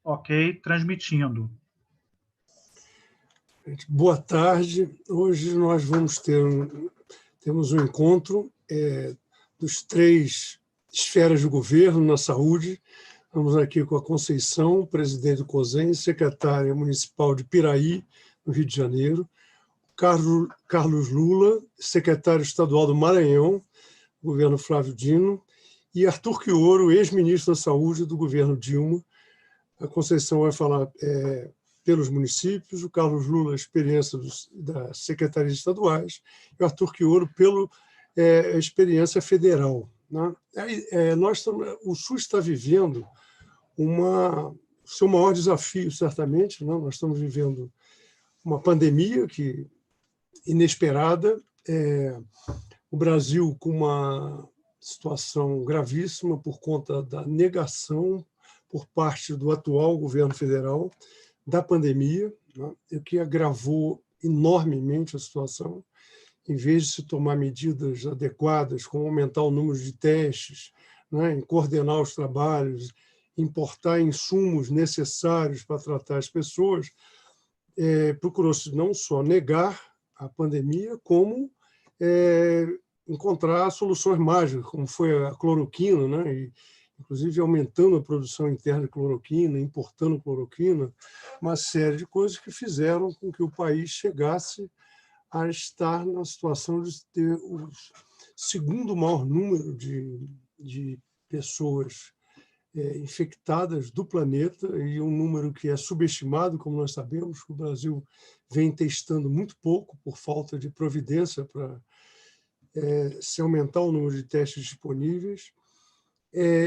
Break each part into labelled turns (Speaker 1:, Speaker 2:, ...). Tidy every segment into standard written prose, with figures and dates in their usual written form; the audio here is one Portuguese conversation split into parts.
Speaker 1: Ok, transmitindo.
Speaker 2: Boa tarde. Hoje nós temos um encontro dos 3 esferas de governo na saúde. Estamos aqui com a Conceição, presidente do COSEN, secretária municipal de Piraí, no Rio de Janeiro, Carlos Lula, secretário estadual do Maranhão, governo Flávio Dino, e Arthur Quioro, ex-ministro da Saúde do governo Dilma. A Conceição vai falar pelos municípios, o Carlos Lula, experiência das secretarias estaduais, e o Arthur Quioro, pela experiência federal. Né? O SUS está vivendo o seu maior desafio, certamente. Né? Nós estamos vivendo uma pandemia inesperada, o Brasil com uma situação gravíssima por conta da negação por parte do atual governo federal da pandemia, né, o que agravou enormemente a situação. Em vez de se tomar medidas adequadas, como aumentar o número de testes, né, em coordenar os trabalhos, importar insumos necessários para tratar as pessoas, procurou-se não só negar a pandemia, como encontrar soluções mágicas, como foi a cloroquina, né, e, inclusive aumentando a produção interna de cloroquina, importando cloroquina, uma série de coisas que fizeram com que o país chegasse a estar na situação de ter o segundo maior número de pessoas infectadas do planeta, e um número que é subestimado, como nós sabemos, que o Brasil vem testando muito pouco por falta de providência para se aumentar o número de testes disponíveis.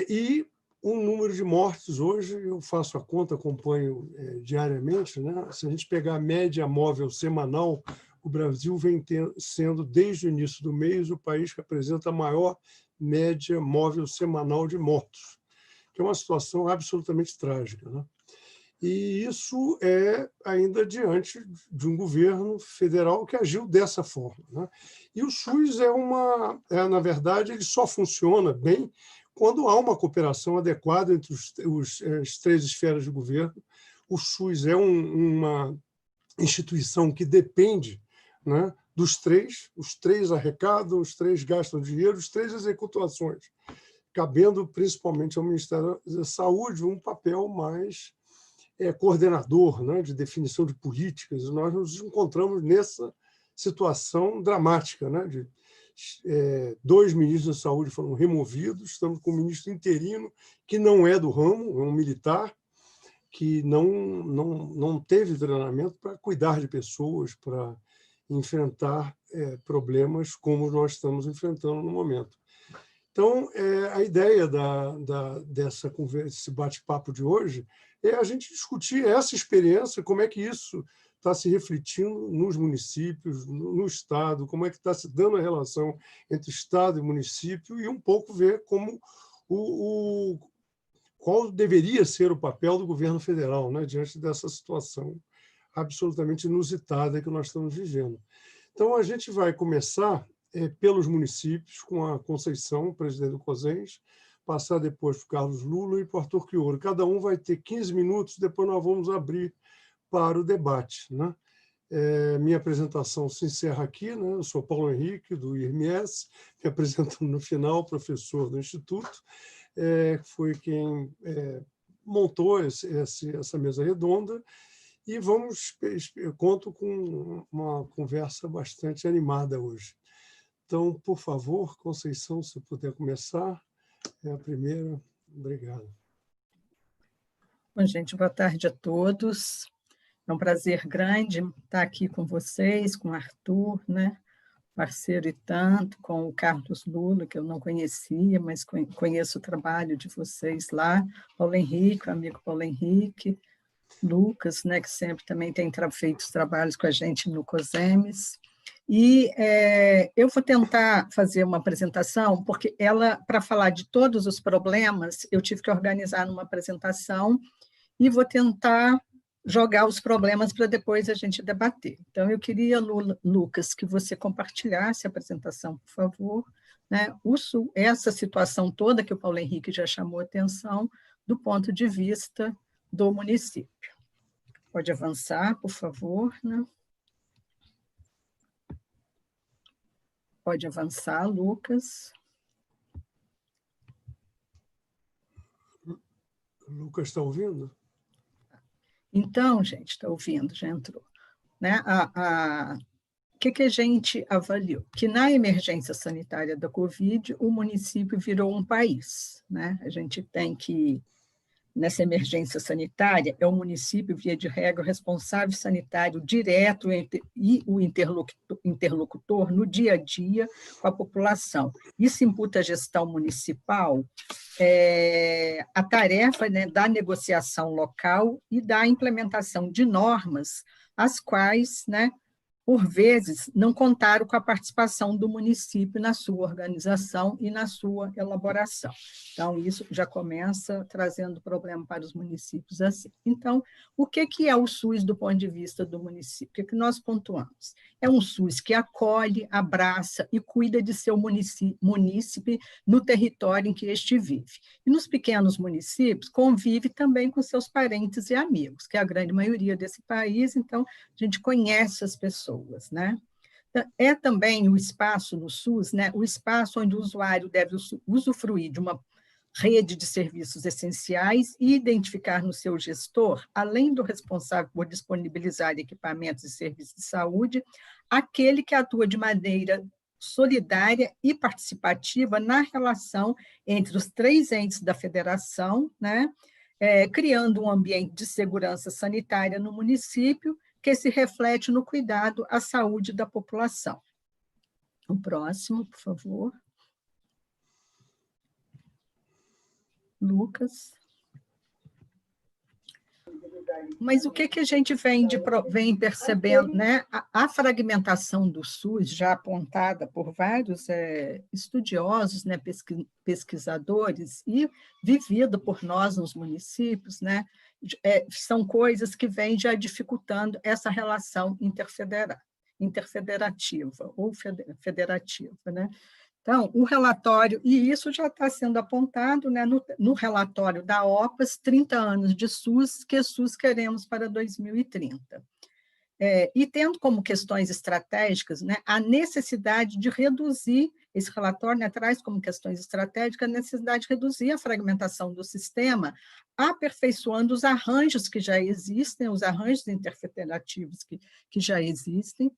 Speaker 2: E um número de mortes hoje, eu faço a conta, acompanho diariamente, né? Se a gente pegar a média móvel semanal, o Brasil vem sendo, desde o início do mês, o país que apresenta a maior média móvel semanal de mortos, que é uma situação absolutamente trágica. Né? E isso é ainda diante de um governo federal que agiu dessa forma. Né? E o SUS na verdade, ele só funciona bem quando há uma cooperação adequada entre as 3 esferas de governo. O SUS é uma instituição que depende, né, dos 3, os 3 arrecadam, os 3 gastam dinheiro, os 3 executam ações, cabendo principalmente ao Ministério da Saúde um papel mais coordenador, né, de definição de políticas. Nós nos encontramos nessa situação dramática, né, de 2 ministros da Saúde foram removidos, estamos com um ministro interino que não é do ramo, é um militar, que não teve treinamento para cuidar de pessoas, para enfrentar problemas como nós estamos enfrentando no momento. Então, a ideia dessa conversa, desse bate-papo de hoje, é a gente discutir essa experiência, como é que isso está se refletindo nos municípios, no Estado, como é que está se dando a relação entre Estado e município, e um pouco ver como qual deveria ser o papel do governo federal, né, diante dessa situação absolutamente inusitada que nós estamos vivendo. Então, a gente vai começar pelos municípios, com a Conceição, presidente do COSENS, passar depois para o Carlos Lula e para o Arthur Quioro. Cada um vai ter 15 minutos, depois nós vamos abrir para o debate. Né? Minha apresentação se encerra aqui. Né? Eu sou Paulo Henrique, do IRMS, me apresentando no final, professor do Instituto, foi quem montou essa mesa redonda, e eu conto com uma conversa bastante animada hoje. Então, por favor, Conceição, se puder começar, é a primeira. Obrigado.
Speaker 3: Bom, gente, boa tarde a todos. É um prazer grande estar aqui com vocês, com o Arthur, né? Parceiro e tanto, com o Carlos Lula, que eu não conhecia, mas conheço o trabalho de vocês lá, Paulo Henrique, o amigo Paulo Henrique, Lucas, né, que sempre também tem feito os trabalhos com a gente no COSEMES. E eu vou tentar fazer uma apresentação, porque para falar de todos os problemas, eu tive que organizar numa apresentação e vou tentar jogar os problemas para depois a gente debater. Então, eu queria, Lucas, que você compartilhasse a apresentação, por favor, né? Essa situação toda que o Paulo Henrique já chamou a atenção, do ponto de vista do município. Pode avançar, por favor, né? Pode avançar, Lucas.
Speaker 2: Lucas está ouvindo?
Speaker 3: Então, gente, está ouvindo, já entrou. Né? O que a gente avaliou? Que na emergência sanitária da Covid, o município virou um país. Né? A gente tem que, nessa emergência sanitária, é o município, via de regra, o responsável sanitário direto e o interlocutor no dia a dia com a população. Isso imputa à gestão municipal a tarefa, né, da negociação local e da implementação de normas, as quais, né, por vezes, não contaram com a participação do município na sua organização e na sua elaboração. Então, isso já começa trazendo problema para os municípios assim. Então, o que é o SUS do ponto de vista do município? O que nós pontuamos? É um SUS que acolhe, abraça e cuida de seu munícipe no território em que este vive. E nos pequenos municípios, convive também com seus parentes e amigos, que é a grande maioria desse país, então a gente conhece as pessoas, né? É também o espaço no SUS, né? O espaço onde o usuário deve usufruir de uma rede de serviços essenciais e identificar no seu gestor, além do responsável por disponibilizar equipamentos e serviços de saúde, aquele que atua de maneira solidária e participativa na relação entre os 3 entes da federação, né? Criando um ambiente de segurança sanitária no município que se reflete no cuidado à saúde da população. O próximo, por favor. Lucas. Mas o que a gente vem percebendo, né? A fragmentação do SUS, já apontada por vários estudiosos, né, pesquisadores, e vivida por nós nos municípios, né, são coisas que vêm já dificultando essa relação interfederativa ou federativa, né? Então, o relatório, e isso já está sendo apontado, né, no relatório da OPAS, 30 anos de SUS, que SUS queremos para 2030. E tendo como questões estratégicas, né, a necessidade de reduzir, esse relatório, né, traz como questões estratégicas a necessidade de reduzir a fragmentação do sistema, aperfeiçoando os arranjos que já existem, os arranjos interfederativos que já existem,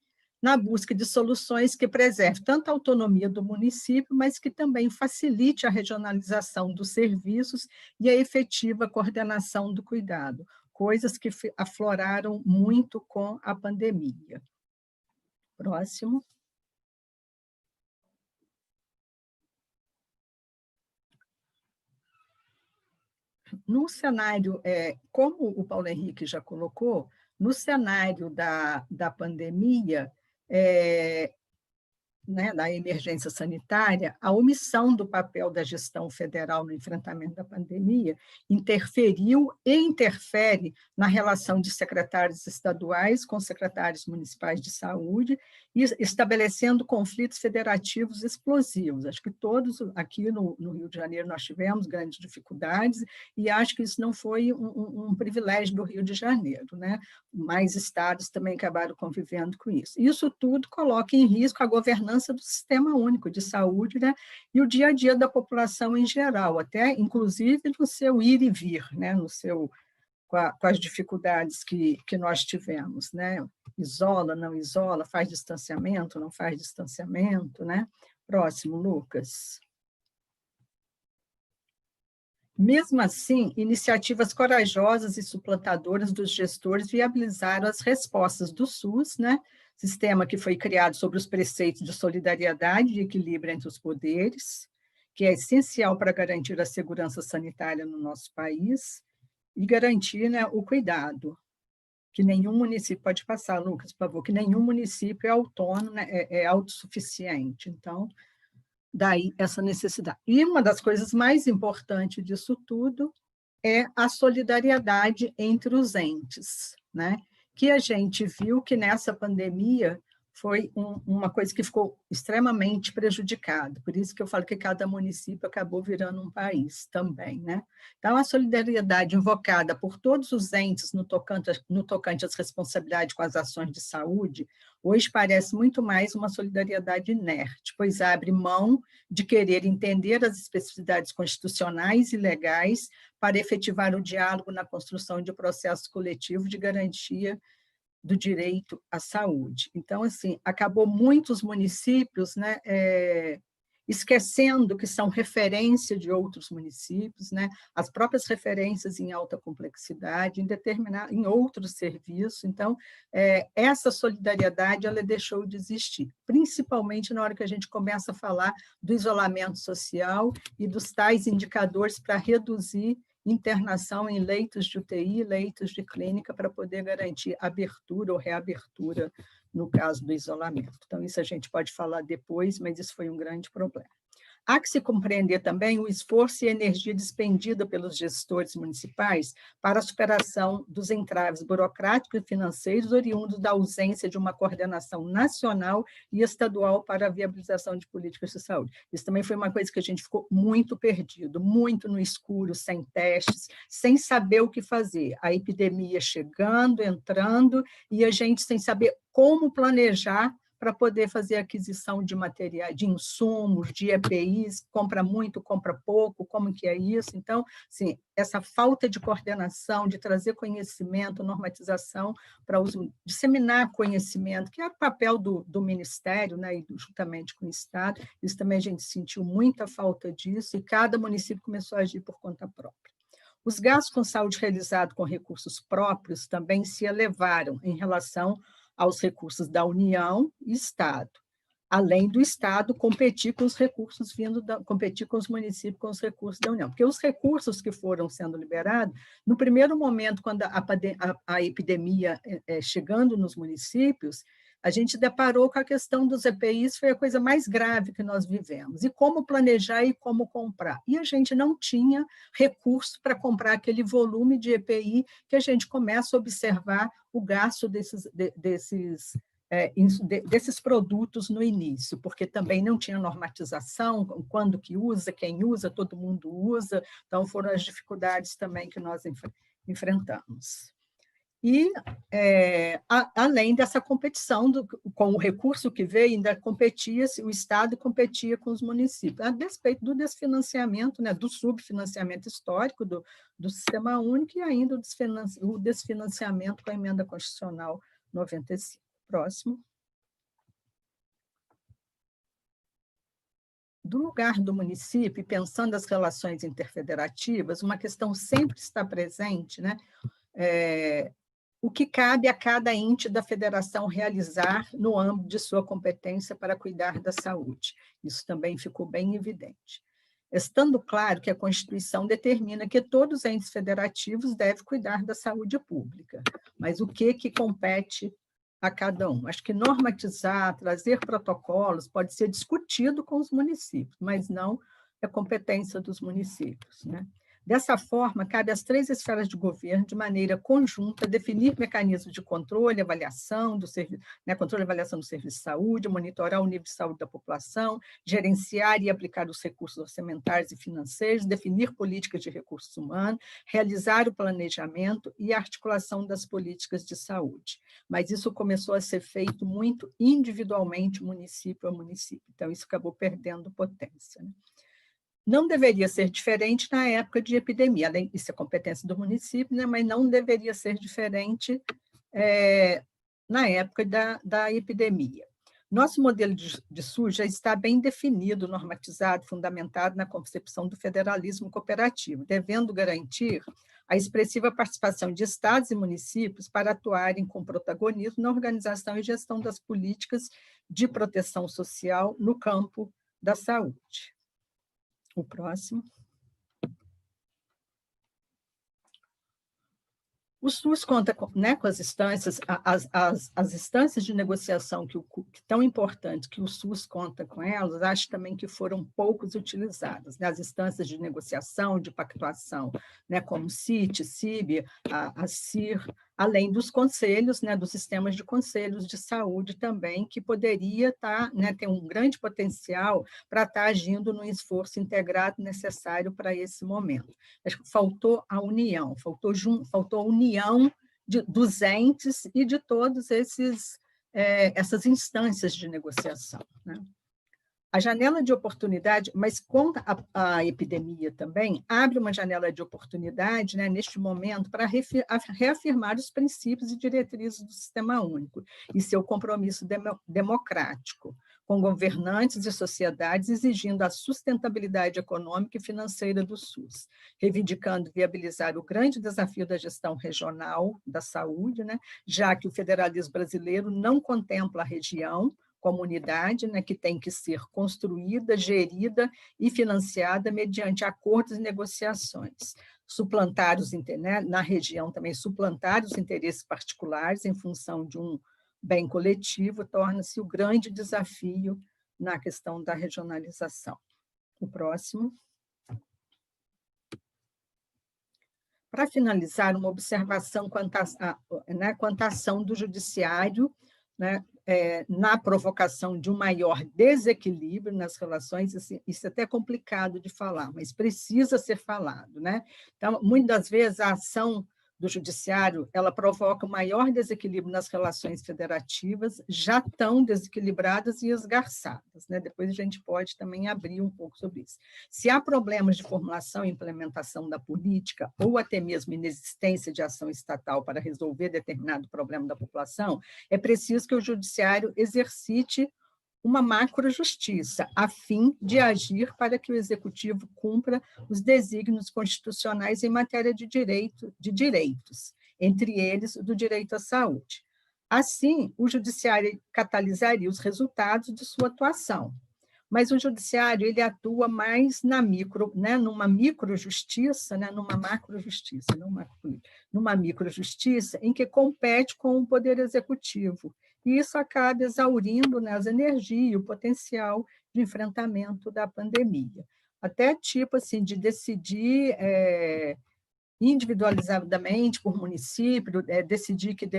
Speaker 3: na busca de soluções que preservem tanto a autonomia do município, mas que também facilite a regionalização dos serviços e a efetiva coordenação do cuidado, coisas que afloraram muito com a pandemia. Próximo. No cenário, como o Paulo Henrique já colocou, no cenário da pandemia, né, da emergência sanitária, a omissão do papel da gestão federal no enfrentamento da pandemia interferiu e interfere na relação de secretários estaduais com secretários municipais de saúde, estabelecendo conflitos federativos explosivos. Acho que todos aqui no Rio de Janeiro nós tivemos grandes dificuldades, e acho que isso não foi um privilégio do Rio de Janeiro, né? Mais estados também acabaram convivendo com isso. Isso tudo coloca em risco a governança do Sistema Único de Saúde, né, e o dia a dia da população em geral, até inclusive no seu ir e vir, né, com as dificuldades que nós tivemos, né? Isola, não isola, faz distanciamento, não faz distanciamento, né? Próximo, Lucas. Mesmo assim, iniciativas corajosas e suplantadoras dos gestores viabilizaram as respostas do SUS, né? Sistema que foi criado sobre os preceitos de solidariedade e equilíbrio entre os poderes, que é essencial para garantir a segurança sanitária no nosso país e garantir, né, o cuidado, que nenhum município pode passar, Lucas, por favor, que nenhum município é autônomo, né, é autossuficiente. Então, daí essa necessidade. E uma das coisas mais importantes disso tudo é a solidariedade entre os entes, né? Que a gente viu que nessa pandemia foi uma coisa que ficou extremamente prejudicada. Por isso que eu falo que cada município acabou virando um país também, né? Então, a solidariedade invocada por todos os entes no tocante às responsabilidades com as ações de saúde, hoje parece muito mais uma solidariedade inerte, pois abre mão de querer entender as especificidades constitucionais e legais para efetivar o diálogo na construção de processos coletivos de garantia do direito à saúde. Então, assim, acabou muitos municípios, né, esquecendo que são referência de outros municípios, né, as próprias referências em alta complexidade, em outros serviços. Então, essa solidariedade ela deixou de existir, principalmente na hora que a gente começa a falar do isolamento social e dos tais indicadores para reduzir internação em leitos de UTI, leitos de clínica, para poder garantir abertura ou reabertura no caso do isolamento. Então, isso a gente pode falar depois, mas isso foi um grande problema. Há que se compreender também o esforço e energia despendida pelos gestores municipais para a superação dos entraves burocráticos e financeiros oriundos da ausência de uma coordenação nacional e estadual para a viabilização de políticas de saúde. Isso também foi uma coisa que a gente ficou muito perdido, muito no escuro, sem testes, sem saber o que fazer. A epidemia chegando, entrando, e a gente sem saber como planejar para poder fazer aquisição de materiais, de insumos, de EPIs, compra muito, compra pouco, como que é isso? Então, assim, essa falta de coordenação, de trazer conhecimento, normatização, para disseminar conhecimento, que é o papel do Ministério, né, e juntamente com o Estado, isso também a gente sentiu muita falta disso, e cada município começou a agir por conta própria. Os gastos com saúde realizados com recursos próprios também se elevaram em relação aos recursos da União e Estado, além do Estado competir com os recursos competir com os municípios com os recursos da União, porque os recursos que foram sendo liberados, no primeiro momento, quando a epidemia chegando nos municípios, a gente deparou com a questão dos EPIs, foi a coisa mais grave que nós vivemos, e como planejar e como comprar. E a gente não tinha recurso para comprar aquele volume de EPI que a gente começa a observar o gasto desses produtos no início, porque também não tinha normatização, quando que usa, quem usa, todo mundo usa, então foram as dificuldades também que nós enfrentamos. E, além dessa competição, com o recurso que veio, ainda competia-se, o Estado competia com os municípios, a despeito do desfinanciamento, né, do subfinanciamento histórico do Sistema Único e ainda o desfinanciamento com a Emenda Constitucional 95. Próximo. Do lugar do município, pensando as relações interfederativas, uma questão sempre está presente, né? O que cabe a cada ente da federação realizar no âmbito de sua competência para cuidar da saúde. Isso também ficou bem evidente. Estando claro que a Constituição determina que todos os entes federativos devem cuidar da saúde pública, mas o que compete a cada um? Acho que normatizar, trazer protocolos pode ser discutido com os municípios, mas não é competência dos municípios, né? Dessa forma, cabe às 3 esferas de governo, de maneira conjunta, definir mecanismos de controle e avaliação do serviço, né, controle e avaliação do serviço de saúde, monitorar o nível de saúde da população, gerenciar e aplicar os recursos orçamentários e financeiros, definir políticas de recursos humanos, realizar o planejamento e a articulação das políticas de saúde. Mas isso começou a ser feito muito individualmente, município a município. Então, isso acabou perdendo potência, né? Não deveria ser diferente na época de epidemia, além isso é competência do município, né, mas não deveria ser diferente na época da epidemia. Nosso modelo de SUS já está bem definido, normatizado, fundamentado na concepção do federalismo cooperativo, devendo garantir a expressiva participação de estados e municípios para atuarem com protagonismo na organização e gestão das políticas de proteção social no campo da saúde. O próximo. O SUS conta né, com as instâncias, as instâncias de negociação que tão importantes que o SUS conta com elas, acho também que foram poucos utilizadas. Né? As instâncias de negociação, de pactuação, né, como o CIT, CIB, a CIR, além dos conselhos, né, dos sistemas de conselhos de saúde também, que poderia né, ter um grande potencial para estar agindo no esforço integrado necessário para esse momento. Acho que faltou a união, faltou a união dos entes e de todos essas instâncias de negociação. Né? A janela de oportunidade, mas com a epidemia também, abre uma janela de oportunidade, né, neste momento, para reafirmar os princípios e diretrizes do Sistema Único e seu compromisso democrático, com governantes e sociedades exigindo a sustentabilidade econômica e financeira do SUS, reivindicando viabilizar o grande desafio da gestão regional da saúde, né, já que o federalismo brasileiro não contempla a região, comunidade, né, que tem que ser construída, gerida e financiada mediante acordos e negociações. Suplantar né, na região também, suplantar os interesses particulares em função de um bem coletivo torna-se o grande desafio na questão da regionalização. O próximo. Para finalizar, uma observação quanto à ação do judiciário, né, na provocação de um maior desequilíbrio nas relações, isso é até complicado de falar, mas precisa ser falado. Né? Então, muitas vezes, a ação do judiciário ela provoca um maior desequilíbrio nas relações federativas, já tão desequilibradas e esgarçadas. Né? Depois a gente pode também abrir um pouco sobre isso. Se há problemas de formulação e implementação da política, ou até mesmo inexistência de ação estatal para resolver determinado problema da população, é preciso que o judiciário exercite uma macrojustiça, a fim de agir para que o executivo cumpra os desígnios constitucionais em matéria de direitos, entre eles o do direito à saúde. Assim, o judiciário catalisaria os resultados de sua atuação. Mas o judiciário ele atua mais numa microjustiça, né, numa macrojustiça, numa microjustiça em que compete com o poder executivo. E isso acaba exaurindo, né, as energias e o potencial de enfrentamento da pandemia. Até tipo assim, de decidir individualizadamente por município, decidir que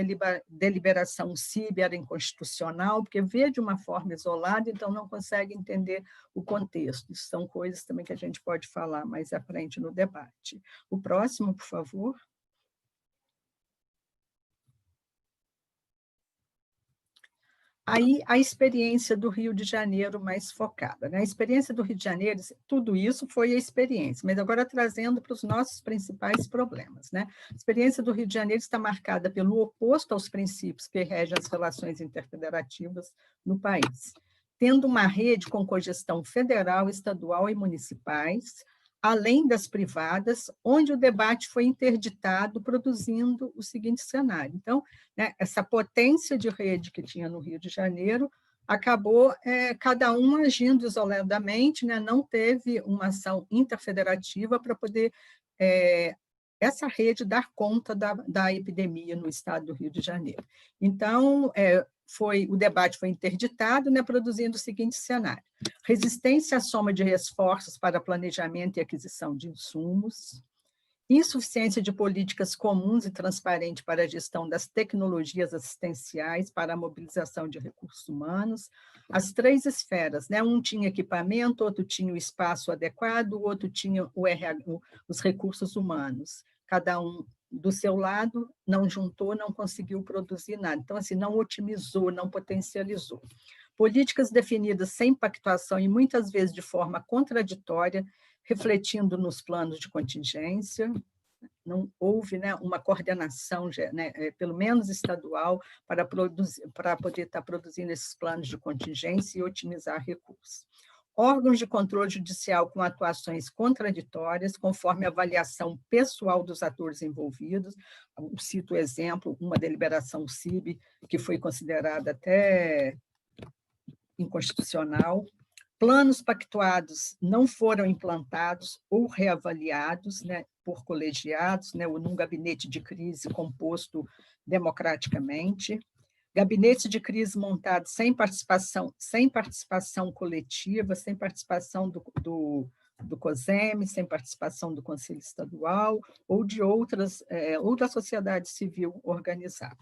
Speaker 3: deliberação CIB era inconstitucional, porque vê de uma forma isolada, então não consegue entender o contexto. Isso são coisas também que a gente pode falar mais à frente no debate. O próximo, por favor. Aí, a experiência do Rio de Janeiro mais focada. Né? A experiência do Rio de Janeiro, tudo isso foi a experiência, mas agora trazendo para os nossos principais problemas. Né? A experiência do Rio de Janeiro está marcada pelo oposto aos princípios que regem as relações interfederativas no país, tendo uma rede com cogestão federal, estadual e municipais, além das privadas, onde o debate foi interditado, produzindo o seguinte cenário. Então, né, essa potência de rede que tinha no Rio de Janeiro acabou cada um agindo isoladamente, né, não teve uma ação interfederativa para poder essa rede dar conta da epidemia no estado do Rio de Janeiro. Então, o debate foi interditado, né, produzindo o seguinte cenário: resistência à soma de esforços para planejamento e aquisição de insumos, insuficiência de políticas comuns e transparentes para a gestão das tecnologias assistenciais para a mobilização de recursos humanos, as três esferas, né? Um tinha equipamento, outro tinha o espaço adequado, o outro tinha os recursos humanos. Cada um do seu lado, não juntou, não conseguiu produzir nada. Então, assim, não otimizou, não potencializou. Políticas definidas sem pactuação e muitas vezes de forma contraditória, refletindo nos planos de contingência, não houve, né, uma coordenação, né, pelo menos estadual, para poder estar produzindo esses planos de contingência e otimizar recursos. Órgãos de controle judicial com atuações contraditórias, conforme a avaliação pessoal dos atores envolvidos. Cito o exemplo, uma deliberação CIB, que foi considerada até inconstitucional. Planos pactuados não foram implantados ou reavaliados, né? por colegiados, né, ou num gabinete de crise composto democraticamente, gabinete de crise montado sem participação coletiva, sem participação do COSEM, sem participação do Conselho Estadual ou de outra sociedade civil organizada.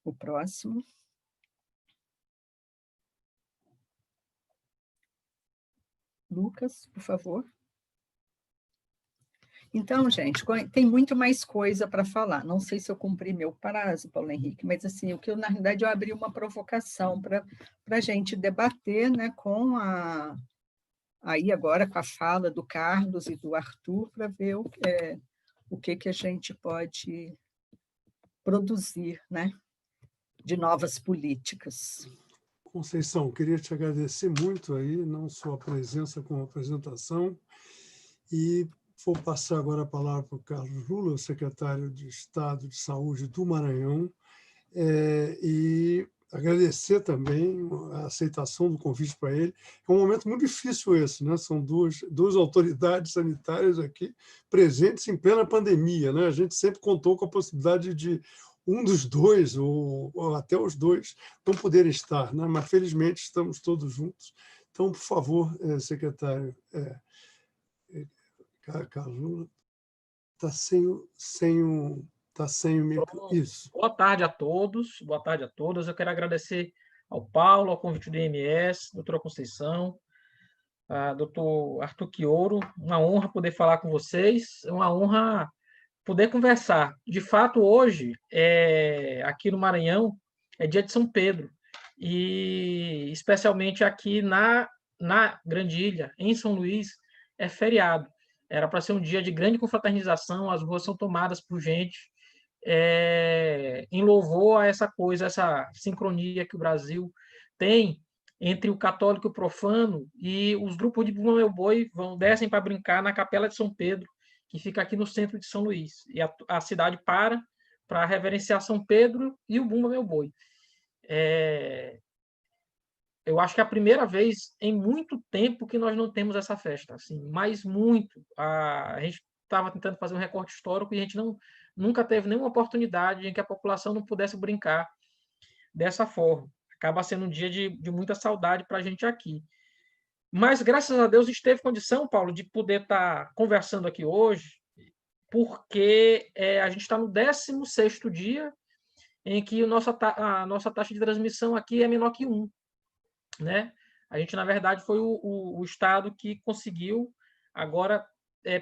Speaker 3: O próximo. Lucas, por favor. Então, gente, tem muito mais coisa para falar. Não sei se eu cumpri meu prazo, Paulo Henrique, mas assim, na realidade, eu abri uma provocação para a gente debater, né, aí agora com a fala do Carlos e do Arthur, para ver o que a gente pode produzir, né, de novas políticas.
Speaker 2: Conceição, queria te agradecer muito aí, não só a presença como a apresentação, e vou passar agora a palavra para o Carlos Lula, secretário de Estado de Saúde do Maranhão, e agradecer também a aceitação do convite para ele. É um momento muito difícil esse, né? São duas autoridades sanitárias aqui presentes em plena pandemia, né? A gente sempre contou com a possibilidade de um dos dois, ou até os dois, não poderem estar, né? Mas, felizmente, estamos todos juntos. Então, por favor, secretário Carlos, está sem o microfone. Isso.
Speaker 4: Boa tarde a todos, boa tarde a todas. Eu quero agradecer ao Paulo, ao convite do IMS, doutora Conceição, doutor Arthur Quioro. Uma honra poder falar com vocês, é uma honra poder conversar. De fato, hoje, aqui no Maranhão, é dia de São Pedro, e especialmente aqui na Grande Ilha, em São Luís, é feriado. Era para ser um dia de grande confraternização, as ruas são tomadas por gente, em louvor a essa sincronia que o Brasil tem entre o católico e o profano, e os grupos de Bumba Meu Boi descem para brincar na Capela de São Pedro, que fica aqui no centro de São Luís. E a cidade para reverenciar São Pedro e o Bumba Meu Boi. Eu acho que é a primeira vez em muito tempo que nós não temos essa festa, assim, mas muito. A gente estava tentando fazer um recorte histórico e a gente nunca teve nenhuma oportunidade em que a população não pudesse brincar dessa forma. Acaba sendo um dia de muita saudade para a gente aqui. Mas, graças a Deus, a gente teve condição, Paulo, de poder estar conversando aqui hoje, porque a gente está no 16º dia em que a nossa taxa de transmissão aqui é menor que 1. Né? A gente, na verdade, foi o estado que conseguiu agora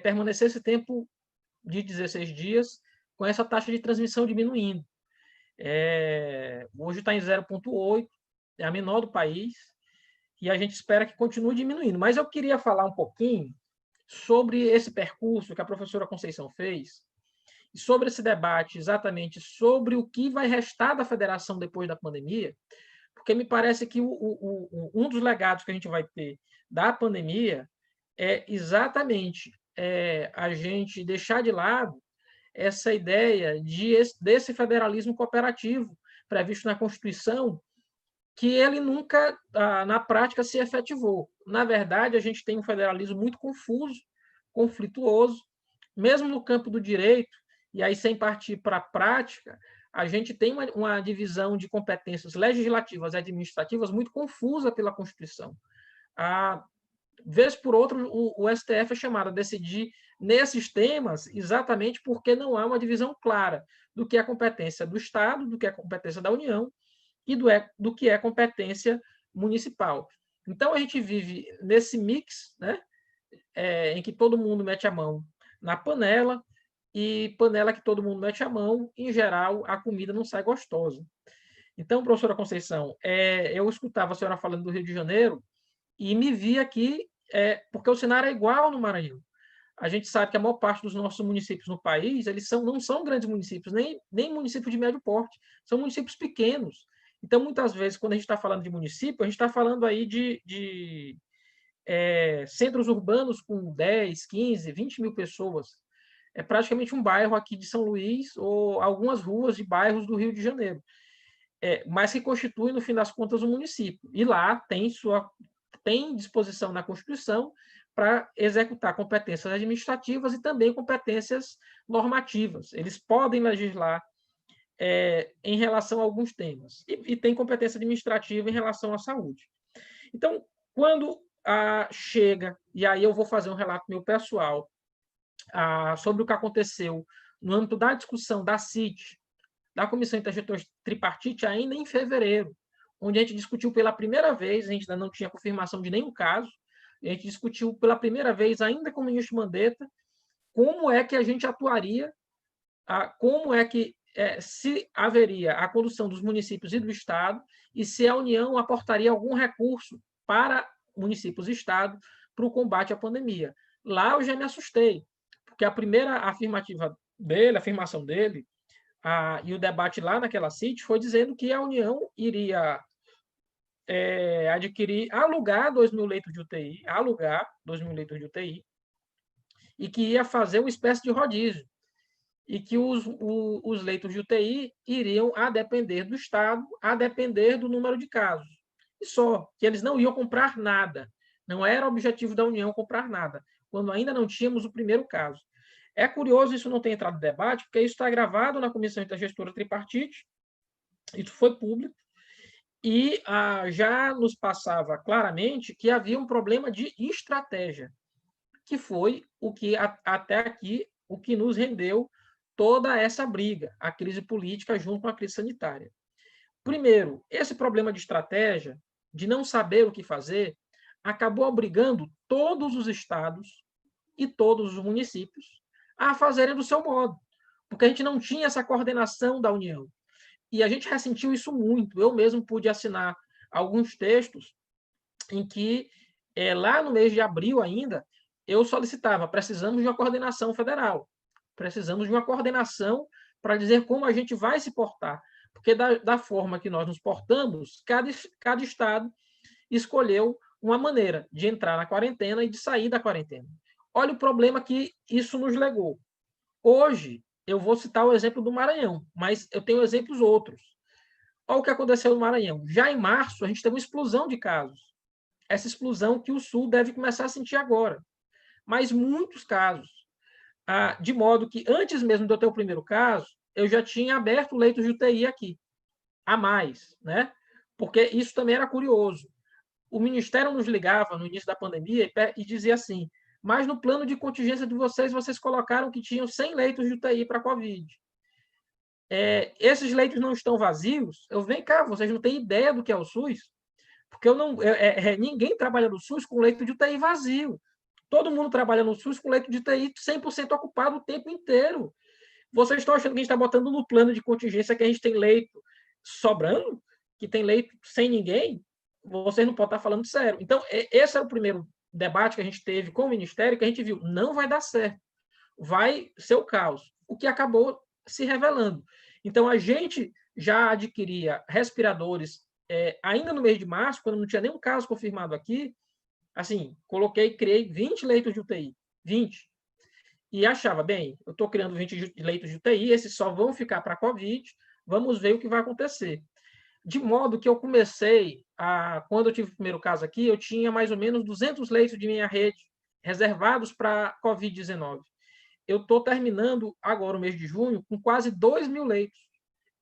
Speaker 4: permanecer esse tempo de 16 dias com essa taxa de transmissão diminuindo. Hoje está em 0,8, é a menor do país, e a gente espera que continue diminuindo. Mas eu queria falar um pouquinho sobre esse percurso que a professora Conceição fez, e sobre esse debate exatamente sobre o que vai restar da federação depois da pandemia, porque me parece que um dos legados que a gente vai ter da pandemia é exatamente a gente deixar de lado essa ideia desse federalismo cooperativo previsto na Constituição, que ele nunca, na prática, se efetivou. Na verdade, a gente tem um federalismo muito confuso, conflituoso, mesmo no campo do direito, e aí sem partir para a prática, a gente tem uma divisão de competências legislativas e administrativas muito confusa pela Constituição. Vez por outra, o STF é chamado a decidir nesses temas exatamente porque não há uma divisão clara do que é competência do Estado, do que é competência da União e do que é competência municipal. Então, a gente vive nesse mix, né, em que todo mundo mete a mão na panela, e panela que todo mundo mete a mão, em geral, a comida não sai gostosa. Então, professora Conceição, eu escutava a senhora falando do Rio de Janeiro e me vi aqui, porque o cenário é igual no Maranhão. A gente sabe que a maior parte dos nossos municípios no país, eles não são grandes municípios, nem municípios de médio porte, são municípios pequenos. Então, muitas vezes, quando a gente está falando de município, a gente está falando aí de centros urbanos com 10, 15, 20 mil pessoas. É praticamente um bairro aqui de São Luís ou algumas ruas de bairros do Rio de Janeiro, mas que constitui, no fim das contas, um município. E lá tem disposição na Constituição para executar competências administrativas e também competências normativas. Eles podem legislar em relação a alguns temas e tem competência administrativa em relação à saúde. Então, quando chega, e aí eu vou fazer um relato meu pessoal sobre o que aconteceu no âmbito da discussão da CIT, da Comissão Intergestora Tripartite, ainda em fevereiro, onde a gente discutiu pela primeira vez, a gente ainda não tinha confirmação de nenhum caso, a gente discutiu pela primeira vez, ainda com o ministro Mandetta, como é que a gente atuaria, como é que se haveria a condução dos municípios e do Estado e se a União aportaria algum recurso para municípios e Estado para o combate à pandemia. Lá eu já me assustei, porque a primeira afirmação dele, e o debate lá naquela CIT foi dizendo que a União iria alugar 2.000 leitos de UTI, e que ia fazer uma espécie de rodízio, e que os leitos de UTI iriam a depender do Estado, a depender do número de casos. E só, que eles não iam comprar nada. Não era objetivo da União comprar nada, quando ainda não tínhamos o primeiro caso. É curioso isso não ter entrado no debate, porque isso está gravado na Comissão Intergestora Tripartite, isso foi público, e já nos passava claramente que havia um problema de estratégia, que foi o que, até aqui, o que nos rendeu toda essa briga, a crise política junto com a crise sanitária. Primeiro, esse problema de estratégia, de não saber o que fazer, acabou obrigando todos os estados e todos os municípios a fazerem do seu modo, porque a gente não tinha essa coordenação da União. E a gente ressentiu isso muito. Eu mesmo pude assinar alguns textos em que, lá no mês de abril ainda, eu solicitava, precisamos de uma coordenação federal, precisamos de uma coordenação para dizer como a gente vai se portar, porque da forma que nós nos portamos, cada estado escolheu uma maneira de entrar na quarentena e de sair da quarentena. Olha o problema que isso nos legou. Hoje, eu vou citar o exemplo do Maranhão, mas eu tenho exemplos outros. Olha o que aconteceu no Maranhão. Já em março, a gente teve uma explosão de casos. Essa explosão que o Sul deve começar a sentir agora. Mas muitos casos. De modo que, antes mesmo de eu ter o primeiro caso, eu já tinha aberto leitos de UTI aqui, a mais, né? Porque isso também era curioso. O Ministério nos ligava no início da pandemia e dizia assim, mas no plano de contingência de vocês colocaram que tinham 100 leitos de UTI para a Covid. Esses leitos não estão vazios? Vem cá, vocês não têm ideia do que é o SUS? Porque ninguém trabalha no SUS com leito de UTI vazio. Todo mundo trabalha no SUS com leito de UTI 100% ocupado o tempo inteiro. Vocês estão achando que a gente está botando no plano de contingência que a gente tem leito sobrando? Que tem leito sem ninguém? Vocês não podem estar falando sério. Então, esse é o primeiro debate que a gente teve com o Ministério, que a gente viu, não vai dar certo. Vai ser o caos. O que acabou se revelando. Então, a gente já adquiria respiradores ainda no mês de março, quando não tinha nenhum caso confirmado aqui, assim, criei 20 leitos de UTI. 20. E achava, bem, eu estou criando 20 leitos de UTI, esses só vão ficar para a Covid, vamos ver o que vai acontecer. De modo que eu comecei, quando eu tive o primeiro caso aqui, eu tinha mais ou menos 200 leitos de minha rede reservados para a Covid-19. Eu estou terminando agora o mês de junho com quase 2.000 leitos.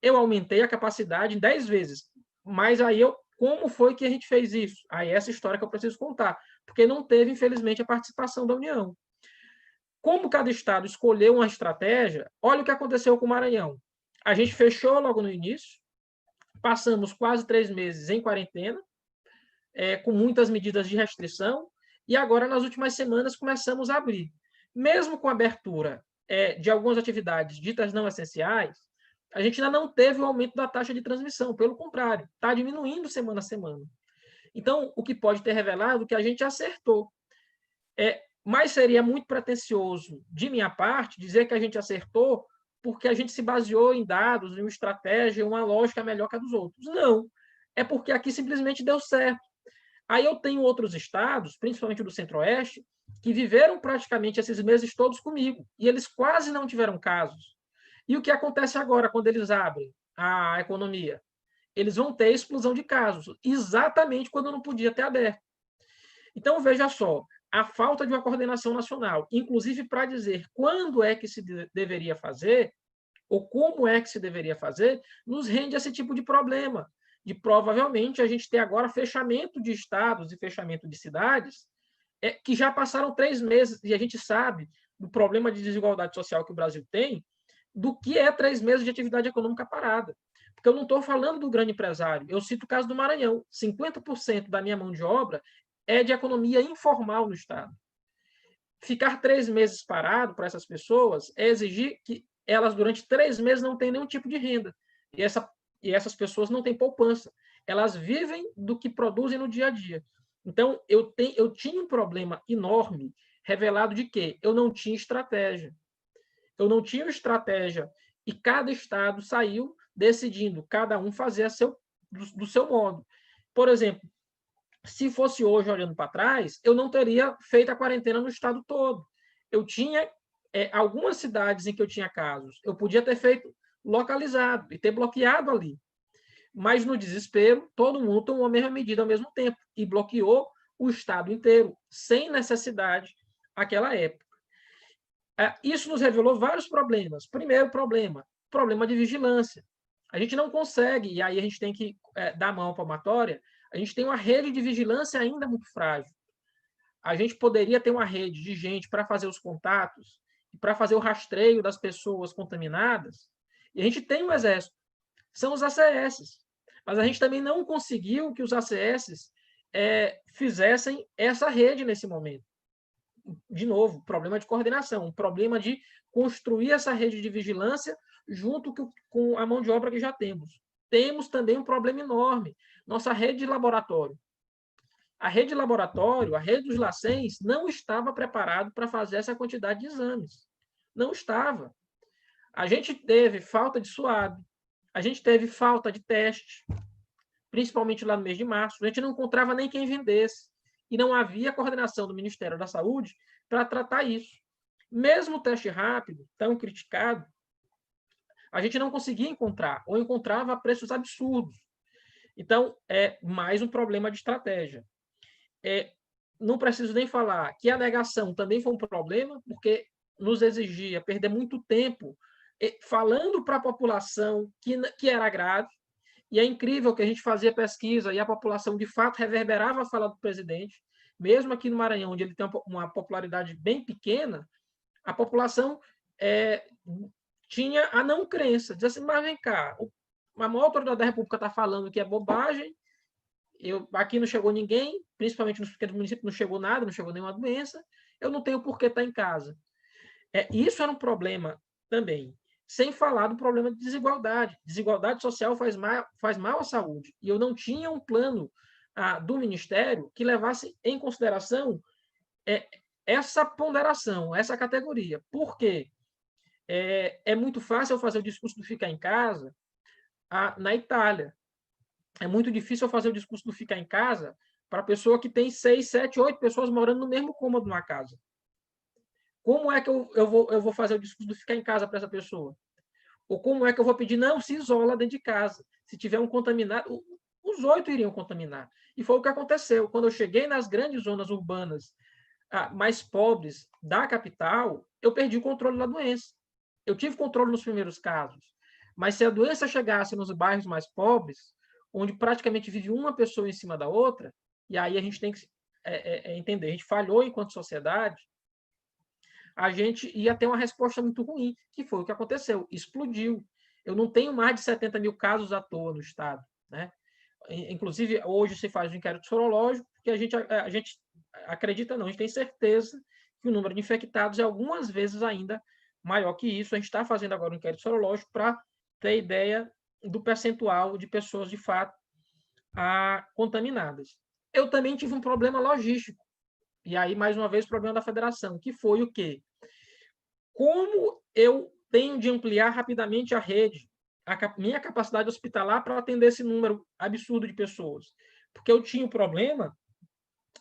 Speaker 4: Eu aumentei a capacidade em 10 vezes. Mas aí, como foi que a gente fez isso? Aí essa história que eu preciso contar. Porque não teve, infelizmente, a participação da União. Como cada estado escolheu uma estratégia, olha o que aconteceu com o Maranhão. A gente fechou logo no início, passamos quase 3 meses em quarentena, com muitas medidas de restrição, e agora, nas últimas semanas, começamos a abrir. Mesmo com a abertura de algumas atividades ditas não essenciais, a gente ainda não teve o aumento da taxa de transmissão, pelo contrário, está diminuindo semana a semana. Então, o que pode ter revelado é que a gente acertou. Mas seria muito pretensioso, de minha parte, dizer que a gente acertou porque a gente se baseou em dados, em uma estratégia, em uma lógica melhor que a dos outros. Não. É porque aqui simplesmente deu certo. Aí eu tenho outros estados, principalmente do Centro-Oeste, que viveram praticamente esses meses todos comigo, e eles quase não tiveram casos. E o que acontece agora, quando eles abrem a economia? Eles vão ter explosão de casos, exatamente quando não podia ter aberto. Então, veja só, a falta de uma coordenação nacional, inclusive para dizer quando é que se deveria fazer, ou como é que se deveria fazer, nos rende esse tipo de problema, de provavelmente a gente ter agora fechamento de estados e fechamento de cidades, que já passaram 3 meses, e a gente sabe do problema de desigualdade social que o Brasil tem, do que é 3 meses de atividade econômica parada. Porque eu não estou falando do grande empresário, eu cito o caso do Maranhão, 50% da minha mão de obra é de economia informal no Estado. Ficar 3 meses parado para essas pessoas é exigir que elas, durante 3 meses, não tenham nenhum tipo de renda. E essas pessoas não têm poupança. Elas vivem do que produzem no dia a dia. Então, eu tinha um problema enorme revelado de que eu não tinha estratégia. Eu não tinha estratégia. E cada estado saiu decidindo, cada um fazer do seu modo. Por exemplo, se fosse hoje, olhando para trás, eu não teria feito a quarentena no estado todo. Eu tinha algumas cidades em que eu tinha casos, eu podia ter feito localizado e ter bloqueado ali. Mas, no desespero, todo mundo tomou a mesma medida ao mesmo tempo e bloqueou o estado inteiro, sem necessidade, naquela época. Isso nos revelou vários problemas. Primeiro problema de vigilância. A gente não consegue, e aí a gente tem que dar a mão palmatória, a gente tem uma rede de vigilância ainda muito frágil. A gente poderia ter uma rede de gente para fazer os contatos, para fazer o rastreio das pessoas contaminadas, e a gente tem um exército, são os ACS. Mas a gente também não conseguiu que os ACS fizessem essa rede nesse momento. De novo, problema de coordenação, problema de construir essa rede de vigilância junto com a mão de obra que já temos. Temos também um problema enorme, nossa rede de laboratório. A rede de laboratório, a rede dos LACENs, não estava preparado para fazer essa quantidade de exames. Não estava. A gente teve falta de suave, a gente teve falta de teste, principalmente lá no mês de março. A gente não encontrava nem quem vendesse. E não havia coordenação do Ministério da Saúde para tratar isso. Mesmo o teste rápido, tão criticado, a gente não conseguia encontrar, ou encontrava a preços absurdos. Então, é mais um problema de estratégia. Não preciso nem falar que a negação também foi um problema, porque nos exigia perder muito tempo falando para a população que era grave, e é incrível que a gente fazia pesquisa e a população, de fato, reverberava a fala do presidente, mesmo aqui no Maranhão, onde ele tem uma popularidade bem pequena, a população tinha a não crença, dizia assim, mas vem cá, a maior autoridade da República está falando que é bobagem, aqui não chegou ninguém, principalmente nos pequenos municípios, não chegou nada, não chegou nenhuma doença, eu não tenho por que estar em casa. Isso era um problema também. Sem falar do problema de desigualdade. Desigualdade social faz mal à saúde. E eu não tinha um plano do Ministério que levasse em consideração essa ponderação, essa categoria. Por quê? É muito fácil eu fazer o discurso do ficar em casa na Itália. É muito difícil eu fazer o discurso do ficar em casa para a pessoa que tem 6, 7, 8 pessoas morando no mesmo cômodo numa casa. Como é que eu vou fazer o discurso do ficar em casa para essa pessoa? Ou como é que eu vou pedir, não, se isola dentro de casa. Se tiver um contaminado, os 8 iriam contaminar. E foi o que aconteceu. Quando eu cheguei nas grandes zonas urbanas mais pobres da capital, eu perdi o controle da doença. Eu tive controle nos primeiros casos. Mas se a doença chegasse nos bairros mais pobres, onde praticamente vive uma pessoa em cima da outra, e aí a gente tem que entender, a gente falhou enquanto sociedade, a gente ia ter uma resposta muito ruim, que foi o que aconteceu, explodiu. Eu não tenho mais de 70 mil casos à toa no estado, né? Inclusive, hoje se faz um inquérito sorológico, porque a gente acredita, não, a gente tem certeza que o número de infectados é algumas vezes ainda maior que isso. A gente está fazendo agora um inquérito sorológico para ter ideia do percentual de pessoas, de fato, contaminadas. Eu também tive um problema logístico. E aí, mais uma vez, o problema da federação, que foi o quê? Como eu tenho de ampliar rapidamente a rede, minha capacidade hospitalar para atender esse número absurdo de pessoas? Porque eu tinha o problema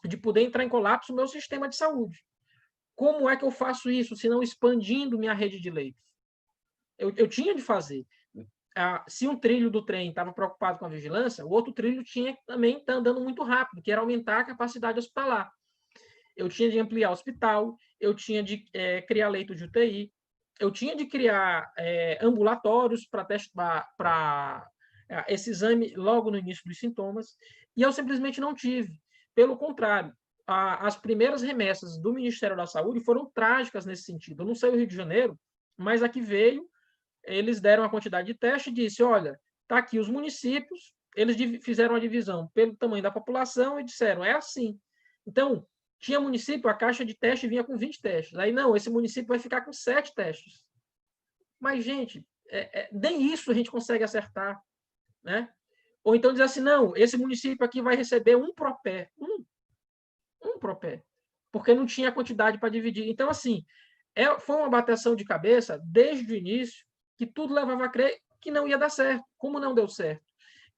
Speaker 4: de poder entrar em colapso no meu sistema de saúde. Como é que eu faço isso, se não expandindo minha rede de leitos? Eu tinha de fazer. Se um trilho do trem estava preocupado com a vigilância, o outro trilho tinha que também estar andando muito rápido, que era aumentar a capacidade hospitalar. eu tinha de ampliar o hospital, eu tinha de criar leito de UTI, eu tinha de criar ambulatórios para esse exame logo no início dos sintomas, e eu simplesmente não tive. Pelo contrário, as primeiras remessas do Ministério da Saúde foram trágicas nesse sentido. Eu não sei o Rio de Janeiro, mas aqui veio, eles deram a quantidade de teste e disse, olha, está aqui os municípios, eles fizeram a divisão pelo tamanho da população e disseram, é assim. Então, tinha município, a caixa de teste vinha com 20 testes. Aí, não, esse município vai ficar com 7 testes. Mas, gente, nem isso a gente consegue acertar, né? Ou então dizer assim, não, esse município aqui vai receber um Propé. Um Propé. Porque não tinha quantidade para dividir. Então, assim, foi uma bateção de cabeça desde o início que tudo levava a crer que não ia dar certo. Como não deu certo?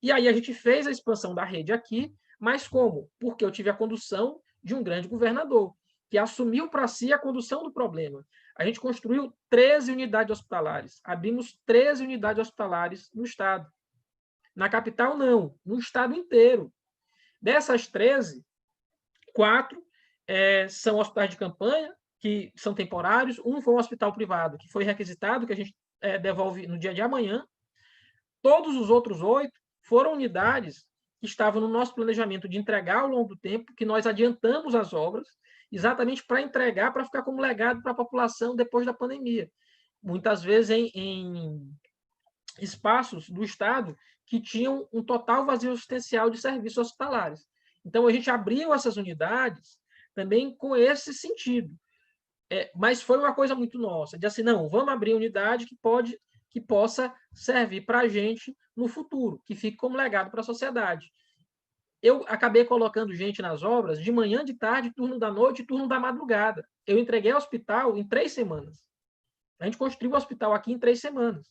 Speaker 4: E aí a gente fez a expansão da rede aqui, mas como? Porque eu tive a condução de um grande governador, que assumiu para si a condução do problema. A gente construiu 13 unidades hospitalares, abrimos 13 unidades hospitalares no estado. Na capital, não, no estado inteiro. Dessas 13, 4 são hospitais de campanha, que são temporários, um foi um hospital privado, que foi requisitado, que a gente devolve no dia de amanhã. Todos os outros 8 foram unidades que estavam no nosso planejamento de entregar ao longo do tempo, que nós adiantamos as obras, exatamente para entregar, para ficar como legado para a população depois da pandemia. Muitas vezes em espaços do Estado que tinham um total vazio assistencial de serviços hospitalares. Então, a gente abriu essas unidades também com esse sentido. Mas foi uma coisa muito nossa, de assim, não, vamos abrir unidade que possa servir para a gente no futuro, que fique como legado para a sociedade. Eu acabei colocando gente nas obras de manhã, de tarde, turno da noite, turno da madrugada. Eu entreguei o hospital em 3 semanas. A gente construiu o hospital aqui em 3 semanas.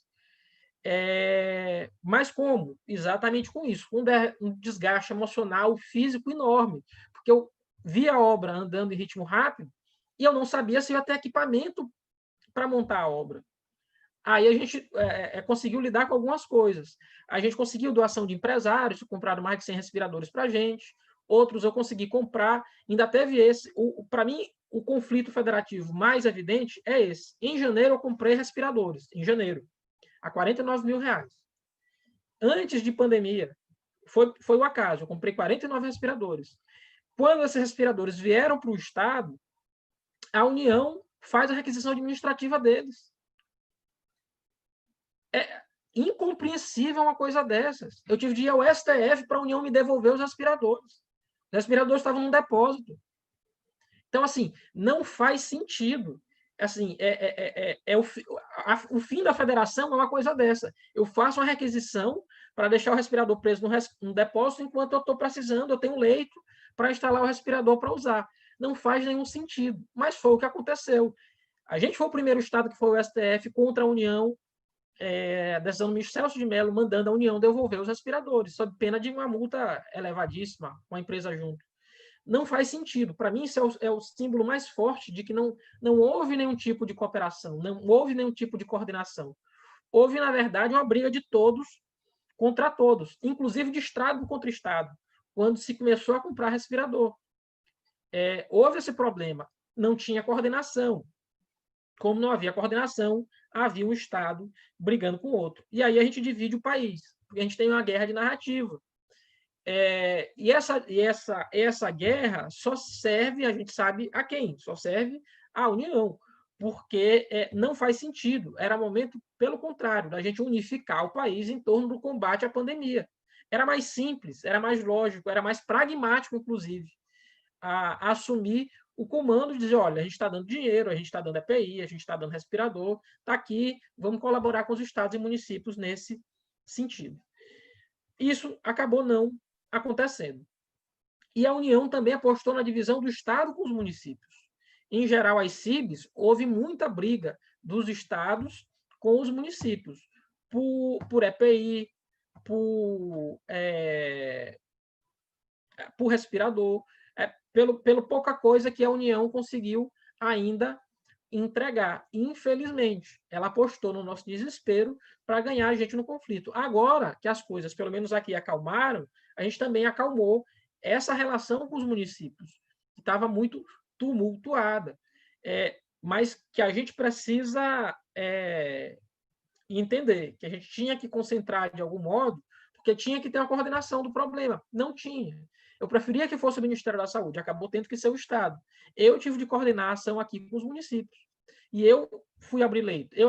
Speaker 4: Mas como? Exatamente com isso, com um desgaste emocional, físico enorme, porque eu vi a obra andando em ritmo rápido e eu não sabia se eu ia ter equipamento para montar a obra. Aí a gente conseguiu lidar com algumas coisas. A gente conseguiu doação de empresários, compraram mais de 100 respiradores para a gente. Outros eu consegui comprar. Ainda teve esse. Para mim, o conflito federativo mais evidente é esse. Em janeiro, eu comprei respiradores. Em janeiro. A R$49 mil. Antes de pandemia, foi o acaso. Eu comprei 49 respiradores. Quando esses respiradores vieram para o Estado, a União faz a requisição administrativa deles. É incompreensível uma coisa dessas. Eu tive de ir ao STF para a União me devolver os respiradores. Os respiradores estavam num depósito. Então, assim, não faz sentido. Assim, o fim da federação é uma coisa dessa. Eu faço uma requisição para deixar o respirador preso no depósito enquanto eu estou precisando, eu tenho leito para instalar o respirador para usar. Não faz nenhum sentido. Mas foi o que aconteceu. A gente foi o primeiro estado que foi o STF contra a União, decisão do ministro Celso de Mello, mandando a União devolver os respiradores, sob pena de uma multa elevadíssima, com a empresa junto. Não faz sentido. Para mim, isso é o símbolo mais forte de que não houve nenhum tipo de cooperação, não houve nenhum tipo de coordenação. Houve, na verdade, uma briga de todos contra todos, inclusive de Estado contra Estado, quando se começou a comprar respirador. Houve esse problema. Não tinha coordenação. Como não havia coordenação, havia um Estado brigando com o outro. E aí a gente divide o país, porque a gente tem uma guerra de narrativa. E essa guerra só serve, a gente sabe a quem? Só serve à União, porque não faz sentido. Era momento, pelo contrário, da gente unificar o país em torno do combate à pandemia. Era mais simples, era mais lógico, era mais pragmático, inclusive, a assumir o comando de dizer, olha, a gente está dando dinheiro, a gente está dando EPI, a gente está dando respirador, está aqui, vamos colaborar com os estados e municípios nesse sentido. Isso acabou não acontecendo. E a União também apostou na divisão do Estado com os municípios. Em geral, as CIBs, houve muita briga dos estados com os municípios, por EPI, por respirador, pelo pouca coisa que a União conseguiu ainda entregar. Infelizmente, ela apostou no nosso desespero para ganhar a gente no conflito. Agora que as coisas, pelo menos aqui, acalmaram, a gente também acalmou essa relação com os municípios, que estava muito tumultuada, mas que a gente precisa entender que a gente tinha que concentrar de algum modo, porque tinha que ter uma coordenação do problema. Não tinha. Eu preferia que fosse o Ministério da Saúde, acabou tendo que ser o Estado. Eu tive de coordenar a ação aqui com os municípios. E eu fui abrir leito. Eu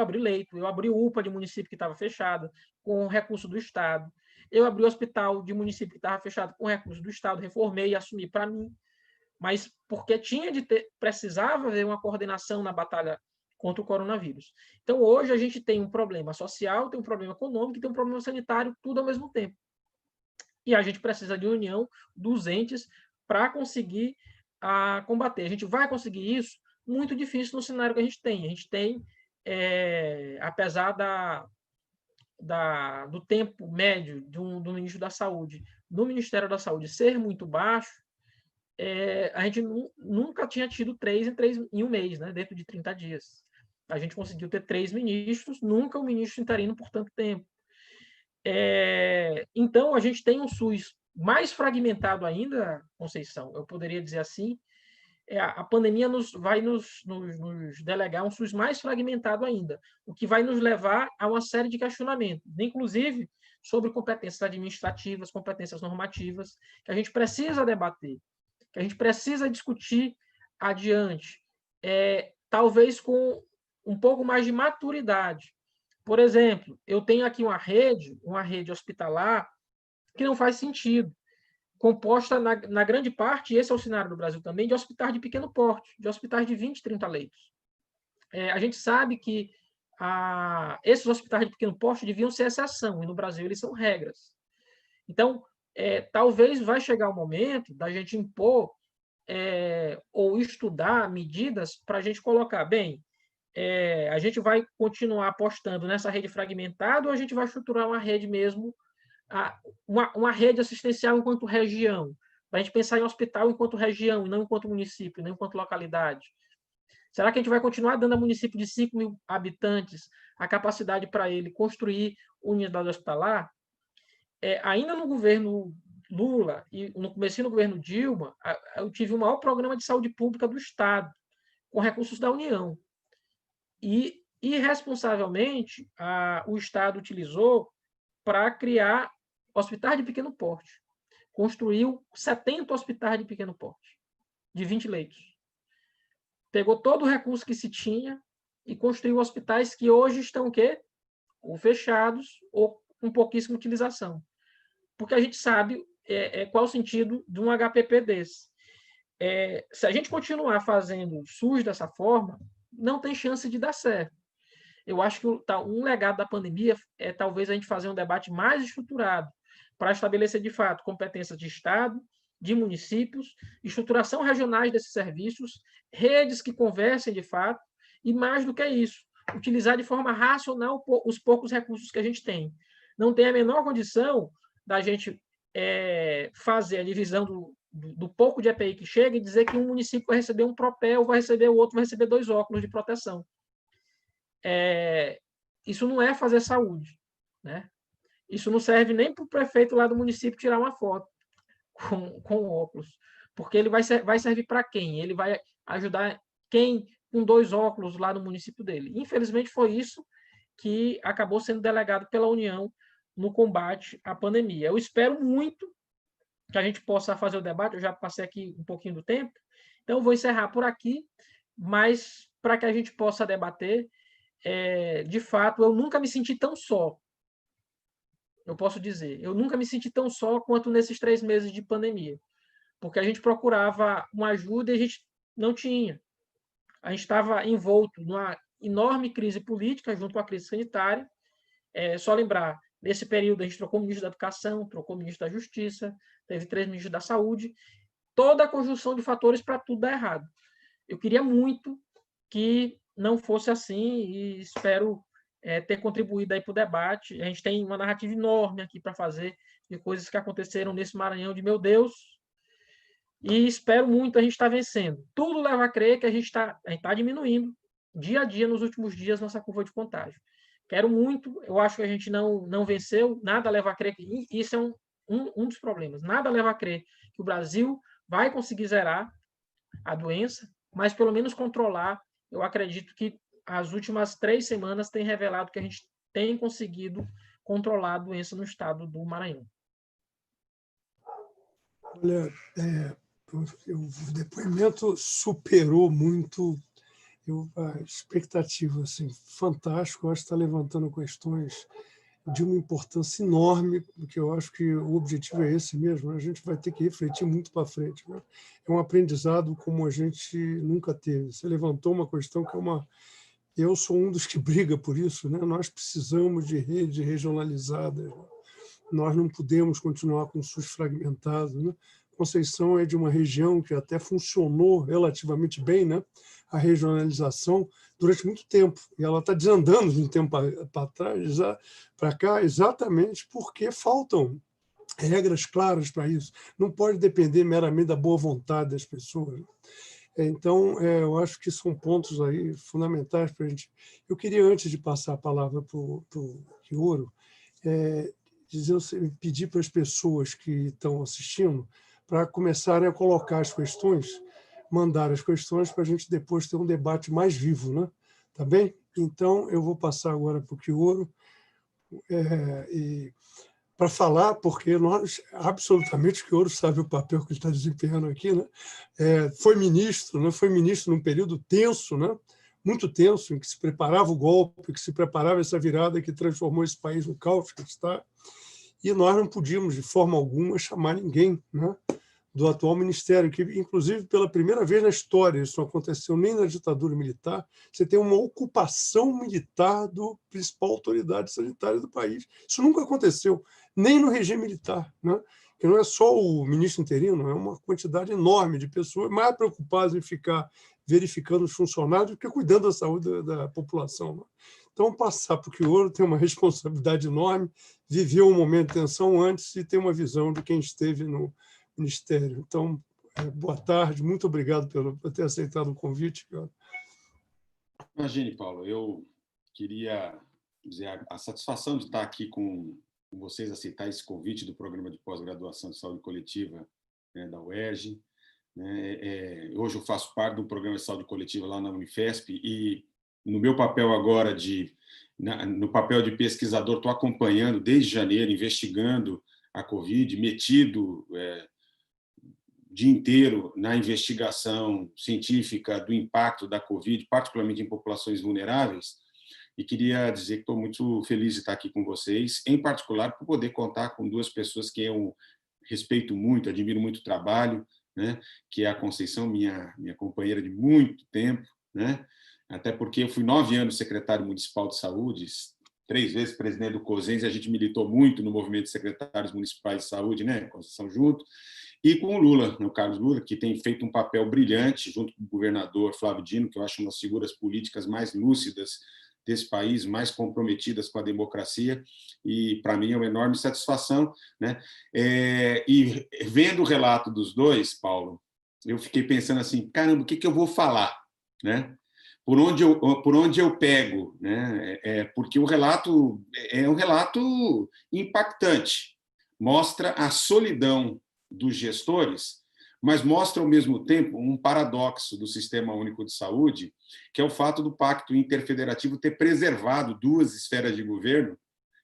Speaker 4: abri UPA de município que estava fechada, com recurso do Estado. Eu abri hospital de município que estava fechado com recurso do Estado, reformei e assumi para mim. Mas porque precisava haver uma coordenação na batalha contra o coronavírus. Então, hoje, a gente tem um problema social, tem um problema econômico e tem um problema sanitário, tudo ao mesmo tempo. E a gente precisa de união dos entes para conseguir combater. A gente vai conseguir isso muito difícil no cenário que a gente tem. A gente tem, apesar do tempo médio do ministro da Saúde, no Ministério da Saúde ser muito baixo, a gente nunca tinha tido 3 em um mês, né, dentro de 30 dias. A gente conseguiu ter 3 ministros, nunca um ministro interino por tanto tempo. Então, a gente tem um SUS mais fragmentado ainda, Conceição, eu poderia dizer assim. A pandemia vai nos delegar um SUS mais fragmentado ainda, o que vai nos levar a uma série de questionamentos, inclusive sobre competências administrativas, competências normativas, que a gente precisa debater, que a gente precisa discutir adiante, talvez com um pouco mais de maturidade. Por exemplo, eu tenho aqui uma rede hospitalar que não faz sentido, composta na grande parte, e esse é o cenário do Brasil também, de hospitais de pequeno porte, de hospitais de 20, 30 leitos. A gente sabe que esses hospitais de pequeno porte deviam ser exceção, e no Brasil eles são regras. Então, talvez vai chegar o momento da gente impor ou estudar medidas para a gente colocar, a gente vai continuar apostando nessa rede fragmentada ou a gente vai estruturar uma rede mesmo, uma rede assistencial enquanto região, para a gente pensar em hospital enquanto região, e não enquanto município, não enquanto localidade. Será que a gente vai continuar dando a município de 5 mil habitantes a capacidade para ele construir unidade hospitalar? Ainda no governo Lula e no começo do governo Dilma, eu tive o maior programa de saúde pública do Estado, com recursos da União. E, irresponsavelmente, o Estado utilizou para criar hospitais de pequeno porte. Construiu 70 hospitais de pequeno porte, de 20 leitos. Pegou todo o recurso que se tinha e construiu hospitais que hoje estão o quê? Ou fechados ou com pouquíssima utilização. Porque a gente sabe qual o sentido de um HPP desse. Se a gente continuar fazendo SUS dessa forma, não tem chance de dar certo. Eu acho que um legado da pandemia é talvez a gente fazer um debate mais estruturado para estabelecer, de fato, competências de Estado, de municípios, estruturação regionais desses serviços, redes que conversem, de fato, e mais do que isso, utilizar de forma racional os poucos recursos que a gente tem. Não tem a menor condição da gente fazer a divisão do pouco de EPI que chega e dizer que um município vai receber um Propel, vai receber o outro, vai receber 2 óculos de proteção. Isso não é fazer saúde, né? Isso não serve nem para o prefeito lá do município tirar uma foto com óculos, porque ele vai servir para quem? Ele vai ajudar quem com 2 óculos lá no município dele? Infelizmente, foi isso que acabou sendo delegado pela União no combate à pandemia. Eu espero muito que a gente possa fazer o debate, eu já passei aqui um pouquinho do tempo, então eu vou encerrar por aqui, mas para que a gente possa debater, de fato, eu nunca me senti tão só. Eu posso dizer, eu nunca me senti tão só quanto nesses 3 meses de pandemia, porque a gente procurava uma ajuda e a gente não tinha. A gente estava envolto numa enorme crise política junto com a crise sanitária. Só lembrar, nesse período a gente trocou o ministro da Educação, trocou o ministro da Justiça, teve 3 ministros da Saúde, toda a conjunção de fatores para tudo dar errado. Eu queria muito que não fosse assim e espero ter contribuído aí para o debate. A gente tem uma narrativa enorme aqui para fazer de coisas que aconteceram nesse Maranhão de meu Deus, e espero muito a gente estar vencendo. Tudo leva a crer que a gente está diminuindo dia a dia nos últimos dias nossa curva de contágio. Quero muito, eu acho que a gente não venceu, nada leva a crer que isso é um dos problemas. Nada leva a crer que o Brasil vai conseguir zerar a doença, mas pelo menos controlar. Eu acredito que as últimas 3 semanas têm revelado que a gente tem conseguido controlar a doença no estado do Maranhão.
Speaker 2: Olha, o depoimento superou muito a expectativa, assim, fantástico. Eu acho que está levantando questões de uma importância enorme, porque eu acho que o objetivo é esse mesmo, né? A gente vai ter que refletir muito para frente, né? É um aprendizado como a gente nunca teve. Você levantou uma questão que é uma... Eu sou um dos que briga por isso, né? Nós precisamos de rede regionalizada, né? Nós não podemos continuar com o SUS fragmentado, né? Conceição é de uma região que até funcionou relativamente bem, né? A regionalização durante muito tempo, e ela está desandando de um tempo para trás, para cá, exatamente porque faltam regras claras para isso. Não pode depender meramente da boa vontade das pessoas. Então, eu acho que são pontos aí fundamentais para a gente. Eu queria, antes de passar a palavra para o Kioro, pedir para as pessoas que estão assistindo para começarem a colocar as questões, mandar as questões para a gente depois ter um debate mais vivo, né? Tá bem? Então, eu vou passar agora para o Kioro para falar, porque nós, absolutamente, o Kioro sabe o papel que ele está desempenhando aqui, né? Foi ministro, né? Foi ministro num período tenso, né? Muito tenso, em que se preparava o golpe, que se preparava essa virada que transformou esse país no caos que está. E nós não podíamos, de forma alguma, chamar ninguém, né, do atual ministério, que, inclusive, pela primeira vez na história, isso não aconteceu nem na ditadura militar, você tem uma ocupação militar do principal autoridade sanitária do país. Isso nunca aconteceu, nem no regime militar, né? Que não é só o ministro interino, é uma quantidade enorme de pessoas mais preocupadas em ficar verificando os funcionários do que cuidando da saúde da população, né? Então, passar para o Kioro tem uma responsabilidade enorme, viveu um momento de tensão antes e tem uma visão de quem esteve no Ministério. Então, boa tarde, muito obrigado por ter aceitado o convite.
Speaker 5: Imagine, Paulo, eu queria dizer a satisfação de estar aqui com vocês, aceitar esse convite do Programa de Pós-Graduação de Saúde Coletiva, né, da UERJ. Hoje eu faço parte do Programa de Saúde Coletiva lá na Unifesp e, no meu papel agora, no papel de pesquisador, estou acompanhando desde janeiro, investigando a Covid, metido o dia inteiro na investigação científica do impacto da Covid, particularmente em populações vulneráveis, e queria dizer que estou muito feliz de estar aqui com vocês, em particular por poder contar com duas pessoas que eu respeito muito, admiro muito o trabalho, né, que é a Conceição, minha companheira de muito tempo, né, até porque eu fui 9 anos secretário municipal de saúde, 3 vezes presidente do COSENS, e a gente militou muito no movimento de secretários municipais de saúde, né, Conceição junto, e com o Lula, o Carlos Lula, que tem feito um papel brilhante, junto com o governador Flávio Dino, que eu acho uma das figuras políticas mais lúcidas desse país, mais comprometidas com a democracia, e para mim é uma enorme satisfação, né? E vendo o relato dos dois, Paulo, eu fiquei pensando assim, caramba, o que eu vou falar, né? Por onde eu pego, né? Porque o relato é um relato impactante, mostra a solidão dos gestores, mas mostra, ao mesmo tempo, um paradoxo do Sistema Único de Saúde, que é o fato do Pacto Interfederativo ter preservado 2 esferas de governo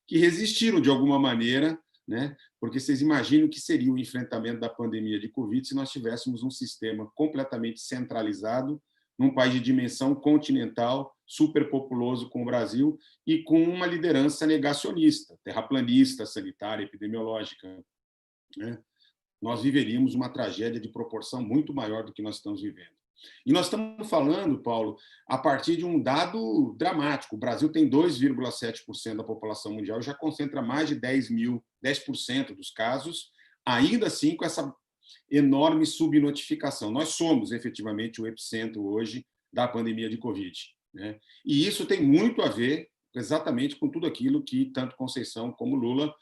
Speaker 5: que resistiram, de alguma maneira, né? Porque vocês imaginam o que seria o enfrentamento da pandemia de Covid se nós tivéssemos um sistema completamente centralizado num país de dimensão continental, superpopuloso como o Brasil, e com uma liderança negacionista, terraplanista, sanitária, epidemiológica, né? Nós viveríamos uma tragédia de proporção muito maior do que nós estamos vivendo. E nós estamos falando, Paulo, a partir de um dado dramático. O Brasil tem 2,7% da população mundial e já concentra mais de 10% dos casos, ainda assim com essa enorme subnotificação. Nós somos, efetivamente, o epicentro hoje da pandemia de Covid, né? E isso tem muito a ver exatamente com tudo aquilo que tanto Conceição como Lula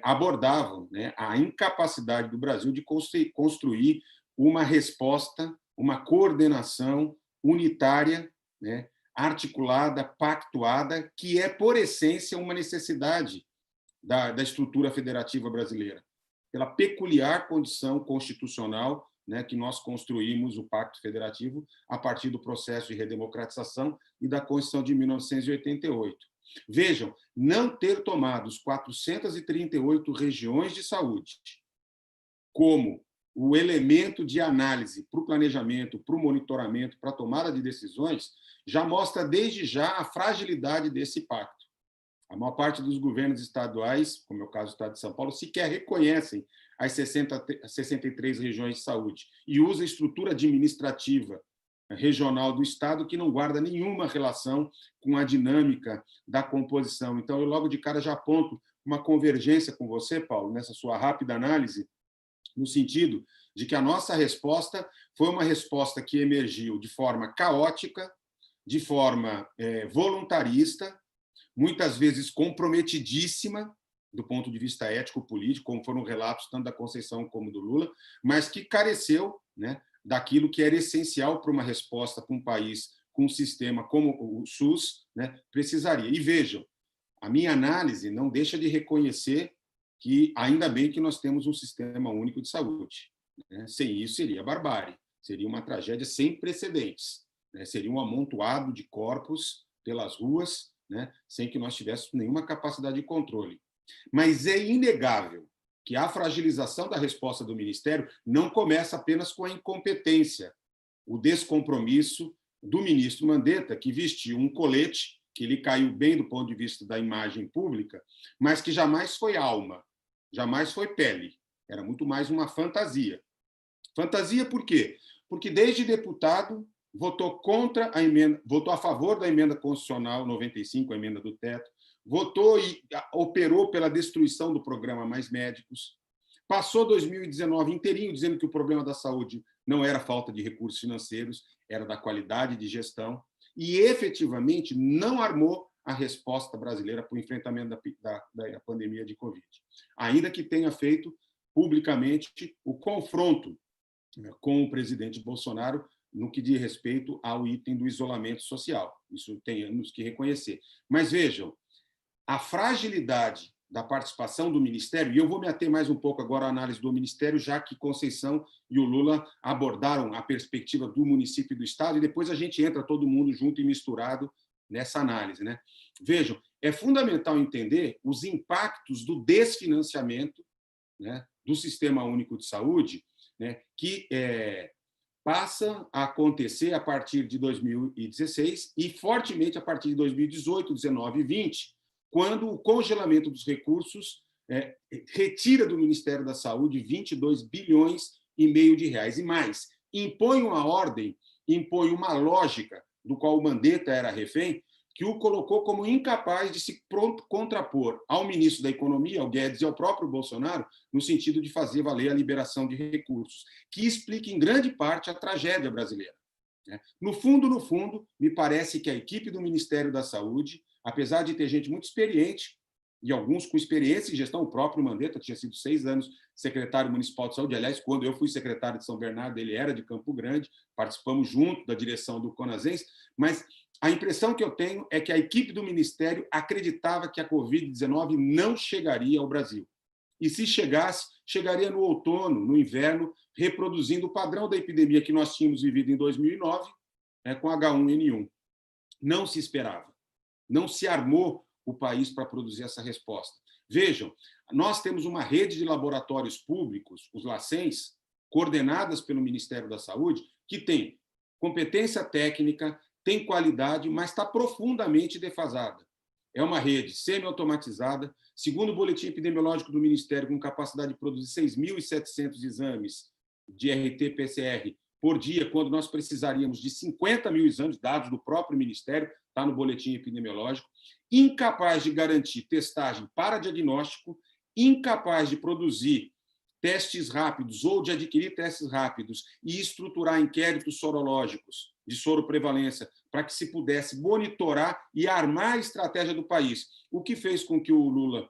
Speaker 5: abordavam, né? A incapacidade do Brasil de construir uma resposta, uma coordenação unitária, né? Articulada, pactuada, que é, por essência, uma necessidade da estrutura federativa brasileira, pela peculiar condição constitucional né, que nós construímos o Pacto Federativo a partir do processo de redemocratização e da Constituição de 1988. Vejam, não ter tomado os 438 regiões de saúde como o elemento de análise para o planejamento, para o monitoramento, para a tomada de decisões, já mostra desde já a fragilidade desse pacto. A maior parte dos governos estaduais, como é o caso do Estado de São Paulo, sequer reconhecem as 63 regiões de saúde e usa a estrutura administrativa regional do Estado que não guarda nenhuma relação com a dinâmica da composição. Então, eu logo de cara já aponto uma convergência com você, Paulo, nessa sua rápida análise, no sentido de que a nossa resposta foi uma resposta que emergiu de forma caótica, de forma voluntarista, muitas vezes comprometidíssima do ponto de vista ético-político, como foram relatos tanto da Conceição como do Lula, mas que careceu, né, daquilo que era essencial para uma resposta para um país com um sistema como o SUS, né, precisaria. E vejam, a minha análise não deixa de reconhecer que ainda bem que nós temos um sistema único de saúde, né? Sem isso seria barbárie, seria uma tragédia sem precedentes, né? Seria um amontoado de corpos pelas ruas, né, sem que nós tivéssemos nenhuma capacidade de controle. Mas é inegável que a fragilização da resposta do Ministério não começa apenas com a incompetência, o descompromisso do ministro Mandetta, que vestiu um colete que lhe caiu bem do ponto de vista da imagem pública, mas que jamais foi alma, jamais foi pele. Era muito mais uma fantasia. Fantasia por quê? Porque desde deputado votou contra a emenda, votou a favor da emenda constitucional 95, a emenda do teto, votou e operou pela destruição do programa Mais Médicos, passou 2019 inteirinho dizendo que o problema da saúde não era falta de recursos financeiros, era da qualidade de gestão, e efetivamente não armou a resposta brasileira para o enfrentamento da pandemia de Covid, ainda que tenha feito publicamente o confronto com o presidente Bolsonaro no que diz respeito ao item do isolamento social. Isso temos que reconhecer. Mas vejam, a fragilidade da participação do Ministério, e eu vou me ater mais um pouco agora à análise do Ministério, já que Conceição e o Lula abordaram a perspectiva do município e do Estado, e depois a gente entra todo mundo junto e misturado nessa análise, né? Vejam, é fundamental entender os impactos do desfinanciamento, né, do Sistema Único de Saúde, né, que passa a acontecer a partir de 2016 e fortemente a partir de 2018, 19 e 20, quando o congelamento dos recursos retira do Ministério da Saúde 22 bilhões e meio de reais. E mais, impõe uma ordem, impõe uma lógica do qual o Mandetta era refém, que o colocou como incapaz de se contrapor ao ministro da Economia, ao Guedes, e ao próprio Bolsonaro, no sentido de fazer valer a liberação de recursos, que explica, em grande parte, a tragédia brasileira. No fundo, me parece que a equipe do Ministério da Saúde, apesar de ter gente muito experiente, e alguns com experiência em gestão, o próprio Mandetta tinha sido 6 anos secretário municipal de saúde, aliás, quando eu fui secretário de São Bernardo, ele era de Campo Grande, participamos junto da direção do CONASENS, mas a impressão que eu tenho é que a equipe do Ministério acreditava que a Covid-19 não chegaria ao Brasil. E se chegasse, chegaria no outono, no inverno, reproduzindo o padrão da epidemia que nós tínhamos vivido em 2009, com H1N1. Não se esperava. Não se armou o país para produzir essa resposta. Vejam, nós temos uma rede de laboratórios públicos, os LACENS, coordenadas pelo Ministério da Saúde, que tem competência técnica, tem qualidade, mas está profundamente defasada. É uma rede semi-automatizada, segundo o boletim epidemiológico do Ministério, com capacidade de produzir 6.700 exames de RT-PCR por dia, quando nós precisaríamos de 50 mil exames, dados do próprio Ministério, está no boletim epidemiológico, incapaz de garantir testagem para diagnóstico, incapaz de produzir testes rápidos ou de adquirir testes rápidos e estruturar inquéritos sorológicos de soroprevalência para que se pudesse monitorar e armar a estratégia do país, o que fez com que o Lula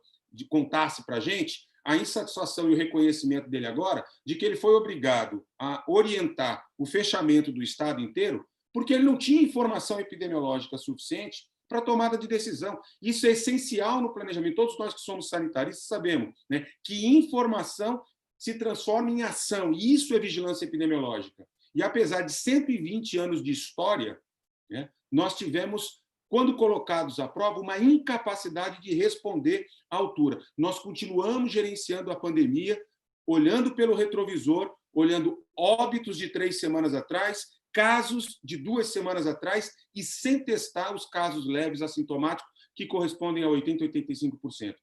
Speaker 5: contasse para a gente a insatisfação e o reconhecimento dele agora de que ele foi obrigado a orientar o fechamento do Estado inteiro porque ele não tinha informação epidemiológica suficiente para a tomada de decisão. Isso é essencial no planejamento. Todos nós que somos sanitaristas sabemos, né, que informação se transforma em ação, e isso é vigilância epidemiológica. E apesar de 120 anos de história, né, nós tivemos, quando colocados à prova, uma incapacidade de responder à altura. Nós continuamos gerenciando a pandemia, olhando pelo retrovisor, olhando óbitos de 3 semanas atrás, casos de 2 semanas atrás, e sem testar os casos leves assintomáticos, que correspondem a 80% a 85%.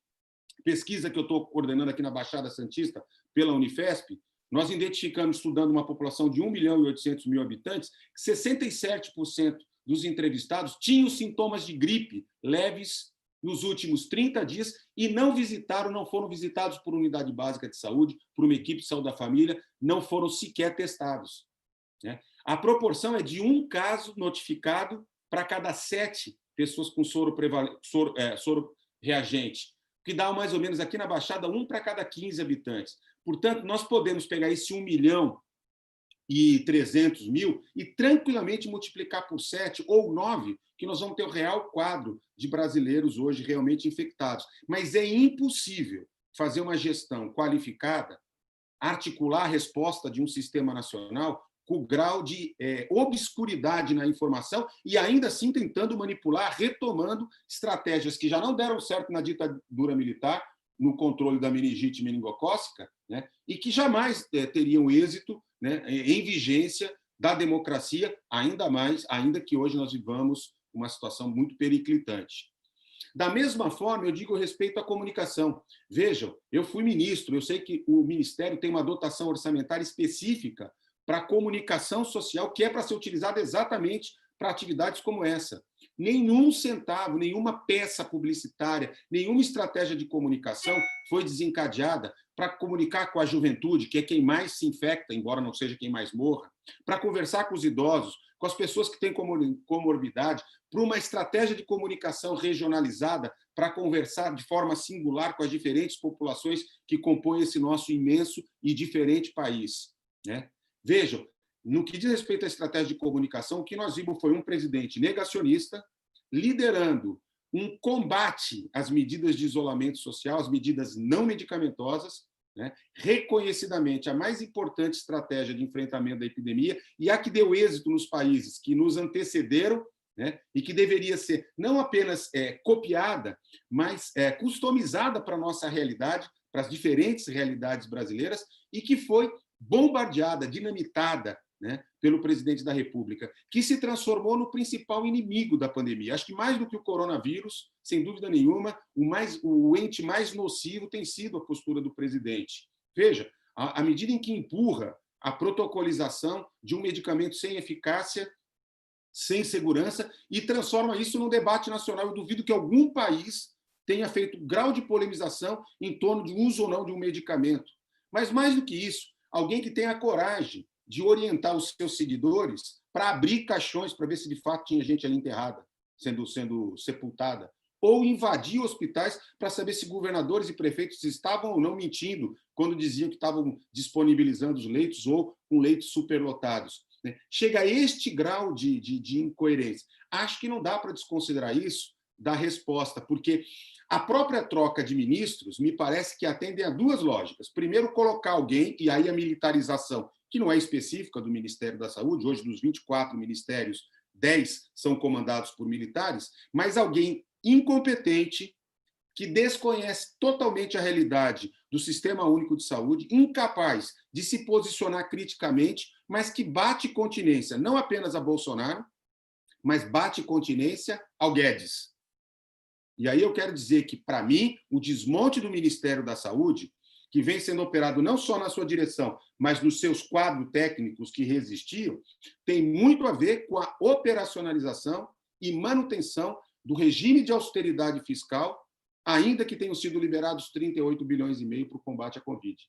Speaker 5: Pesquisa que eu estou coordenando aqui na Baixada Santista, pela Unifesp, nós identificamos, estudando uma população de 1.800.000 habitantes, que 67% dos entrevistados tinham sintomas de gripe leves nos últimos 30 dias e não foram visitados por unidade básica de saúde, por uma equipe de saúde da família, não foram sequer testados, né? A proporção é de 1 caso notificado para cada 7 pessoas com soro reagente, que dá mais ou menos aqui na Baixada 1 para cada 15 habitantes. Portanto, nós podemos pegar esse 1.300.000 e tranquilamente multiplicar por 7 ou 9, que nós vamos ter o real quadro de brasileiros hoje realmente infectados. Mas é impossível fazer uma gestão qualificada, articular a resposta de um sistema nacional com o grau de obscuridade na informação e ainda assim tentando manipular, retomando estratégias que já não deram certo na ditadura militar, no controle da meningite meningocócica, né, e que jamais teriam êxito, né, em vigência da democracia, ainda que hoje nós vivamos uma situação muito periclitante. Da mesma forma, eu digo respeito à comunicação. Vejam, eu fui ministro, eu sei que o Ministério tem uma dotação orçamentária específica para a comunicação social, que é para ser utilizada exatamente para atividades como essa. Nenhum centavo, nenhuma peça publicitária, nenhuma estratégia de comunicação foi desencadeada para comunicar com a juventude, que é quem mais se infecta, embora não seja quem mais morra, para conversar com os idosos, com as pessoas que têm comorbidade, para uma estratégia de comunicação regionalizada, para conversar de forma singular com as diferentes populações que compõem esse nosso imenso e diferente país, né? Vejam, no que diz respeito à estratégia de comunicação, o que nós vimos foi um presidente negacionista liderando um combate às medidas de isolamento social, às medidas não medicamentosas, né? Reconhecidamente a mais importante estratégia de enfrentamento da epidemia e a que deu êxito nos países que nos antecederam, né? E que deveria ser não apenas copiada, mas customizada para a nossa realidade, para as diferentes realidades brasileiras, e que foi bombardeada, dinamitada, né, pelo presidente da República, que se transformou no principal inimigo da pandemia. Acho que mais do que o coronavírus, sem dúvida nenhuma, o ente mais nocivo tem sido a postura do presidente. Veja, à medida em que empurra a protocolização de um medicamento sem eficácia, sem segurança, e transforma isso num debate nacional. Eu duvido que algum país tenha feito grau de polemização em torno de uso ou não de um medicamento. Mas, mais do que isso, alguém que tenha a coragem de orientar os seus seguidores para abrir caixões para ver se de fato tinha gente ali enterrada, sendo sepultada, ou invadir hospitais para saber se governadores e prefeitos estavam ou não mentindo quando diziam que estavam disponibilizando os leitos ou com leitos superlotados. Chega a este grau de incoerência. Acho que não dá para desconsiderar isso da resposta, porque a própria troca de ministros me parece que atende a 2 lógicas. Primeiro, colocar alguém, e aí a militarização, que não é específica do Ministério da Saúde, hoje dos 24 ministérios, 10 são comandados por militares, mas alguém incompetente, que desconhece totalmente a realidade do Sistema Único de Saúde, incapaz de se posicionar criticamente, mas que bate continência não apenas a Bolsonaro, mas bate continência ao Guedes. E aí eu quero dizer que, para mim, o desmonte do Ministério da Saúde, que vem sendo operado não só na sua direção, mas nos seus quadros técnicos que resistiam, tem muito a ver com a operacionalização e manutenção do regime de austeridade fiscal, ainda que tenham sido liberados 38,5 bilhões para o combate à Covid.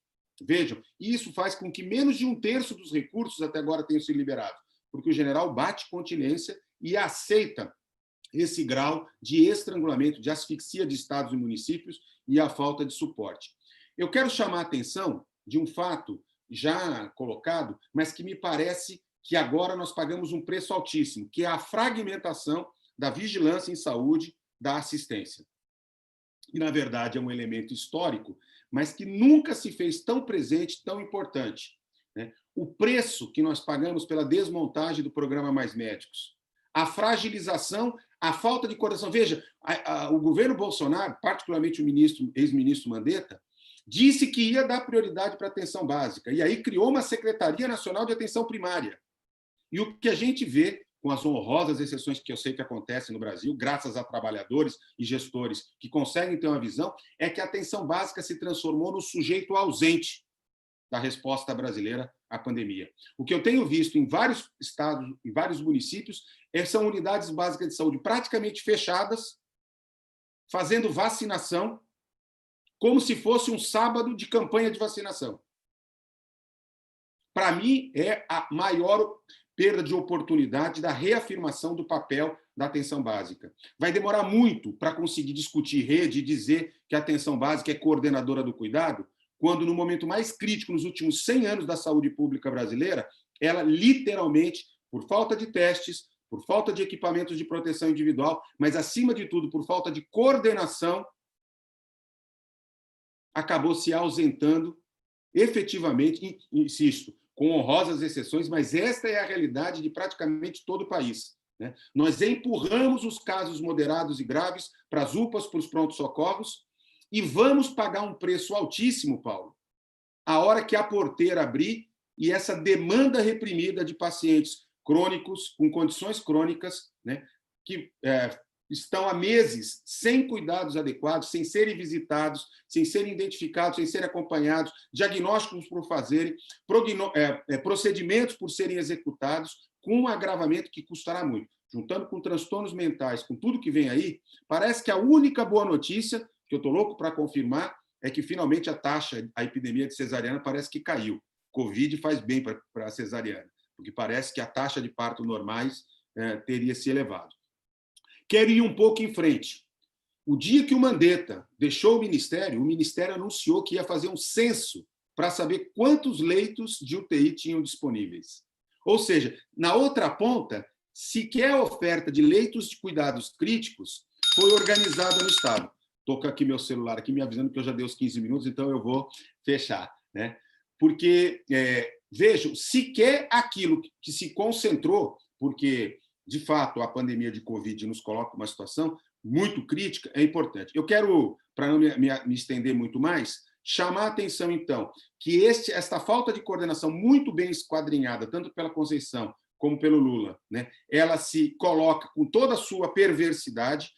Speaker 5: Vejam, isso faz com que menos de 1/3 dos recursos até agora tenham sido liberados, porque o general bate continência e aceita esse grau de estrangulamento, de asfixia de estados e municípios e a falta de suporte. Eu quero chamar a atenção de um fato já colocado, mas que me parece que agora nós pagamos um preço altíssimo, que é a fragmentação da vigilância em saúde, da assistência. e, na verdade, é um elemento histórico, mas que nunca se fez tão presente, tão importante, né? O preço que nós pagamos pela desmontagem do programa Mais Médicos, a fragilização, a falta de coordenação. Veja, o governo Bolsonaro, particularmente o ex-ministro Mandetta, disse que ia dar prioridade para a atenção básica, e aí criou uma Secretaria Nacional de Atenção Primária. E o que a gente vê, com as honrosas exceções que eu sei que acontecem no Brasil, graças a trabalhadores e gestores que conseguem ter uma visão, é que a atenção básica se transformou no sujeito ausente da resposta brasileira à pandemia. O que eu tenho visto em vários estados, em vários municípios, são unidades básicas de saúde praticamente fechadas, fazendo vacinação, como se fosse um sábado de campanha de vacinação. Para mim, é a maior perda de oportunidade da reafirmação do papel da atenção básica. Vai demorar muito para conseguir discutir rede e dizer que a atenção básica é coordenadora do cuidado, quando, no momento mais crítico, nos últimos 100 anos da saúde pública brasileira, ela literalmente, por falta de testes, por falta de equipamentos de proteção individual, mas, acima de tudo, por falta de coordenação, acabou se ausentando efetivamente, insisto, com honrosas exceções, mas esta é a realidade de praticamente todo o país, né? Nós empurramos os casos moderados e graves para as UPAs, para os prontos-socorros, e vamos pagar um preço altíssimo, Paulo, a hora que a porteira abrir e essa demanda reprimida de pacientes crônicos, com condições crônicas, né, que estão há meses sem cuidados adequados, sem serem visitados, sem serem identificados, sem serem acompanhados, diagnósticos por fazerem, procedimentos por serem executados, com um agravamento que custará muito. Juntando com transtornos mentais, com tudo que vem aí, parece que a única boa notícia, que eu estou louco para confirmar, é que finalmente a epidemia de cesariana parece que caiu. Covid faz bem para a cesariana, porque parece que a taxa de parto normais teria se elevado. Quero ir um pouco em frente. O dia que o Mandetta deixou o Ministério anunciou que ia fazer um censo para saber quantos leitos de UTI tinham disponíveis. Ou seja, na outra ponta, sequer a oferta de leitos de cuidados críticos foi organizada no Estado. Estou com aqui meu celular aqui me avisando que eu já dei os 15 minutos, então eu vou fechar, né? Porque, vejam, sequer aquilo que se concentrou, porque, de fato, a pandemia de Covid nos coloca uma situação muito crítica, é importante. Eu quero, para não me estender muito mais, chamar a atenção, então, que esta falta de coordenação muito bem esquadrinhada, tanto pela Conceição como pelo Lula, né, ela se coloca com toda a sua perversidade,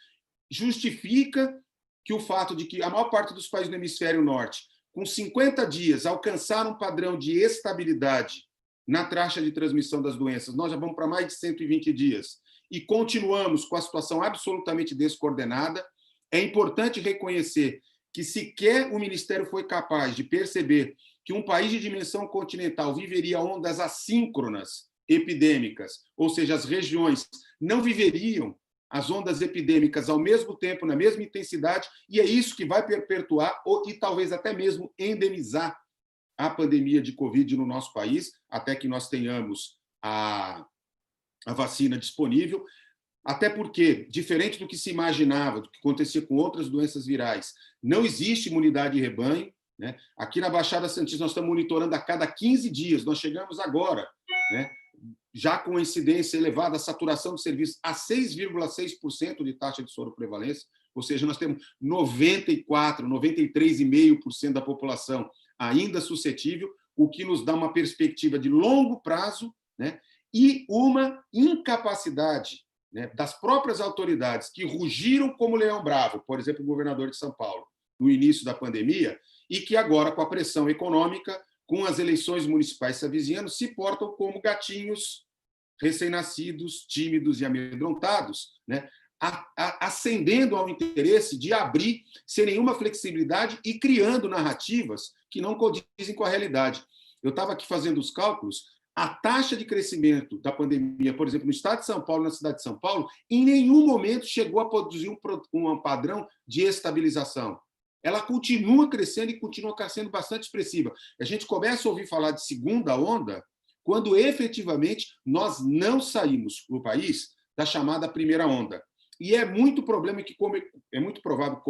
Speaker 5: justifica que o fato de que a maior parte dos países do hemisfério norte, com 50 dias, alcançaram um padrão de estabilidade na taxa de transmissão das doenças. Nós já vamos para mais de 120 dias e continuamos com a situação absolutamente descoordenada. É importante reconhecer que sequer o Ministério foi capaz de perceber que um país de dimensão continental viveria ondas assíncronas epidêmicas, ou seja, as regiões não viveriam as ondas epidêmicas ao mesmo tempo, na mesma intensidade, e é isso que vai perpetuar e talvez até mesmo endemizar a pandemia de Covid no nosso país, até que nós tenhamos a vacina disponível, até porque, diferente do que se imaginava, do que acontecia com outras doenças virais, não existe imunidade de rebanho, né? Aqui na Baixada Santista nós estamos monitorando a cada 15 dias, nós chegamos agora, né, já com a incidência elevada, a saturação de serviços a 6,6% de taxa de soroprevalência, ou seja, nós temos 93,5% da população ainda suscetível, o que nos dá uma perspectiva de longo prazo, né, e uma incapacidade, né, das próprias autoridades que rugiram como leão bravo, por exemplo, o governador de São Paulo, no início da pandemia, e que agora, com a pressão econômica, com as eleições municipais se avizinhando, se portam como gatinhos recém-nascidos, tímidos e amedrontados, né, ascendendo ao interesse de abrir sem nenhuma flexibilidade e criando narrativas que não condizem com a realidade. Eu estava aqui fazendo os cálculos, a taxa de crescimento da pandemia, por exemplo, no estado de São Paulo, na cidade de São Paulo, em nenhum momento chegou a produzir um padrão de estabilização. Ela continua crescendo e continua sendo bastante expressiva. A gente começa a ouvir falar de segunda onda quando, efetivamente, nós não saímos no país da chamada primeira onda. E é muito provável que, como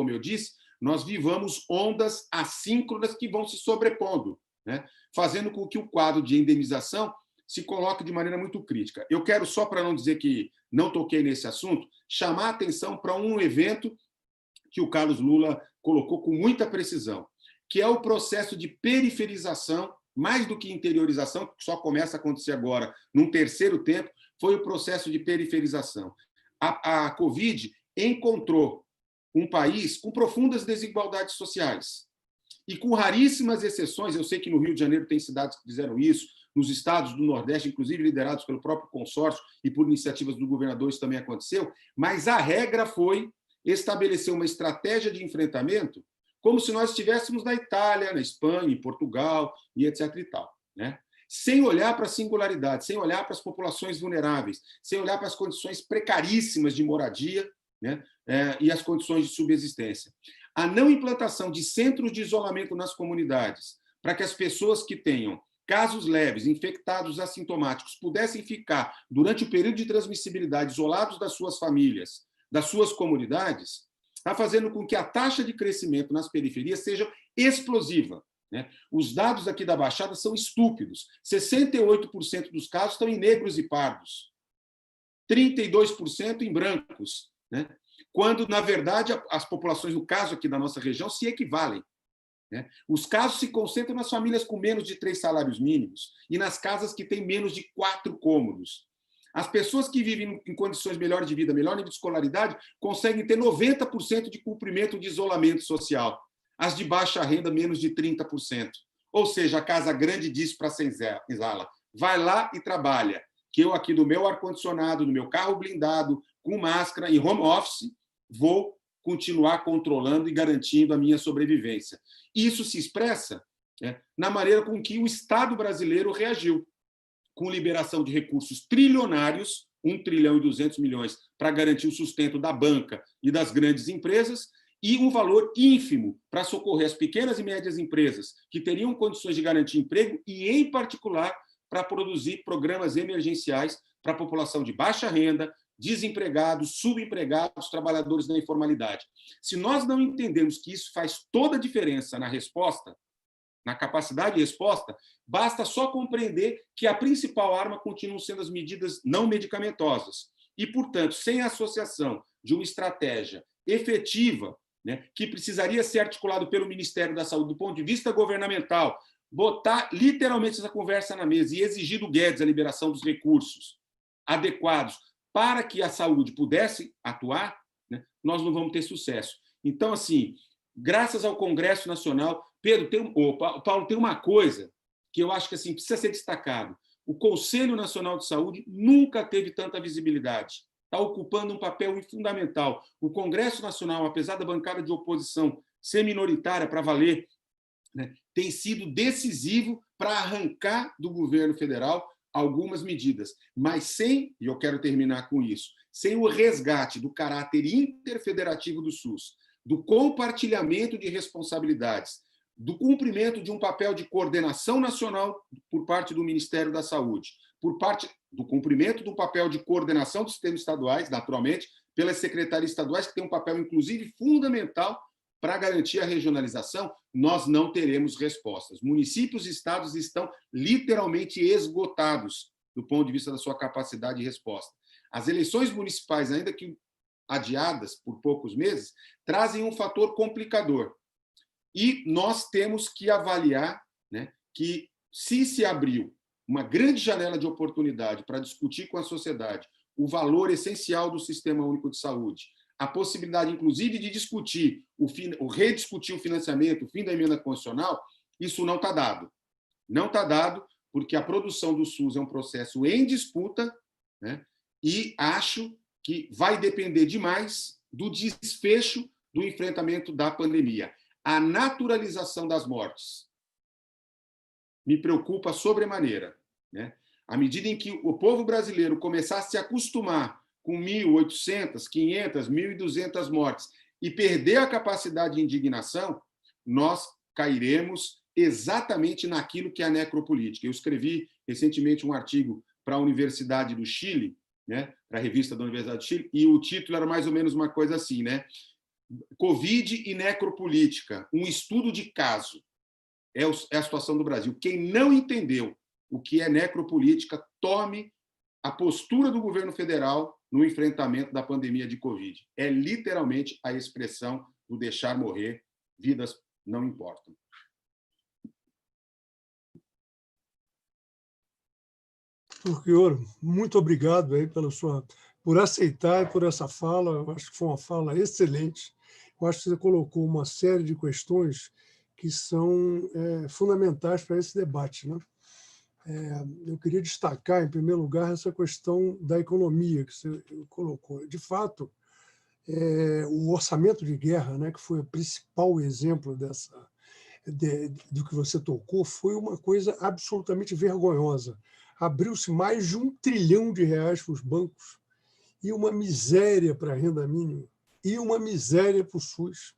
Speaker 5: eu disse, nós vivamos ondas assíncronas que vão se sobrepondo, né? Fazendo com que o quadro de indenização se coloque de maneira muito crítica. Eu quero, só para não dizer que não toquei nesse assunto, chamar a atenção para um evento que o Carlos Lula colocou com muita precisão, que é o processo de periferização, mais do que interiorização, que só começa a acontecer agora, num terceiro tempo, foi o processo de periferização. A Covid encontrou um país com profundas desigualdades sociais e com raríssimas exceções. Eu sei que no Rio de Janeiro tem cidades que fizeram isso, nos estados do Nordeste, inclusive liderados pelo próprio consórcio e por iniciativas do governador, isso também aconteceu, mas a regra foi estabelecer uma estratégia de enfrentamento como se nós estivéssemos na Itália, na Espanha, em Portugal, e etc. e tal, né? Sem olhar para a singularidade, sem olhar para as populações vulneráveis, sem olhar para as condições precaríssimas de moradia, né? E as condições de subsistência. A não implantação de centros de isolamento nas comunidades, para que as pessoas que tenham casos leves, infectados assintomáticos, pudessem ficar, durante o período de transmissibilidade, isolados das suas famílias, das suas comunidades, está fazendo com que a taxa de crescimento nas periferias seja explosiva, né? Os dados aqui da Baixada são estúpidos. 68% dos casos estão em negros e pardos, 32% em brancos, né? Quando, na verdade, as populações, no caso aqui da nossa região, se equivalem, né? Os casos se concentram nas famílias com menos de 3 salários mínimos e nas casas que têm menos de 4 cômodos. As pessoas que vivem em condições melhores de vida, melhor nível de escolaridade, conseguem ter 90% de cumprimento de isolamento social. As de baixa renda, menos de 30%. Ou seja, a Casa Grande diz para a senzala, vai lá e trabalha, que eu aqui do meu ar-condicionado, no meu carro blindado, com máscara, em home office, vou continuar controlando e garantindo a minha sobrevivência. Isso se expressa, né, na maneira com que o Estado brasileiro reagiu, com liberação de recursos trilionários, 1 trilhão e 200 milhões, para garantir o sustento da banca e das grandes empresas, e um valor ínfimo para socorrer as pequenas e médias empresas que teriam condições de garantir emprego e, em particular, para produzir programas emergenciais para a população de baixa renda, desempregados, subempregados, trabalhadores na informalidade. Se nós não entendemos que isso faz toda a diferença na resposta, na capacidade de resposta, basta só compreender que a principal arma continuam sendo as medidas não medicamentosas. E, portanto, sem a associação de uma estratégia efetiva, né, que precisaria ser articulado pelo Ministério da Saúde do ponto de vista governamental, botar literalmente essa conversa na mesa e exigir do Guedes a liberação dos recursos adequados para que a saúde pudesse atuar, né, nós não vamos ter sucesso. Então, assim, graças ao Congresso Nacional, Pedro, Paulo, tem uma coisa que eu acho que assim, precisa ser destacado. O Conselho Nacional de Saúde nunca teve tanta visibilidade. Está ocupando um papel fundamental. O Congresso Nacional, apesar da bancada de oposição ser minoritária para valer, né, tem sido decisivo para arrancar do governo federal algumas medidas. Mas sem, e eu quero terminar com isso, sem o resgate do caráter interfederativo do SUS, do compartilhamento de responsabilidades, do cumprimento de um papel de coordenação nacional por parte do Ministério da Saúde, por parte do cumprimento do papel de coordenação dos sistemas estaduais, naturalmente, pelas secretarias estaduais, que têm um papel, inclusive, fundamental para garantir a regionalização, nós não teremos respostas. Municípios e estados estão literalmente esgotados do ponto de vista da sua capacidade de resposta. As eleições municipais, ainda que adiadas por poucos meses, trazem um fator complicador. E nós temos que avaliar, né, que se abriu uma grande janela de oportunidade para discutir com a sociedade o valor essencial do Sistema Único de Saúde, a possibilidade, inclusive, de discutir, rediscutir o financiamento, o fim da emenda constitucional, isso não está dado. Não está dado porque a produção do SUS é um processo em disputa, né, e acho que vai depender demais do desfecho do enfrentamento da pandemia. A naturalização das mortes me preocupa sobremaneira, né? À medida em que o povo brasileiro começar a se acostumar com 1.800, 500, 1.200 mortes e perder a capacidade de indignação, nós cairemos exatamente naquilo que é a necropolítica. Eu escrevi recentemente um artigo para a Universidade do Chile, né, para a revista da Universidade do Chile, e o título era mais ou menos uma coisa assim, né? Covid e necropolítica, um estudo de caso. É a situação do Brasil. Quem não entendeu o que é necropolítica, tome a postura do governo federal no enfrentamento da pandemia de Covid. É literalmente a expressão do deixar morrer, vidas não importam.
Speaker 2: Turquioro, muito obrigado aí por aceitar e por essa fala. Eu acho que foi uma fala excelente. Eu acho que você colocou uma série de questões que são fundamentais para esse debate, né? Eu queria destacar, em primeiro lugar, essa questão da economia que você colocou. De fato, o orçamento de guerra, né, que foi o principal exemplo do que você tocou, foi uma coisa absolutamente vergonhosa. Abriu-se mais de R$1 trilhão para os bancos e uma miséria para a renda mínima e uma miséria para o SUS.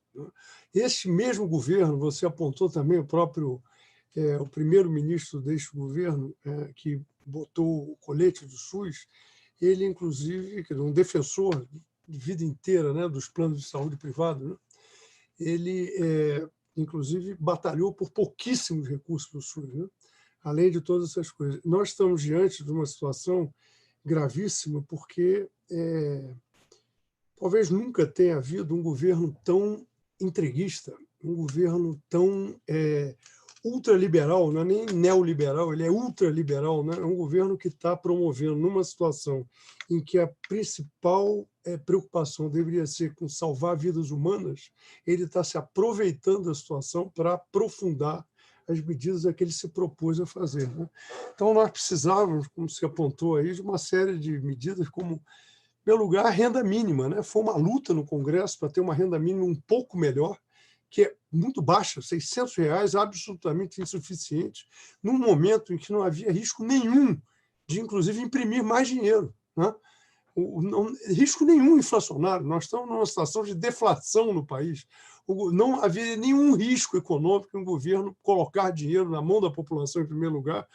Speaker 2: Esse mesmo governo, você apontou também o primeiro-ministro deste governo, que botou o colete do SUS, ele, inclusive, um defensor de vida inteira, né, dos planos de saúde privado, né, ele, inclusive, batalhou por pouquíssimos recursos para o SUS, né, além de todas essas coisas. Nós estamos diante de uma situação gravíssima, porque talvez nunca tenha havido um governo tão entreguista, um governo tão ultraliberal, não é nem neoliberal, ele é ultraliberal, né? É um governo que está promovendo, numa situação em que a principal preocupação deveria ser com salvar vidas humanas, ele está se aproveitando da situação para aprofundar as medidas que ele se propôs a fazer, né? Então, nós precisávamos, como você apontou aí, de uma série de medidas como, em primeiro lugar, a renda mínima, né? Foi uma luta no Congresso para ter uma renda mínima um pouco melhor, que é muito baixa, R$600, absolutamente insuficiente, num momento em que não havia risco nenhum de, inclusive, imprimir mais dinheiro, né? Risco nenhum inflacionário. Nós estamos numa situação de deflação no país. Não havia nenhum risco econômico em um governo colocar dinheiro na mão da população, em primeiro lugar.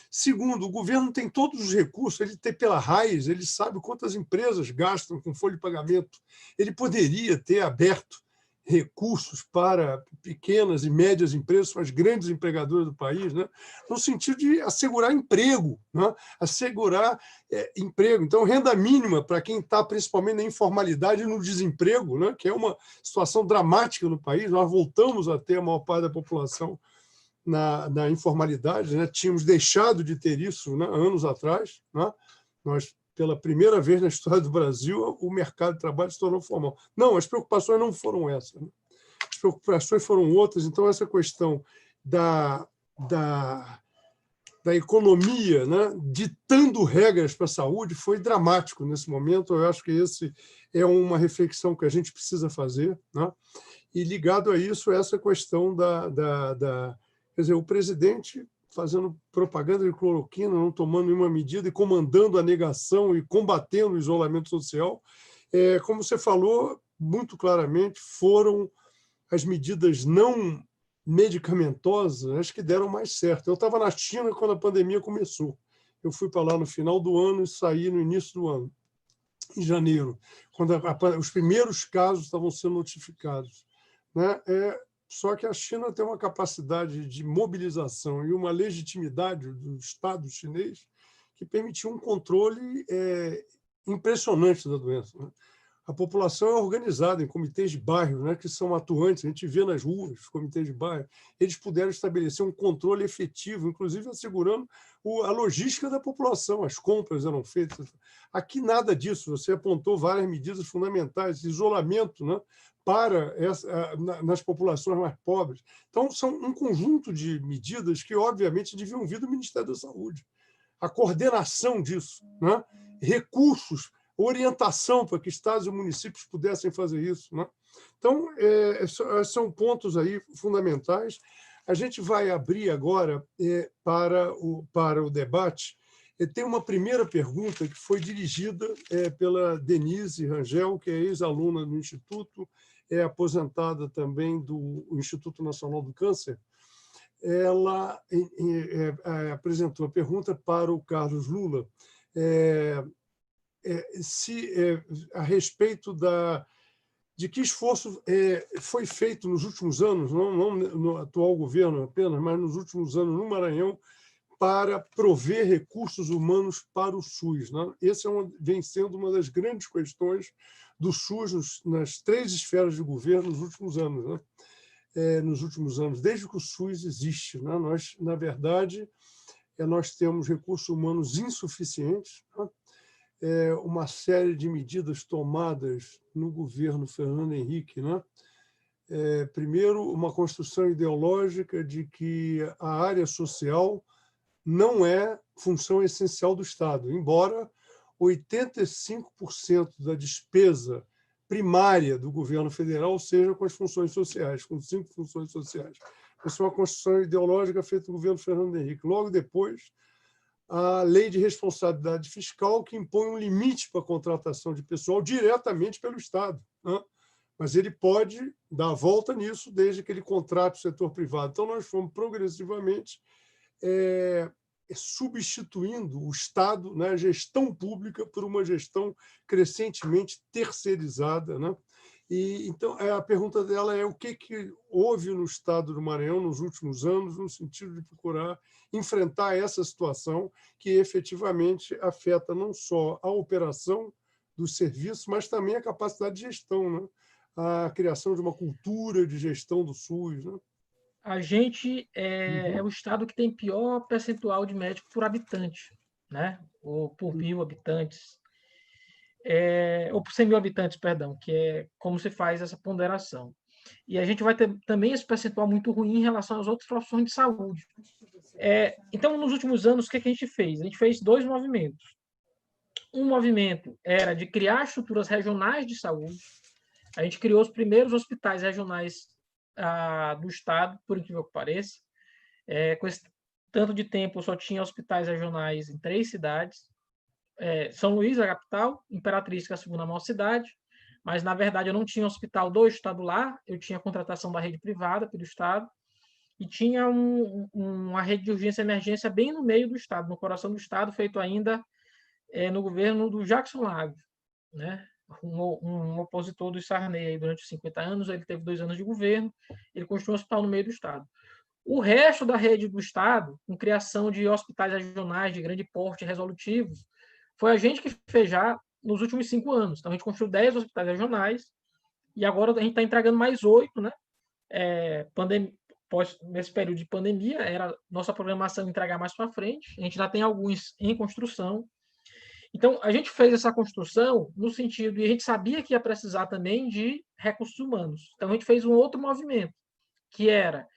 Speaker 2: Segundo, o governo tem todos os recursos, ele tem pela raiz, ele sabe quantas empresas gastam com folha de pagamento. Ele poderia ter aberto recursos para pequenas e médias empresas, são as grandes empregadoras do país, né? No sentido de assegurar emprego, né? Assegurar emprego. Então, renda mínima para quem está principalmente na informalidade e no desemprego, né? Que é uma situação dramática no país. Nós voltamos a ter a maior parte da população na informalidade, né? Tínhamos deixado de ter isso, né, anos atrás, né? Nós, pela primeira vez na história do Brasil, o mercado de trabalho se tornou formal. Não, as preocupações não foram essas, né? As preocupações foram outras. Então, essa questão da economia, né, ditando regras para a saúde foi dramático nesse momento. Eu acho que esse é uma reflexão que a gente precisa fazer, né? E ligado a isso, essa questão quer dizer, o presidente fazendo propaganda de cloroquina, não tomando nenhuma medida e comandando a negação e combatendo o isolamento social. Como você falou, muito claramente, foram as medidas não medicamentosas as que deram mais certo. Eu estava na China quando a pandemia começou. Eu fui para lá no final do ano e saí no início do ano, em janeiro, quando os primeiros casos estavam sendo notificados, né? Só que a China tem uma capacidade de mobilização e uma legitimidade do Estado chinês que permitiu um controle impressionante da doença, né? A população é organizada em comitês de bairro, né, que são atuantes, a gente vê nas ruas, os comitês de bairro. Eles puderam estabelecer um controle efetivo, inclusive assegurando a logística da população, as compras eram feitas. Aqui nada disso, você apontou várias medidas fundamentais, isolamento, né, nas populações mais pobres. Então, são um conjunto de medidas que, obviamente, deviam vir do Ministério da Saúde. A coordenação disso, né, recursos, orientação para que estados e municípios pudessem fazer isso, né? Então, são pontos aí fundamentais. A gente vai abrir agora para o debate. Tem uma primeira pergunta que foi dirigida pela Denise Rangel, que é ex-aluna do Instituto, é aposentada também do Instituto Nacional do Câncer. Ela apresentou a pergunta para o Carlos Lula, a respeito de que esforço foi feito nos últimos anos, não no atual governo apenas, mas nos últimos anos no Maranhão, para prover recursos humanos para o SUS, né? Esse vem sendo uma das grandes questões do SUS nas 3 esferas de governo nos últimos anos, né? Nos últimos anos, desde que o SUS existe, né? Nós, na verdade, nós temos recursos humanos insuficientes, né? Uma série de medidas tomadas no governo Fernando Henrique, né? Primeiro, uma construção ideológica de que a área social não é função essencial do Estado, embora 85% da despesa primária do governo federal seja com as funções sociais, com 5 funções sociais. Essa é uma construção ideológica feita no governo Fernando Henrique. Logo depois, a lei de responsabilidade fiscal, que impõe um limite para a contratação de pessoal diretamente pelo Estado, né? Mas ele pode dar a volta nisso desde que ele contrate o setor privado. Então, nós fomos progressivamente substituindo o Estado, né, a gestão pública, por uma gestão crescentemente terceirizada, né? E, então, a pergunta dela é o que houve no Estado do Maranhão nos últimos anos, no sentido de procurar enfrentar essa situação que efetivamente afeta não só a operação dos serviços, mas também a capacidade de gestão, né? A criação de uma cultura de gestão do SUS, né?
Speaker 4: A gente é o estado que tem pior percentual de médico por habitante, né? Ou por 1.000 habitantes. Ou por 100.000 habitantes, perdão, que é como se faz essa ponderação. E a gente vai ter também esse percentual muito ruim em relação às outras profissões de saúde. Então, nos últimos anos, o que a gente fez? A gente fez 2 movimentos. Um movimento era de criar estruturas regionais de saúde. A gente criou os primeiros hospitais regionais do Estado, por incrível que pareça. Com esse tanto de tempo, só tinha hospitais regionais em 3 cidades. São Luís, a capital, Imperatriz, que é a segunda maior cidade, mas, na verdade, eu não tinha hospital do Estado lá, eu tinha contratação da rede privada pelo Estado, e tinha uma rede de urgência e emergência bem no meio do Estado, no coração do Estado, feito ainda no governo do Jackson Lago, né? Um opositor do Sarney durante os 50 anos, ele teve 2 anos de governo, ele construiu um hospital no meio do Estado. O resto da rede do Estado, com criação de hospitais regionais de grande porte resolutivos, foi a gente que fez já nos últimos 5 anos. Então, a gente construiu 10 hospitais regionais e agora a gente está entregando mais 8, né? Nesse período de pandemia, era nossa programação entregar mais para frente. A gente já tem alguns em construção. Então, a gente fez essa construção no sentido, e a gente sabia que ia precisar também de recursos humanos. Então, a gente fez um outro movimento, que era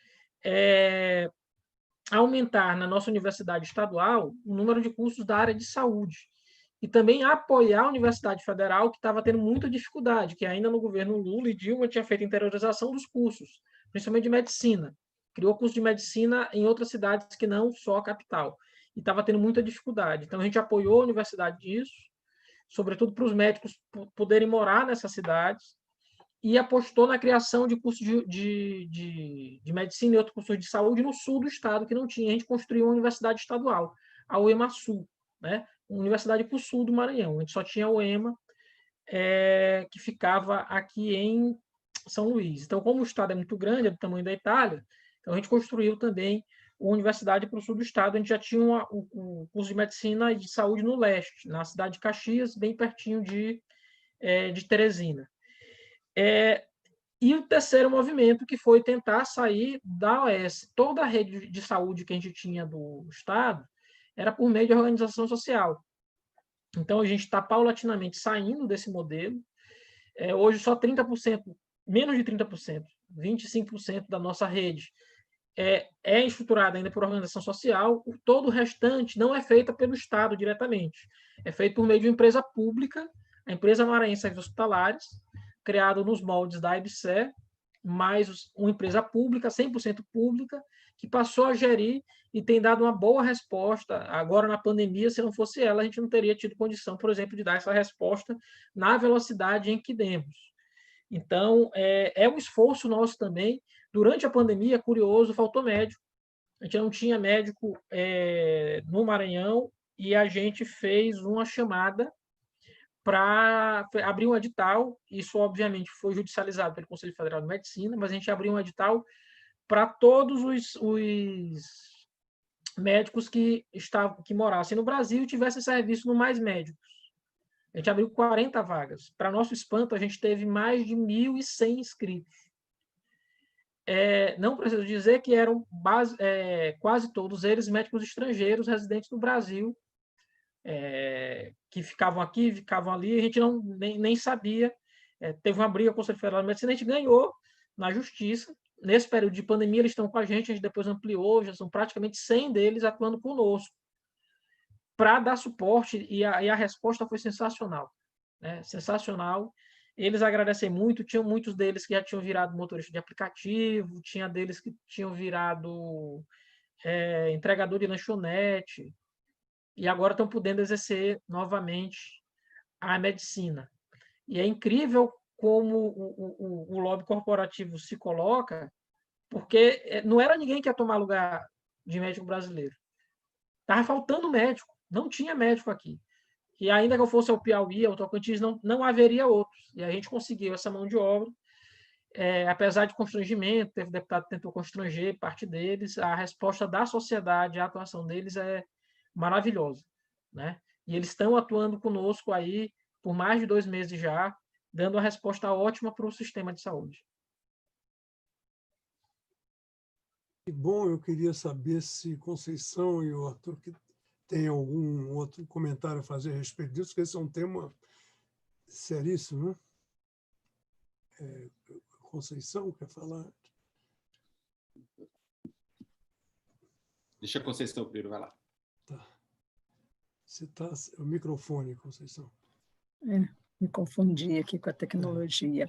Speaker 4: aumentar na nossa universidade estadual o número de cursos da área de saúde e também apoiar a Universidade Federal, que estava tendo muita dificuldade, que ainda no governo Lula e Dilma tinha feito interiorização dos cursos, principalmente de medicina. Criou curso de medicina em outras cidades que não só a capital. E estava tendo muita dificuldade. Então, a gente apoiou a universidade disso, sobretudo para os médicos poderem morar nessas cidades, e apostou na criação de cursos de medicina e outros cursos de saúde no sul do estado, que não tinha. A gente construiu uma universidade estadual, a UEMA-Sul, né? Uma universidade para o sul do Maranhão. A gente só tinha a UEMA, que ficava aqui em São Luís. Então, como o estado é muito grande, é do tamanho da Itália, então a gente construiu também uma universidade para o sul do estado. A gente já tinha o curso de medicina e de saúde no leste, na cidade de Caxias, bem pertinho de Teresina. E o terceiro movimento, que foi tentar sair da OS. Toda a rede de saúde que a gente tinha do estado era por meio de organização social. Então, a gente está paulatinamente saindo desse modelo. Hoje, só 30%, menos de 30%, 25% da nossa rede é estruturada ainda por organização social. Todo o restante não é feita pelo Estado diretamente. É feito por meio de uma empresa pública, a Empresa Maranhense de Serviços Hospitalares, criado nos moldes da IBSE, mais uma empresa pública, 100% pública, que passou a gerir e tem dado uma boa resposta. Agora, na pandemia, se não fosse ela, a gente não teria tido condição, por exemplo, de dar essa resposta na velocidade em que demos. Então, é um esforço nosso também. Durante a pandemia, curioso, faltou médico. A gente não tinha médico no Maranhão e a gente fez uma chamada para abrir um edital. Isso, obviamente, foi judicializado pelo Conselho Federal de Medicina, mas a gente abriu um edital para todos os médicos que morassem no Brasil e tivessem serviço no Mais Médicos. A gente abriu 40 vagas. Para nosso espanto, a gente teve mais de 1.100 inscritos. Não preciso dizer que eram quase todos eles médicos estrangeiros residentes no Brasil, que ficavam aqui, ficavam ali, a gente nem sabia. Teve uma briga com o Conselho Federal de Medicina, a gente ganhou na justiça. Nesse período de pandemia, eles estão com a gente depois ampliou, já são praticamente 100 deles atuando conosco, para dar suporte, e a resposta foi sensacional. Né? Sensacional. Eles agradecem muito, tinham muitos deles que já tinham virado motorista de aplicativo, tinha deles que tinham virado entregador de lanchonete, e agora estão podendo exercer novamente a medicina. E é incrível como o lobby corporativo se coloca, porque não era ninguém que ia tomar lugar de médico brasileiro. Estava faltando médico, não tinha médico aqui. E ainda que eu fosse ao Piauí, ao Tocantins, não haveria outros. E a gente conseguiu essa mão de obra, apesar de constrangimento, teve deputado que tentou constranger parte deles, a resposta da sociedade, a atuação deles é maravilhosa. Né? E eles estão atuando conosco aí por mais de 2 meses já, dando uma resposta ótima para o sistema de saúde.
Speaker 2: Que bom, eu queria saber se Conceição e o Arthur que tem algum outro comentário a fazer a respeito disso, porque esse é um tema seríssimo, né? Conceição, quer falar?
Speaker 5: Deixa a Conceição primeiro, vai lá.
Speaker 2: Tá. Você está... O microfone, Conceição.
Speaker 3: Me confundi aqui com a tecnologia.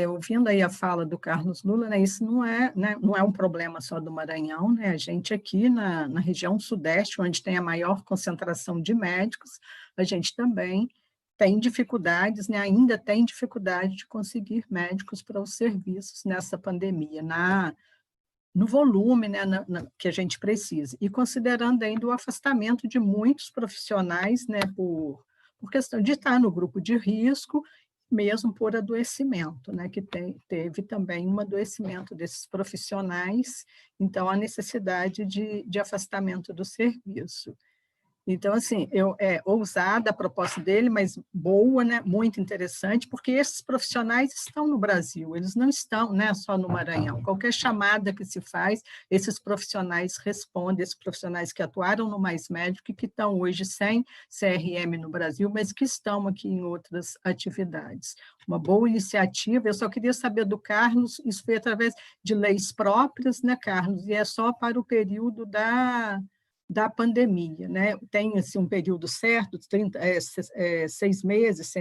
Speaker 3: Ouvindo aí a fala do Carlos Lula, né, isso não é um problema só do Maranhão, né? A gente aqui na região sudeste, onde tem a maior concentração de médicos, a gente também tem dificuldades, né, ainda tem dificuldade de conseguir médicos para os serviços nessa pandemia, no volume, né, que a gente precisa. E considerando ainda o afastamento de muitos profissionais, né, por questão de estar no grupo de risco, mesmo por adoecimento, né, que teve também um adoecimento desses profissionais, então a necessidade de afastamento do serviço. Então, assim, ousada a proposta dele, mas boa, né? Muito interessante, porque esses profissionais estão no Brasil, eles não estão, né, só no Maranhão. Qualquer chamada que se faz, esses profissionais respondem, esses profissionais que atuaram no Mais Médico e que estão hoje sem CRM no Brasil, mas que estão aqui em outras atividades. Uma boa iniciativa. Eu só queria saber do Carlos, isso foi através de leis próprias, né, Carlos? E é só para o período da pandemia, né? Tem assim, um período certo, 6 meses,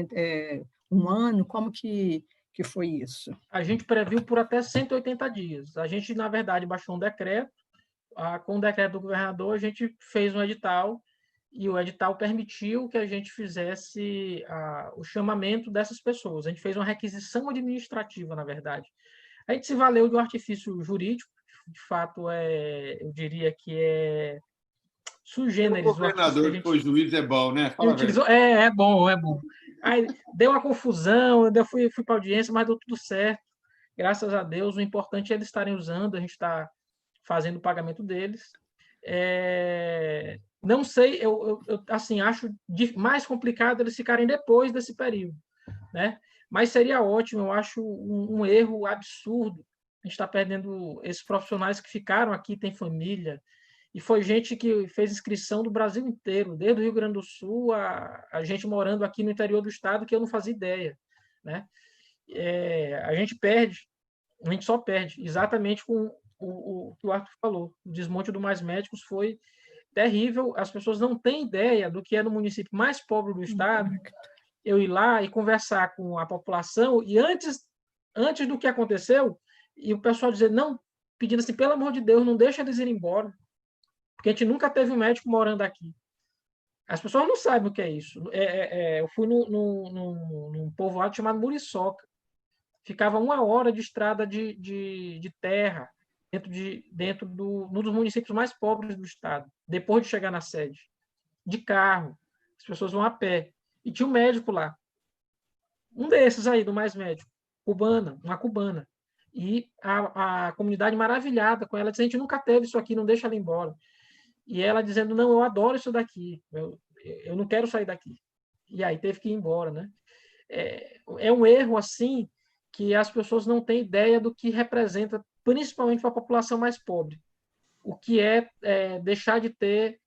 Speaker 3: 1 ano, como que foi isso?
Speaker 4: A gente previu por até 180 dias. A gente, na verdade, baixou um decreto, com o decreto do governador, a gente fez um edital, e o edital permitiu que a gente fizesse o chamamento dessas pessoas. A gente fez uma requisição administrativa, na verdade. A gente se valeu do artifício jurídico, de fato, eu diria que sui generis.
Speaker 5: O governador que foi juiz é bom, né? Fala
Speaker 4: é bom. Aí deu uma confusão, eu fui para a audiência, mas deu tudo certo. Graças a Deus, o importante é eles estarem usando, a gente está fazendo o pagamento deles. Não sei, eu assim, acho mais complicado eles ficarem depois desse período, né? Mas seria ótimo, eu acho um erro absurdo. A gente está perdendo esses profissionais que ficaram aqui, têm família, e foi gente que fez inscrição do Brasil inteiro, desde o Rio Grande do Sul, a gente morando aqui no interior do estado, que eu não fazia ideia. Né? A gente só perde, exatamente com o que o Arthur falou. O desmonte do Mais Médicos foi terrível, as pessoas não têm ideia do que é no município mais pobre do estado, eu ir lá e conversar com a população, e antes do que aconteceu, e o pessoal dizer, não, pedindo assim, pelo amor de Deus, não deixa eles irem embora, porque a gente nunca teve um médico morando aqui. As pessoas não sabem o que é isso. Eu fui num povoado chamado Muriçoca. Ficava 1 hora de estrada de terra, dentro num dos municípios mais pobres do estado, depois de chegar na sede. De carro. As pessoas vão a pé. e tinha um médico lá. Um desses aí, do Mais Médico, uma cubana. E a comunidade maravilhada com ela, dizendo: a gente nunca teve isso aqui, não deixa ela embora. E ela dizendo: não, eu adoro isso daqui, eu não quero sair daqui. E aí teve que ir embora, né? É um erro, assim, que as pessoas não têm ideia do que representa, principalmente para a população mais pobre. O que é deixar de ter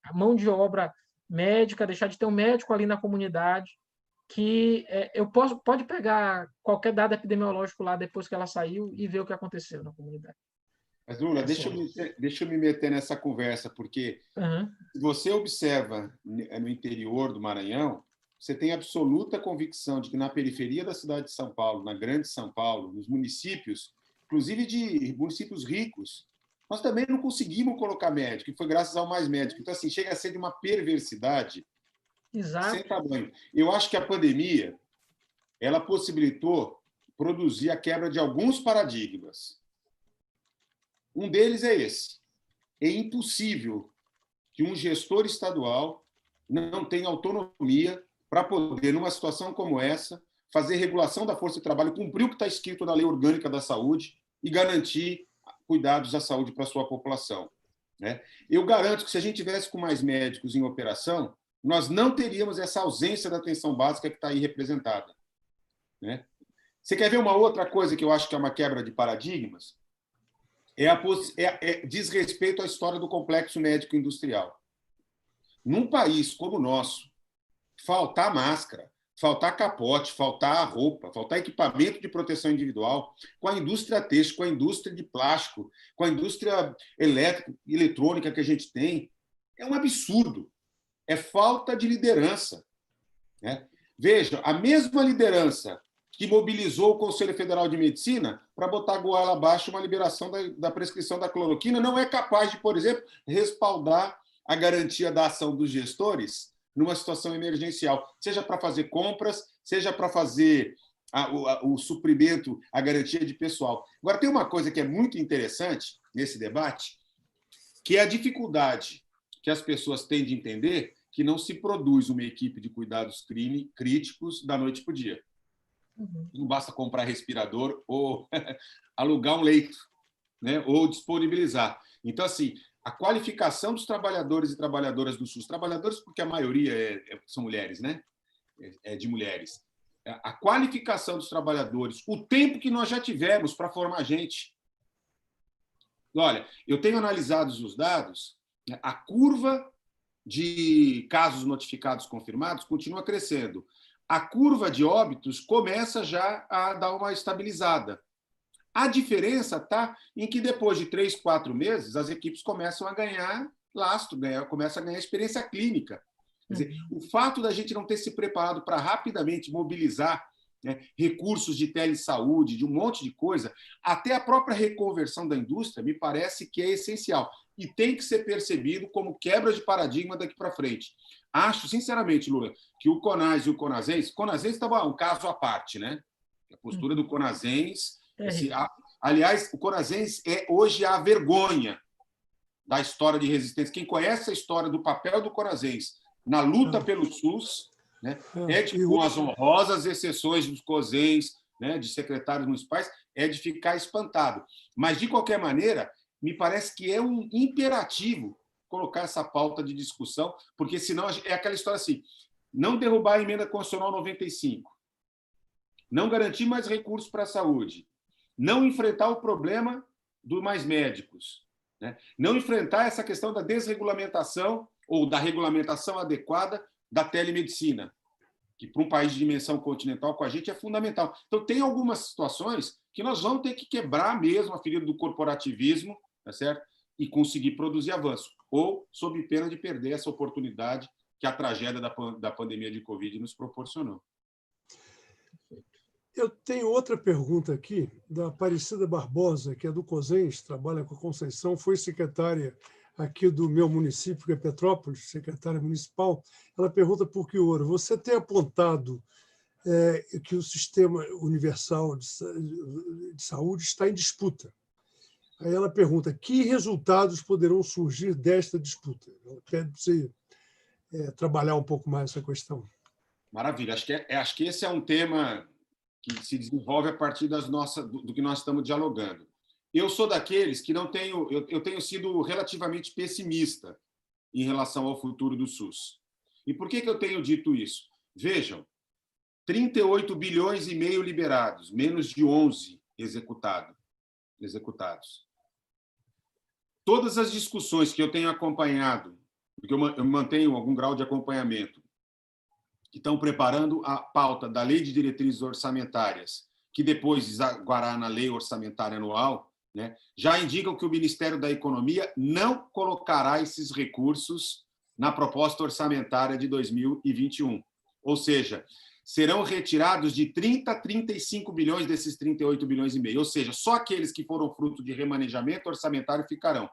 Speaker 4: a mão de obra médica, deixar de ter um médico ali na comunidade, que pode pegar qualquer dado epidemiológico lá depois que ela saiu e ver o que aconteceu na comunidade.
Speaker 5: Mas, Lula, deixa eu me meter nessa conversa, porque se você observa no interior do Maranhão, você tem absoluta convicção de que na periferia da cidade de São Paulo, na grande São Paulo, nos municípios, inclusive de municípios ricos, nós também não conseguimos colocar médico, e foi graças ao Mais Médico. Então, assim, chega a ser de uma perversidade sem tamanho. Eu acho que a pandemia ela possibilitou produzir a quebra de alguns paradigmas. Um deles é esse. É impossível que um gestor estadual não tenha autonomia para poder, numa situação como essa, fazer regulação da força de trabalho, cumprir o que está escrito na Lei Orgânica da Saúde e garantir cuidados à saúde para a sua população. Eu garanto que, se a gente tivesse com mais médicos em operação, nós não teríamos essa ausência da atenção básica que está aí representada. Você quer ver uma outra coisa que eu acho que é uma quebra de paradigmas? Diz respeito à história do complexo médico industrial. Num país como o nosso, faltar máscara, faltar capote, faltar roupa, faltar equipamento de proteção individual, com a indústria têxtil, com a indústria de plástico, com a indústria eletrônica que a gente tem, é um absurdo. É falta de liderança. Veja, a mesma liderança que mobilizou o Conselho Federal de Medicina para botar goela abaixo uma liberação da prescrição da cloroquina não é capaz de, por exemplo, respaldar a garantia da ação dos gestores numa situação emergencial, seja para fazer compras, seja para fazer o suprimento, a garantia de pessoal. Agora, tem uma coisa que é muito interessante nesse debate, que é a dificuldade que as pessoas têm de entender que não se produz uma equipe de cuidados críticos da noite para o dia. Não basta comprar respirador ou alugar um leito, ou disponibilizar. Então, assim, a qualificação dos trabalhadores e trabalhadoras do SUS, trabalhadores porque a maioria são mulheres, de mulheres. A qualificação dos trabalhadores, o tempo que nós já tivemos para formar gente. Olha, eu tenho analisado os dados, a curva de casos notificados confirmados continua crescendo. A curva de óbitos começa já a dar uma estabilizada. A diferença está em que, depois de 3, 4 meses, as equipes começam a ganhar lastro, começam a ganhar experiência clínica. Quer dizer, o fato da gente não ter se preparado para rapidamente mobilizar recursos de telesaúde, de um monte de coisa, até a própria reconversão da indústria, me parece que é essencial. E tem que ser percebido como quebra de paradigma daqui para frente. Acho, sinceramente, Lula, que o CONAS e o CONASENS estava um caso à parte, A postura do CONASENS... aliás, o CONASENS é hoje a vergonha da história de resistência. Quem conhece a história do papel do CONASENS na luta pelo SUS, com as honrosas exceções dos COSENS, de secretários municipais, é de ficar espantado. Mas, de qualquer maneira, me parece que é um imperativo colocar essa pauta de discussão, porque senão é aquela história assim: não derrubar a emenda constitucional 95, não garantir mais recursos para a saúde, não enfrentar o problema dos mais médicos, não enfrentar essa questão da desregulamentação ou da regulamentação adequada da telemedicina, que para um país de dimensão continental com a gente é fundamental. Então, tem algumas situações que nós vamos ter que quebrar mesmo a ferida do corporativismo, tá certo? E conseguir produzir avanço, ou sob pena de perder essa oportunidade que a tragédia da pandemia de Covid nos proporcionou.
Speaker 2: Eu tenho outra pergunta aqui, da Aparecida Barbosa, que é do COSENS, trabalha com a Conceição, foi secretária aqui do meu município, que é Petrópolis, secretária municipal. Ela pergunta por que ouro. Você tem apontado que o sistema universal de saúde está em disputa. Aí ela pergunta: que resultados poderão surgir desta disputa? Ela quer dizer, trabalhar um pouco mais essa questão.
Speaker 5: Maravilha. Acho que esse é um tema que se desenvolve a partir do que nós estamos dialogando. Eu sou daqueles que não tenho... Eu tenho sido relativamente pessimista em relação ao futuro do SUS. E por que eu tenho dito isso? Vejam, 38 bilhões e meio liberados, menos de 11 executados. Todas as discussões que eu tenho acompanhado, porque eu mantenho algum grau de acompanhamento, que estão preparando a pauta da Lei de Diretrizes Orçamentárias, que depois desaguará na Lei Orçamentária Anual, né, já indicam que o Ministério da Economia não colocará esses recursos na proposta orçamentária de 2021. Ou seja, serão retirados de 30 a 35 bilhões desses 38 bilhões e meio. Ou seja, só aqueles que foram fruto de remanejamento orçamentário ficarão.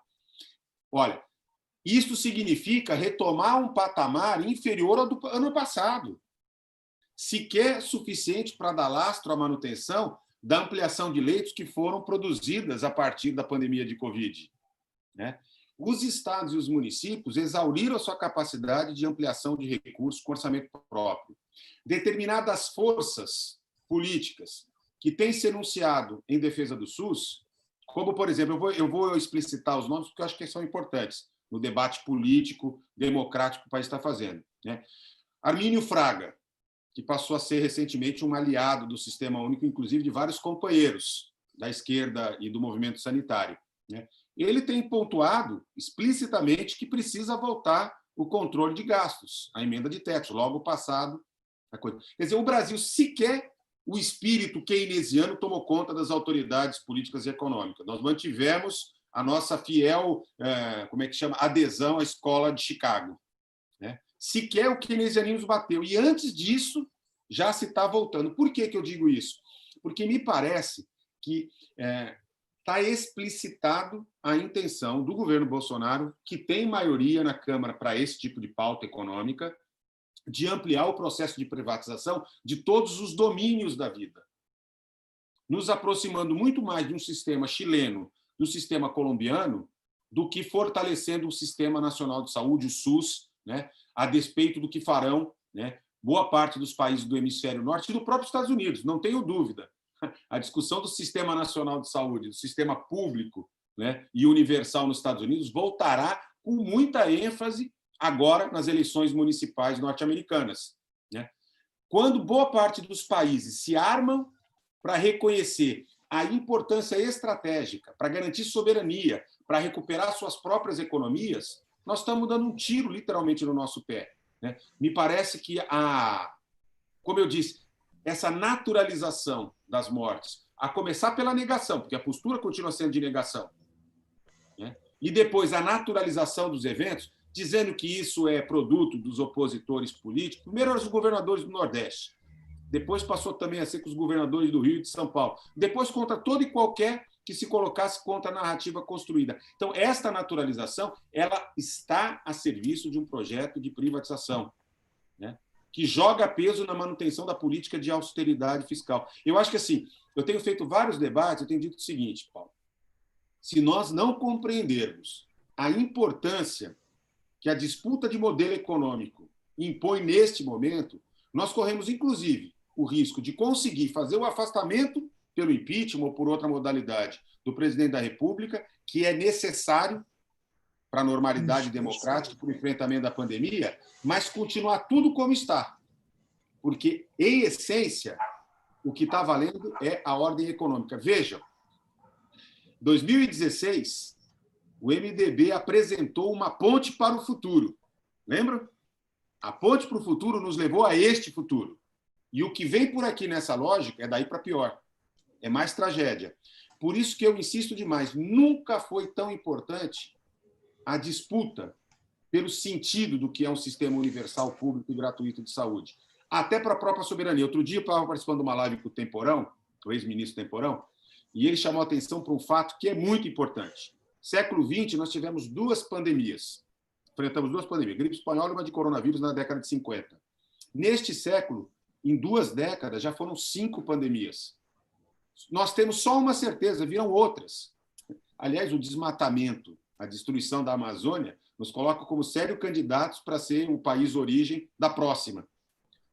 Speaker 5: Olha, isso significa retomar um patamar inferior ao do ano passado, sequer suficiente para dar lastro à manutenção da ampliação de leitos que foram produzidas a partir da pandemia de Covid, né? Os estados e os municípios exauriram a sua capacidade de ampliação de recursos com orçamento próprio. Determinadas forças políticas que têm se enunciado em defesa do SUS, como, por exemplo, eu vou explicitar os nomes porque eu acho que são importantes no debate político, democrático que o país está fazendo, né? Armínio Fraga, que passou a ser recentemente um aliado do Sistema Único, inclusive de vários companheiros da esquerda e do movimento sanitário, né? Ele tem pontuado explicitamente que precisa voltar o controle de gastos, a emenda de teto, logo passado a coisa. Quer dizer, o Brasil sequer o espírito keynesiano tomou conta das autoridades políticas e econômicas. Nós mantivemos a nossa fiel, adesão à escola de Chicago, né? Sequer o keynesianismo bateu. E antes disso, já se está voltando. Por que eu digo isso? Porque me parece que está explicitado a intenção do governo Bolsonaro, que tem maioria na Câmara para esse tipo de pauta econômica, de ampliar o processo de privatização de todos os domínios da vida, nos aproximando muito mais de um sistema chileno, do sistema colombiano, do que fortalecendo o Sistema Nacional de Saúde, o SUS, né, a despeito do que farão, né, boa parte dos países do hemisfério norte e do próprio Estados Unidos, não tenho dúvida. A discussão do Sistema Nacional de Saúde, do sistema público, né, e universal nos Estados Unidos, voltará com muita ênfase agora nas eleições municipais norte-americanas, né? Quando boa parte dos países se armam para reconhecer a importância estratégica, para garantir soberania, para recuperar suas próprias economias, nós estamos dando um tiro, literalmente, no nosso pé, né? Me parece que, como eu disse, essa naturalização das mortes, a começar pela negação, porque a postura continua sendo de negação, né? E depois a naturalização dos eventos, dizendo que isso é produto dos opositores políticos. Primeiro eram os governadores do Nordeste, depois passou também a ser com os governadores do Rio e de São Paulo, depois contra todo e qualquer que se colocasse contra a narrativa construída. Então, esta naturalização ela está a serviço de um projeto de privatização, né, que joga peso na manutenção da política de austeridade fiscal. Eu acho que, assim, eu tenho feito vários debates, eu tenho dito o seguinte, Paulo, se nós não compreendermos a importância que a disputa de modelo econômico impõe neste momento, nós corremos, inclusive, o risco de conseguir fazer o afastamento pelo impeachment ou por outra modalidade do presidente da República, que é necessário para a normalidade democrática, para o enfrentamento da pandemia, mas continuar tudo como está. Porque, em essência, o que está valendo é a ordem econômica. Vejam, em 2016, o MDB apresentou uma ponte para o futuro. Lembra? A ponte para o futuro nos levou a este futuro. E o que vem por aqui nessa lógica é daí para pior. É mais tragédia. Por isso que eu insisto demais, nunca foi tão importante a disputa pelo sentido do que é um sistema universal, público e gratuito de saúde. Até para a própria soberania. Outro dia eu estava participando de uma live com o Temporão, o ex-ministro Temporão, e ele chamou a atenção para um fato que é muito importante. Século XX, nós tivemos duas pandemias. Enfrentamos duas pandemias, gripe espanhola e uma de coronavírus na década de 50. Neste século, em 2 décadas, já foram 5 pandemias. Nós temos só uma certeza, virão outras. Aliás, o desmatamento, a destruição da Amazônia, nos colocam como sérios candidatos para ser o país origem da próxima.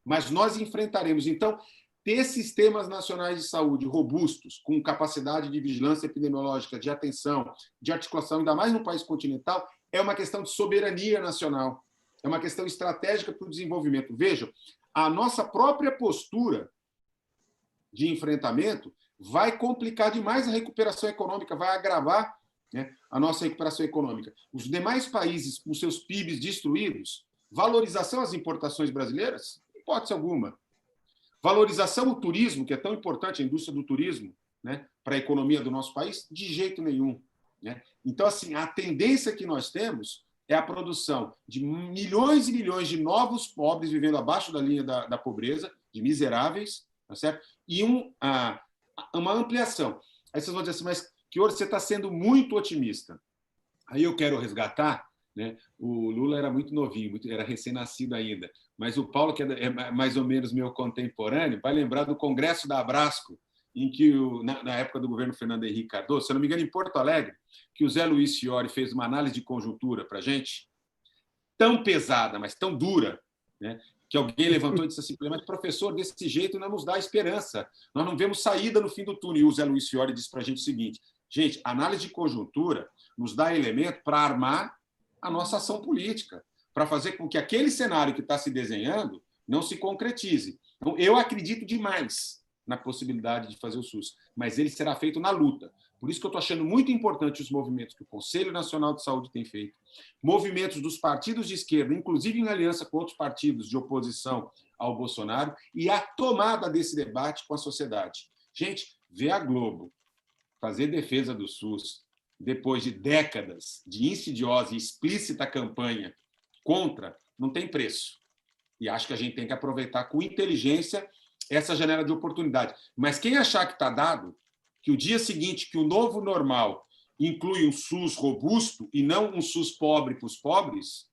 Speaker 5: Mas nós enfrentaremos. Então, ter sistemas nacionais de saúde robustos, com capacidade de vigilância epidemiológica, de atenção, de articulação, ainda mais no país continental, é uma questão de soberania nacional, é uma questão estratégica para o desenvolvimento. Vejam, a nossa própria postura de enfrentamento vai complicar demais a recuperação econômica, vai agravar, né, a nossa recuperação econômica. Os demais países, com seus PIBs destruídos, valorização às importações brasileiras? Hipótese alguma. Valorização ao turismo, que é tão importante, a indústria do turismo, né, para a economia do nosso país? De jeito nenhum. Né? Então, assim, a tendência que nós temos é a produção de milhões e milhões de novos pobres vivendo abaixo da linha da pobreza, de miseráveis, tá certo? E uma ampliação. Aí vocês vão dizer assim, mas que você está sendo muito otimista. Aí eu quero resgatar, né? O Lula era muito novinho, era recém-nascido ainda, mas o Paulo, que é mais ou menos meu contemporâneo, vai lembrar do Congresso da Abrasco, em que, na época do governo Fernando Henrique Cardoso, se eu não me engano, em Porto Alegre, que o Zé Luiz Fiori fez uma análise de conjuntura para a gente, tão pesada, mas tão dura, né? Que alguém levantou e disse assim, mas professor, desse jeito não nos dá esperança, nós não vemos saída no fim do túnel. E o Zé Luiz Fiori disse para a gente o seguinte, gente, análise de conjuntura nos dá elemento para armar a nossa ação política, para fazer com que aquele cenário que está se desenhando não se concretize. Então, eu acredito demais na possibilidade de fazer o SUS, mas ele será feito na luta. Por isso que eu estou achando muito importante os movimentos que o Conselho Nacional de Saúde tem feito, movimentos dos partidos de esquerda, inclusive em aliança com outros partidos de oposição ao Bolsonaro, e a tomada desse debate com a sociedade. Gente, ver a Globo fazer defesa do SUS depois de décadas de insidiosa e explícita campanha contra, não tem preço. E acho que a gente tem que aproveitar com inteligência essa janela de oportunidade. Mas quem achar que está dado, que o dia seguinte, que o novo normal inclui um SUS robusto e não um SUS pobre para os pobres,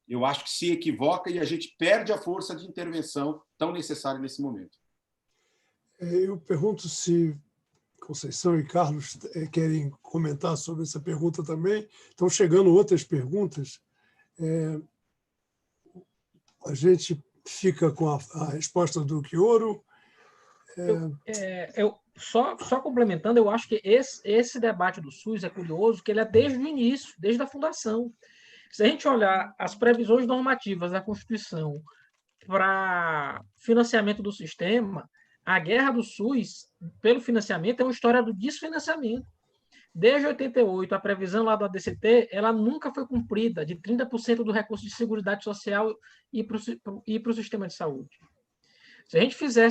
Speaker 5: eu acho que se equivoca e a gente perde a força de intervenção tão necessária nesse momento.
Speaker 2: Eu pergunto se Conceição e Carlos querem comentar sobre essa pergunta também. Estão chegando outras perguntas. A gente fica com a resposta do Quioro.
Speaker 4: Só complementando, eu acho que esse debate do SUS é curioso, que ele é desde o início, desde a fundação. Se a gente olhar as previsões normativas da Constituição para financiamento do sistema, a guerra do SUS pelo financiamento é uma história do desfinanciamento. Desde 88, a previsão lá do ADCT, ela nunca foi cumprida, de 30% do recurso de Seguridade Social ir para o sistema de saúde. Se a gente fizer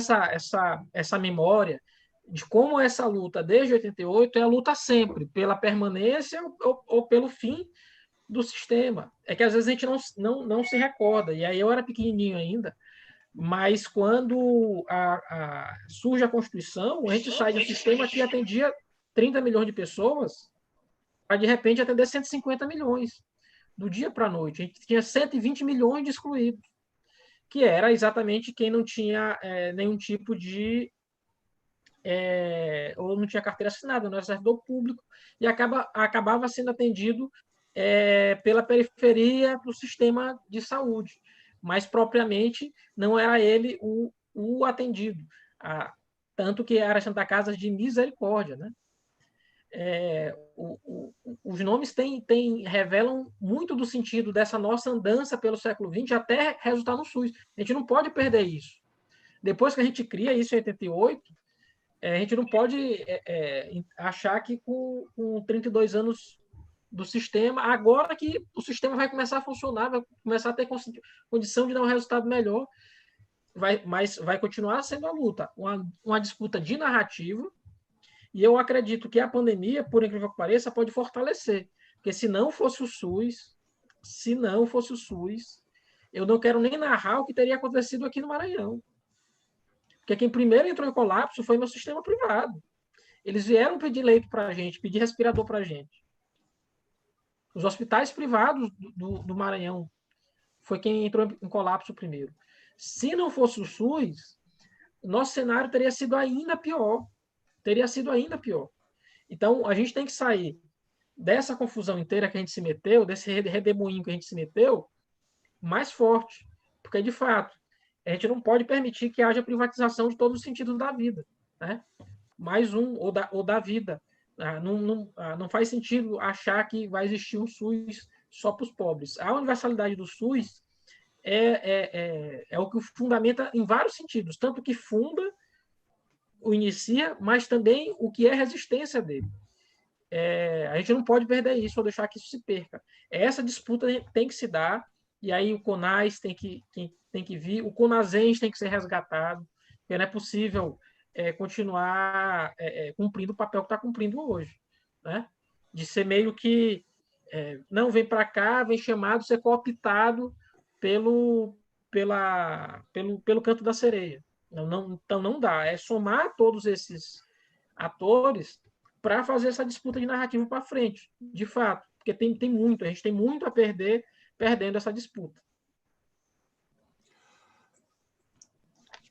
Speaker 4: essa memória de como essa luta, desde 88, é a luta sempre, pela permanência ou pelo fim do sistema. É que às vezes a gente não se recorda, e aí eu era pequenininho ainda, mas quando surge a Constituição, a gente sai de um sistema que atendia 30 milhões de pessoas para, de repente, atender 150 milhões, do dia para a noite. A gente tinha 120 milhões de excluídos, que era exatamente quem não tinha nenhum tipo de... ou não tinha carteira assinada, não era servidor público, e acabava sendo atendido pela periferia do sistema de saúde, mas propriamente não era ele o atendido. Tanto que era Santa Casa de Misericórdia, né? Os nomes revelam muito do sentido dessa nossa andança pelo século XX até resultar no SUS. A gente não pode perder isso. Depois que a gente cria isso em 88, a gente não pode achar que com 32 anos do sistema, agora que o sistema vai começar a funcionar, vai começar a ter condição de dar um resultado melhor, mas vai continuar sendo a luta, uma disputa de narrativa. E eu acredito que a pandemia, por incrível que pareça, pode fortalecer. Porque se não fosse o SUS, eu não quero nem narrar o que teria acontecido aqui no Maranhão. Porque quem primeiro entrou em colapso foi meu sistema privado. Eles vieram pedir leito para a gente, pedir respirador para a gente. Os hospitais privados do Maranhão foi quem entrou em colapso primeiro. Se não fosse o SUS, nosso cenário teria sido ainda pior. Então, a gente tem que sair dessa confusão inteira que a gente se meteu, desse redemoinho que a gente se meteu, mais forte. Porque, de fato, a gente não pode permitir que haja privatização de todos os sentidos da vida, né? Mais um, ou da vida. Não faz sentido achar que vai existir um SUS só para os pobres. A universalidade do SUS é o que fundamenta em vários sentidos, tanto que funda, o inicia, mas também o que é resistência dele. A gente não pode perder isso ou deixar que isso se perca. Essa disputa tem que se dar, e aí o CONAS tem que vir, o CONASENS tem que ser resgatado, porque não é possível continuar cumprindo o papel que está cumprindo hoje, né? De ser meio que não vem para cá, vem chamado, ser cooptado pelo canto da sereia. Então não dá, é somar todos esses atores para fazer essa disputa de narrativa para frente, de fato, porque a gente tem muito a perder perdendo essa disputa.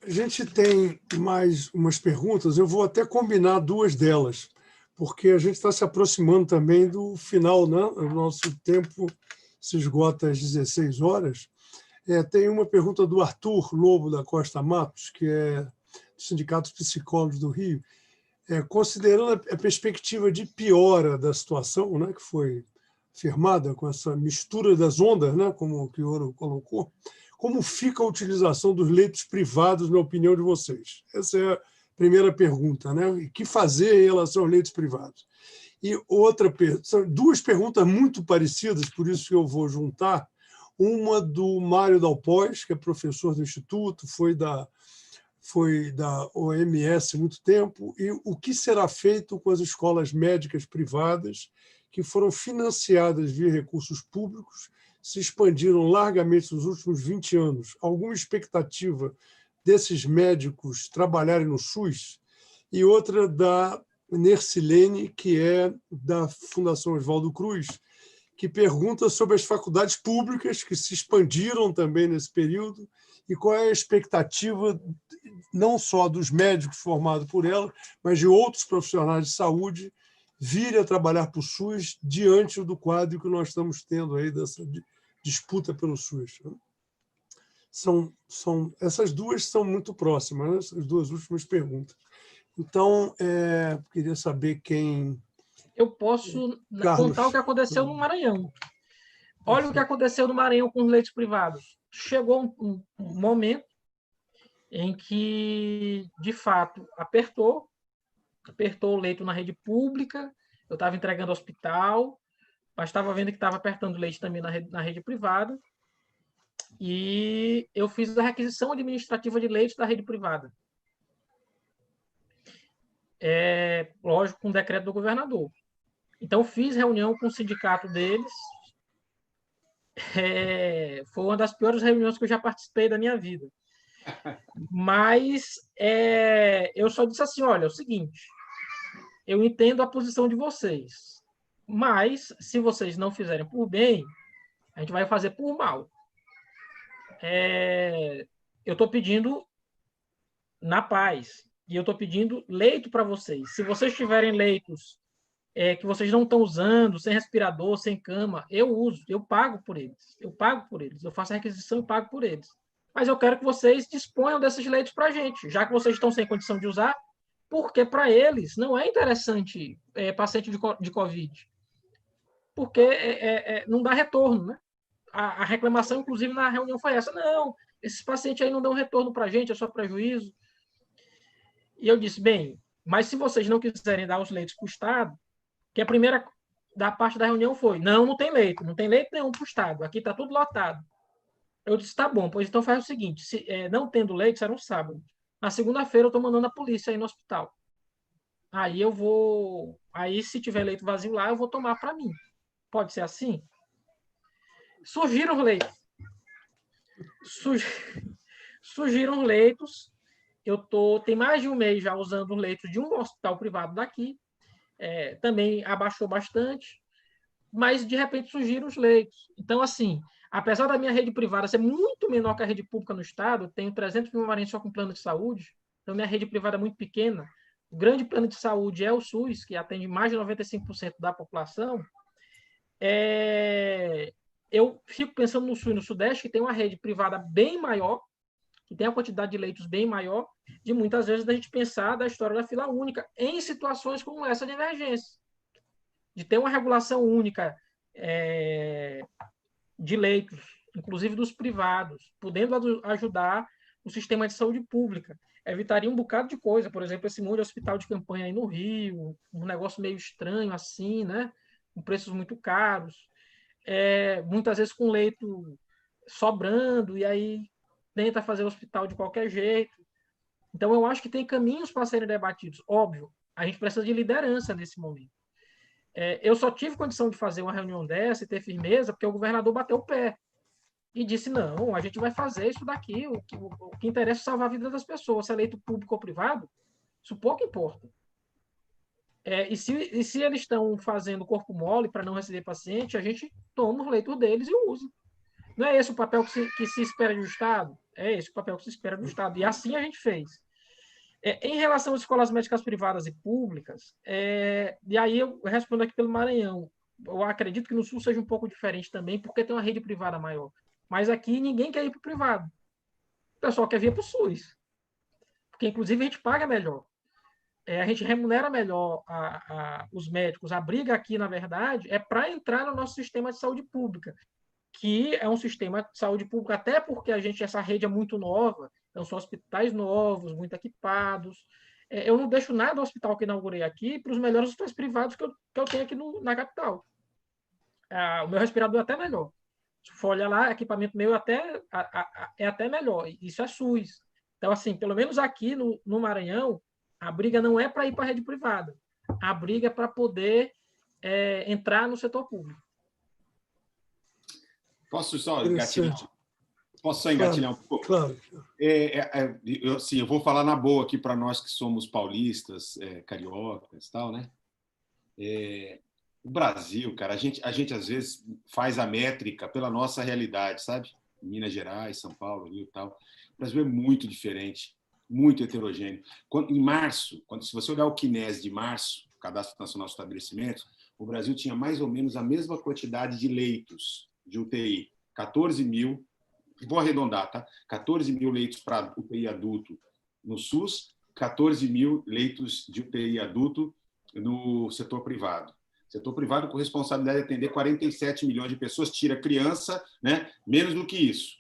Speaker 2: A gente tem mais umas perguntas, eu vou até combinar duas delas, porque a gente está se aproximando também do final, né? O nosso tempo se esgota às 16 horas. Tem uma pergunta do Arthur Lobo da Costa Matos, que é do Sindicato dos Psicólogos do Rio, considerando a perspectiva de piora da situação, né, que foi firmada com essa mistura das ondas, né, como o Quioro colocou, como fica a utilização dos leitos privados, na opinião de vocês? Essa é a primeira pergunta, né? E o que fazer em relação aos leitos privados? E outra, são duas perguntas muito parecidas, por isso que eu vou juntar. Uma do Mário Dalpós, que é professor do Instituto, foi da OMS há muito tempo, e o que será feito com as escolas médicas privadas que foram financiadas via recursos públicos, se expandiram largamente nos últimos 20 anos. Alguma expectativa desses médicos trabalharem no SUS? E outra da Nercilene, que é da Fundação Oswaldo Cruz, que pergunta sobre as faculdades públicas que se expandiram também nesse período e qual é a expectativa não só dos médicos formados por elas, mas de outros profissionais de saúde virem a trabalhar para o SUS diante do quadro que nós estamos tendo aí dessa disputa pelo SUS. Essas duas são muito próximas, né? Essas duas últimas perguntas. Então, queria saber quem...
Speaker 4: Eu posso
Speaker 2: Carlos.
Speaker 4: contar o que aconteceu no Maranhão. Olha o que aconteceu no Maranhão com os leitos privados. Chegou um momento em que, de fato, apertou o leito na rede pública, eu estava entregando hospital, mas estava vendo que estava apertando o leite também na rede privada, e eu fiz a requisição administrativa de leite da rede privada. Lógico, com decreto do governador. Então, fiz reunião com o sindicato deles. Foi uma das piores reuniões que eu já participei da minha vida. Mas eu só disse assim, olha, é o seguinte, eu entendo a posição de vocês, mas se vocês não fizerem por bem, a gente vai fazer por mal. Eu estou pedindo na paz, e eu estou pedindo leito para vocês. Se vocês tiverem leitos que vocês não estão usando, sem respirador, sem cama, eu uso, eu pago por eles, eu faço a requisição e pago por eles. Mas eu quero que vocês disponham desses leitos para a gente, já que vocês estão sem condição de usar, porque para eles não é interessante paciente de Covid, porque não dá retorno, né? A reclamação, inclusive, na reunião foi essa, não, esses pacientes aí não dão retorno para a gente, é só prejuízo. E eu disse, bem, mas se vocês não quiserem dar os leitos para o Estado, que a primeira da parte da reunião foi, não tem leito nenhum para o Estado, aqui está tudo lotado. Eu disse, tá bom, pois então faz o seguinte, não tendo leito, será um sábado. Na segunda-feira eu estou mandando a polícia aí no hospital. Aí se tiver leito vazio lá, eu vou tomar para mim. Pode ser assim? Surgiram leitos. Surgiram leitos. Tem mais de um mês já usando o leito de um hospital privado daqui. Também abaixou bastante, mas de repente surgiram os leitos. Então, assim, apesar da minha rede privada ser muito menor que a rede pública no estado, tenho 300 mil maranhenses só com plano de saúde, então minha rede privada é muito pequena. O grande plano de saúde é o SUS, que atende mais de 95% da população. eu fico pensando no Sul e no Sudeste, que tem uma rede privada bem maior, que tem a quantidade de leitos bem maior, de muitas vezes a gente pensar da história da fila única em situações como essa de emergência, de ter uma regulação única de leitos, inclusive dos privados, podendo ajudar o sistema de saúde pública. Evitaria um bocado de coisa, por exemplo, esse monte de hospital de campanha aí no Rio, um negócio meio estranho assim, né? Com preços muito caros, muitas vezes com leito sobrando, e aí tenta fazer o hospital de qualquer jeito. Então, eu acho que tem caminhos para serem debatidos. Óbvio, a gente precisa de liderança nesse momento. Eu só tive condição de fazer uma reunião dessa e ter firmeza porque o governador bateu o pé e disse, não, a gente vai fazer isso daqui, o que interessa é salvar a vida das pessoas, se é leito público ou privado, isso pouco importa. E se eles estão fazendo corpo mole para não receber paciente, a gente toma os leitos deles e usa. Não é esse o papel que se espera do Estado? É esse o papel que se espera do Estado. E assim a gente fez. Em relação às escolas médicas privadas e públicas, e aí eu respondo aqui pelo Maranhão. Eu acredito que no Sul seja um pouco diferente também, porque tem uma rede privada maior. Mas aqui ninguém quer ir para o privado. O pessoal quer vir para o SUS. Porque, inclusive, a gente paga melhor. A gente remunera melhor os médicos. A briga aqui, na verdade, é para entrar no nosso sistema de saúde pública, que é um sistema de saúde pública, até porque essa rede é muito nova, então são hospitais novos, muito equipados. Eu não deixo nada do hospital que inaugurei aqui para os melhores hospitais privados que eu tenho aqui na capital. O meu respirador é até melhor. Se for olhar lá, equipamento meu é até melhor. Isso é SUS. Então, assim, pelo menos aqui no Maranhão, a briga não é para ir para a rede privada. A briga é para poder entrar no setor público.
Speaker 5: Posso só engatilhar um pouco?
Speaker 2: Claro.
Speaker 5: Eu vou falar na boa aqui para nós que somos paulistas, cariocas e tal, né? O Brasil, cara, a gente às vezes faz a métrica pela nossa realidade, sabe? Minas Gerais, São Paulo, Rio e tal. O Brasil é muito diferente, muito heterogêneo. Em março, se você olhar o CNES de março, o Cadastro Nacional de Estabelecimentos, o Brasil tinha mais ou menos a mesma quantidade de leitos de UTI, 14 mil, vou arredondar, tá? 14 mil leitos para UTI adulto no SUS, 14 mil leitos de UTI adulto no setor privado. Setor privado com responsabilidade de atender 47 milhões de pessoas, tira criança, né? Menos do que isso.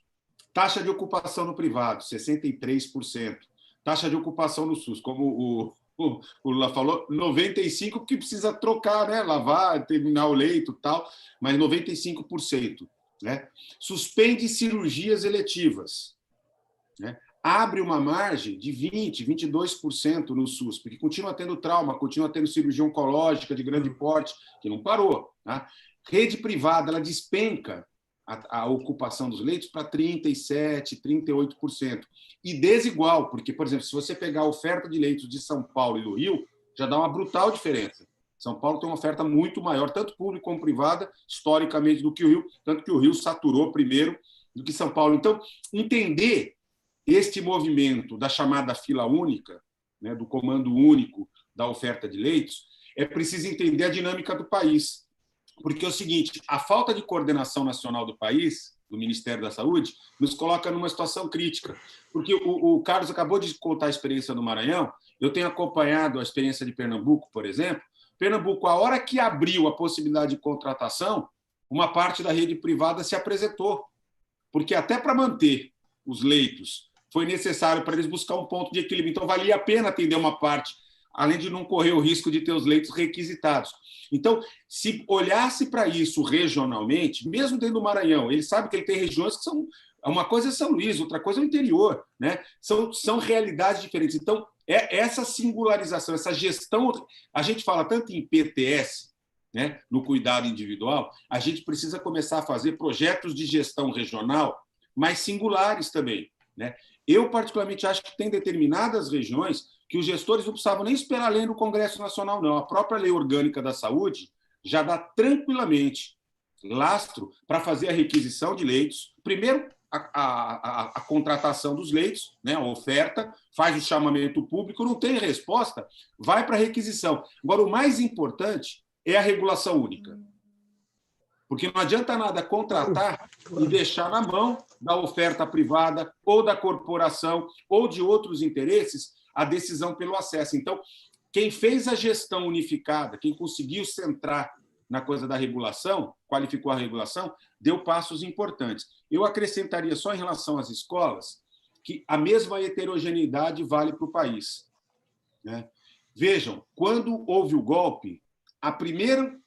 Speaker 5: Taxa de ocupação no privado, 63%. Taxa de ocupação no SUS, como o Lula falou, 95% porque precisa trocar, né? Lavar, terminar o leito e tal, mas 95%. Né? Suspende cirurgias eletivas. Né? Abre uma margem de 20%, 22% no SUS, porque continua tendo trauma, continua tendo cirurgia oncológica de grande porte, que não parou. Tá? Rede privada, ela despenca a ocupação dos leitos para 37%, 38%. E desigual, porque, por exemplo, se você pegar a oferta de leitos de São Paulo e do Rio, já dá uma brutal diferença. São Paulo tem uma oferta muito maior, tanto pública como privada, historicamente, do que o Rio, tanto que o Rio saturou primeiro do que São Paulo. Então, entender este movimento da chamada fila única, né, do comando único da oferta de leitos, é preciso entender a dinâmica do país. Porque é o seguinte, a falta de coordenação nacional do país, do Ministério da Saúde, nos coloca numa situação crítica. Porque o Carlos acabou de contar a experiência do Maranhão, eu tenho acompanhado a experiência de Pernambuco, por exemplo. Pernambuco, a hora que abriu a possibilidade de contratação, uma parte da rede privada se apresentou. Porque até para manter os leitos foi necessário para eles buscar um ponto de equilíbrio. Então, valia a pena atender uma parte, além de não correr o risco de ter os leitos requisitados. Então, se olhasse para isso regionalmente, mesmo dentro do Maranhão, ele sabe que ele tem regiões que são... Uma coisa é São Luís, outra coisa é o interior. Né? São realidades diferentes. Então, essa singularização, essa gestão... A gente fala tanto em PTS, né, no cuidado individual, a gente precisa começar a fazer projetos de gestão regional mais singulares também. Né? Eu, particularmente, acho que tem determinadas regiões que os gestores não precisavam nem esperar a lei no Congresso Nacional, não. A própria Lei Orgânica da Saúde já dá tranquilamente lastro para fazer a requisição de leitos. Primeiro, a contratação dos leitos, né, a oferta, faz o chamamento público, não tem resposta, vai para a requisição. Agora, o mais importante é a regulação única. Porque não adianta nada contratar e deixar na mão da oferta privada ou da corporação ou de outros interesses a decisão pelo acesso. Então, quem fez a gestão unificada, quem conseguiu centrar na coisa da regulação, qualificou a regulação, deu passos importantes. Eu acrescentaria só em relação às escolas que a mesma heterogeneidade vale para o país, né? Vejam, quando houve o golpe, a primeira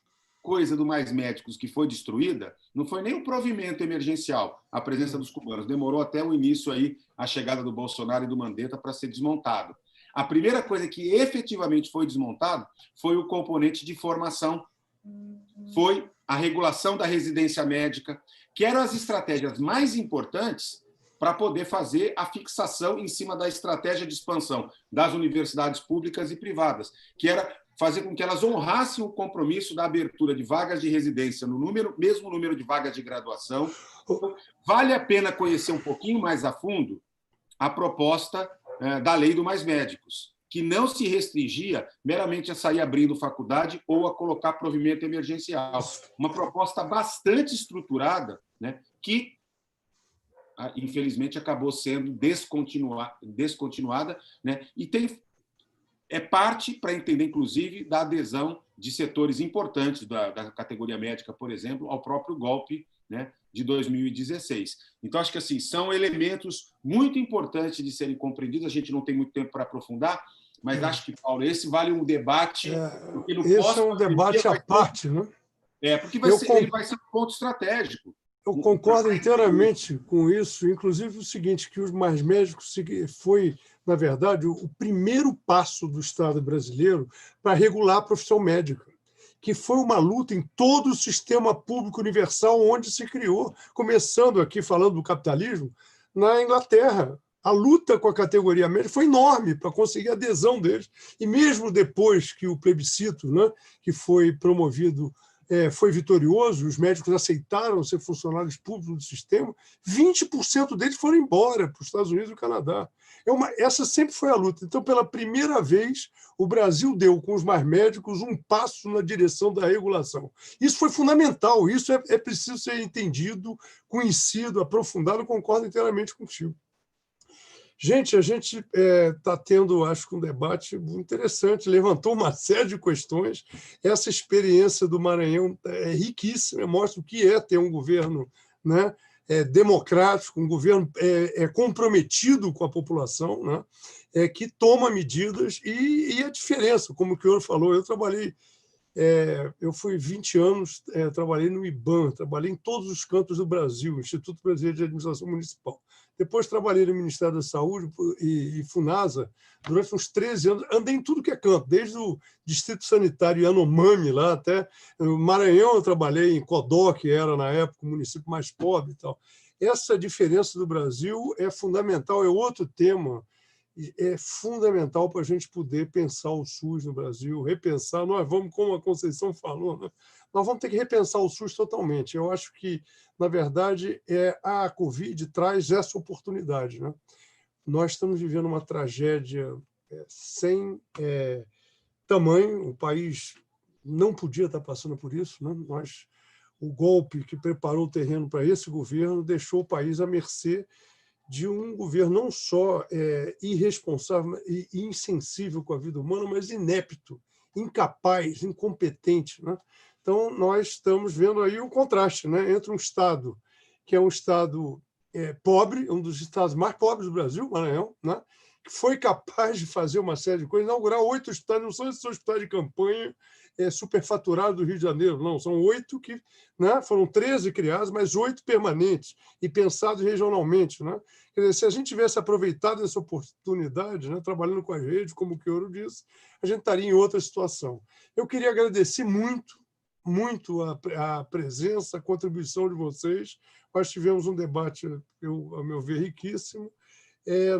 Speaker 5: coisa do Mais Médicos que foi destruída não foi nem o provimento emergencial, a presença dos cubanos. Demorou até o início, aí, a chegada do Bolsonaro e do Mandetta para ser desmontado. A primeira coisa que efetivamente foi desmontado foi o componente de formação, foi a regulação da residência médica, que eram as estratégias mais importantes para poder fazer a fixação em cima da estratégia de expansão das universidades públicas e privadas, que era fazer com que elas honrassem o compromisso da abertura de vagas de residência no mesmo número de vagas de graduação. Vale a pena conhecer um pouquinho mais a fundo a proposta da Lei do Mais Médicos, que não se restringia meramente a sair abrindo faculdade ou a colocar provimento emergencial. Uma proposta bastante estruturada, né, que, infelizmente, acabou sendo descontinuada, né, e é parte, para entender, inclusive, da adesão de setores importantes da categoria médica, por exemplo, ao próprio golpe, né, de 2016. Então, acho que assim, são elementos muito importantes de serem compreendidos. A gente não tem muito tempo para aprofundar, mas acho que, Paulo, esse vale um debate.
Speaker 2: Esse é um debate à parte, né?
Speaker 5: Porque ele vai ser um ponto estratégico.
Speaker 2: Eu concordo inteiramente com isso, inclusive o seguinte, que os Mais Médicos foi, na verdade, o primeiro passo do Estado brasileiro para regular a profissão médica, que foi uma luta em todo o sistema público universal onde se criou, começando aqui falando do capitalismo, na Inglaterra. A luta com a categoria médica foi enorme para conseguir a adesão deles. E mesmo depois que o plebiscito, né, que foi promovido, foi vitorioso, os médicos aceitaram ser funcionários públicos do sistema, 20% deles foram embora para os Estados Unidos e o Canadá. Essa sempre foi a luta. Então, pela primeira vez, o Brasil deu, com os Mais Médicos, um passo na direção da regulação. Isso foi fundamental, isso é preciso ser entendido, conhecido, aprofundado, concordo inteiramente contigo. Gente, a gente está tendo, acho que, um debate interessante, levantou uma série de questões. Essa experiência do Maranhão é riquíssima, mostra o que é ter um governo, né, democrático, um governo comprometido com a população, né, que toma medidas, e a diferença, como o Chioro falou, eu fui 20 anos, trabalhei no IBAN, trabalhei em todos os cantos do Brasil, Instituto Brasileiro de Administração Municipal. Depois trabalhei no Ministério da Saúde e FUNASA durante uns 13 anos. Andei em tudo que é canto, desde o Distrito Sanitário Yanomami, lá até no Maranhão eu trabalhei em Codó, que era, na época, o município mais pobre e tal. Essa diferença do Brasil é fundamental, é outro tema, é fundamental para a gente poder pensar o SUS no Brasil, repensar. Nós vamos, como a Conceição falou, né? Nós vamos ter que repensar o SUS totalmente. Eu acho que, na verdade, a Covid traz essa oportunidade, né? Nós estamos vivendo uma tragédia sem tamanho, o país não podia estar passando por isso, né? O golpe que preparou o terreno para esse governo deixou o país à mercê de um governo não só irresponsável e insensível com a vida humana, mas inepto, incapaz, incompetente, né? Então, nós estamos vendo aí o contraste, né, entre um Estado que é um Estado pobre, um dos estados mais pobres do Brasil, Maranhão, né, que foi capaz de fazer uma série de coisas, inaugurar 8 hospitais, não são esses hospitais de campanha superfaturados do Rio de Janeiro, não, são 8 que, né, foram 13 criados, mas 8 permanentes e pensados regionalmente, né? Quer dizer, se a gente tivesse aproveitado essa oportunidade, né, trabalhando com as redes, como o Chioro disse, a gente estaria em outra situação. Eu queria agradecer muito a presença, a contribuição de vocês. Nós tivemos um debate, a meu ver, riquíssimo.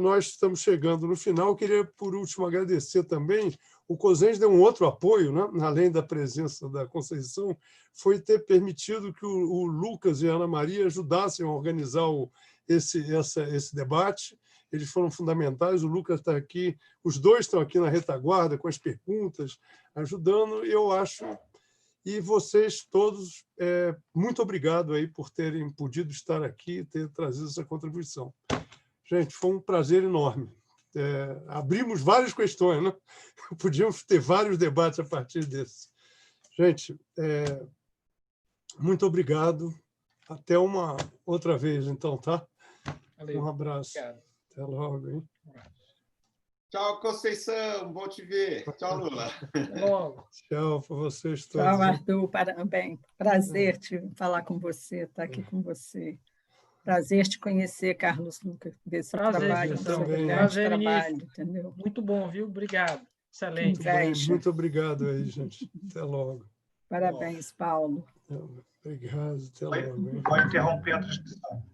Speaker 2: Nós estamos chegando no final. Eu queria, por último, agradecer também. O COSENS deu um outro apoio, né? Além da presença da Conceição, foi ter permitido que o Lucas e a Ana Maria ajudassem a organizar esse debate. Eles foram fundamentais. O Lucas está aqui, os dois estão aqui na retaguarda com as perguntas, ajudando. Eu acho. E vocês todos, muito obrigado aí por terem podido estar aqui e ter trazido essa contribuição. Gente, foi um prazer enorme. Abrimos várias questões, né? Podíamos ter vários debates a partir desse. Gente, muito obrigado. Até uma outra vez, então, tá?
Speaker 4: Valeu.
Speaker 2: Um abraço.
Speaker 4: Obrigado.
Speaker 2: Até logo, hein?
Speaker 5: Tchau, Conceição. Bom te ver. Tchau, Lula.
Speaker 4: Até logo.
Speaker 2: Tchau para vocês todos.
Speaker 3: Tchau, Arthur. Parabéns. Prazer te falar com você, estar aqui com você. Prazer te conhecer, Carlos Lucas, ver seu
Speaker 4: Prazer,
Speaker 3: trabalho,
Speaker 2: prazer
Speaker 3: seu
Speaker 2: também.
Speaker 3: brilhante
Speaker 4: Prazer,
Speaker 3: trabalho,
Speaker 4: ministro.
Speaker 3: entendeu?
Speaker 4: Muito bom, viu? Obrigado. Excelente.
Speaker 2: Muito bem,
Speaker 3: Inveja.
Speaker 2: muito obrigado aí, gente. Até logo.
Speaker 3: Parabéns, Paulo.
Speaker 2: Obrigado, até
Speaker 1: Vai
Speaker 2: logo. Hein?
Speaker 1: vai interromper a transmissão.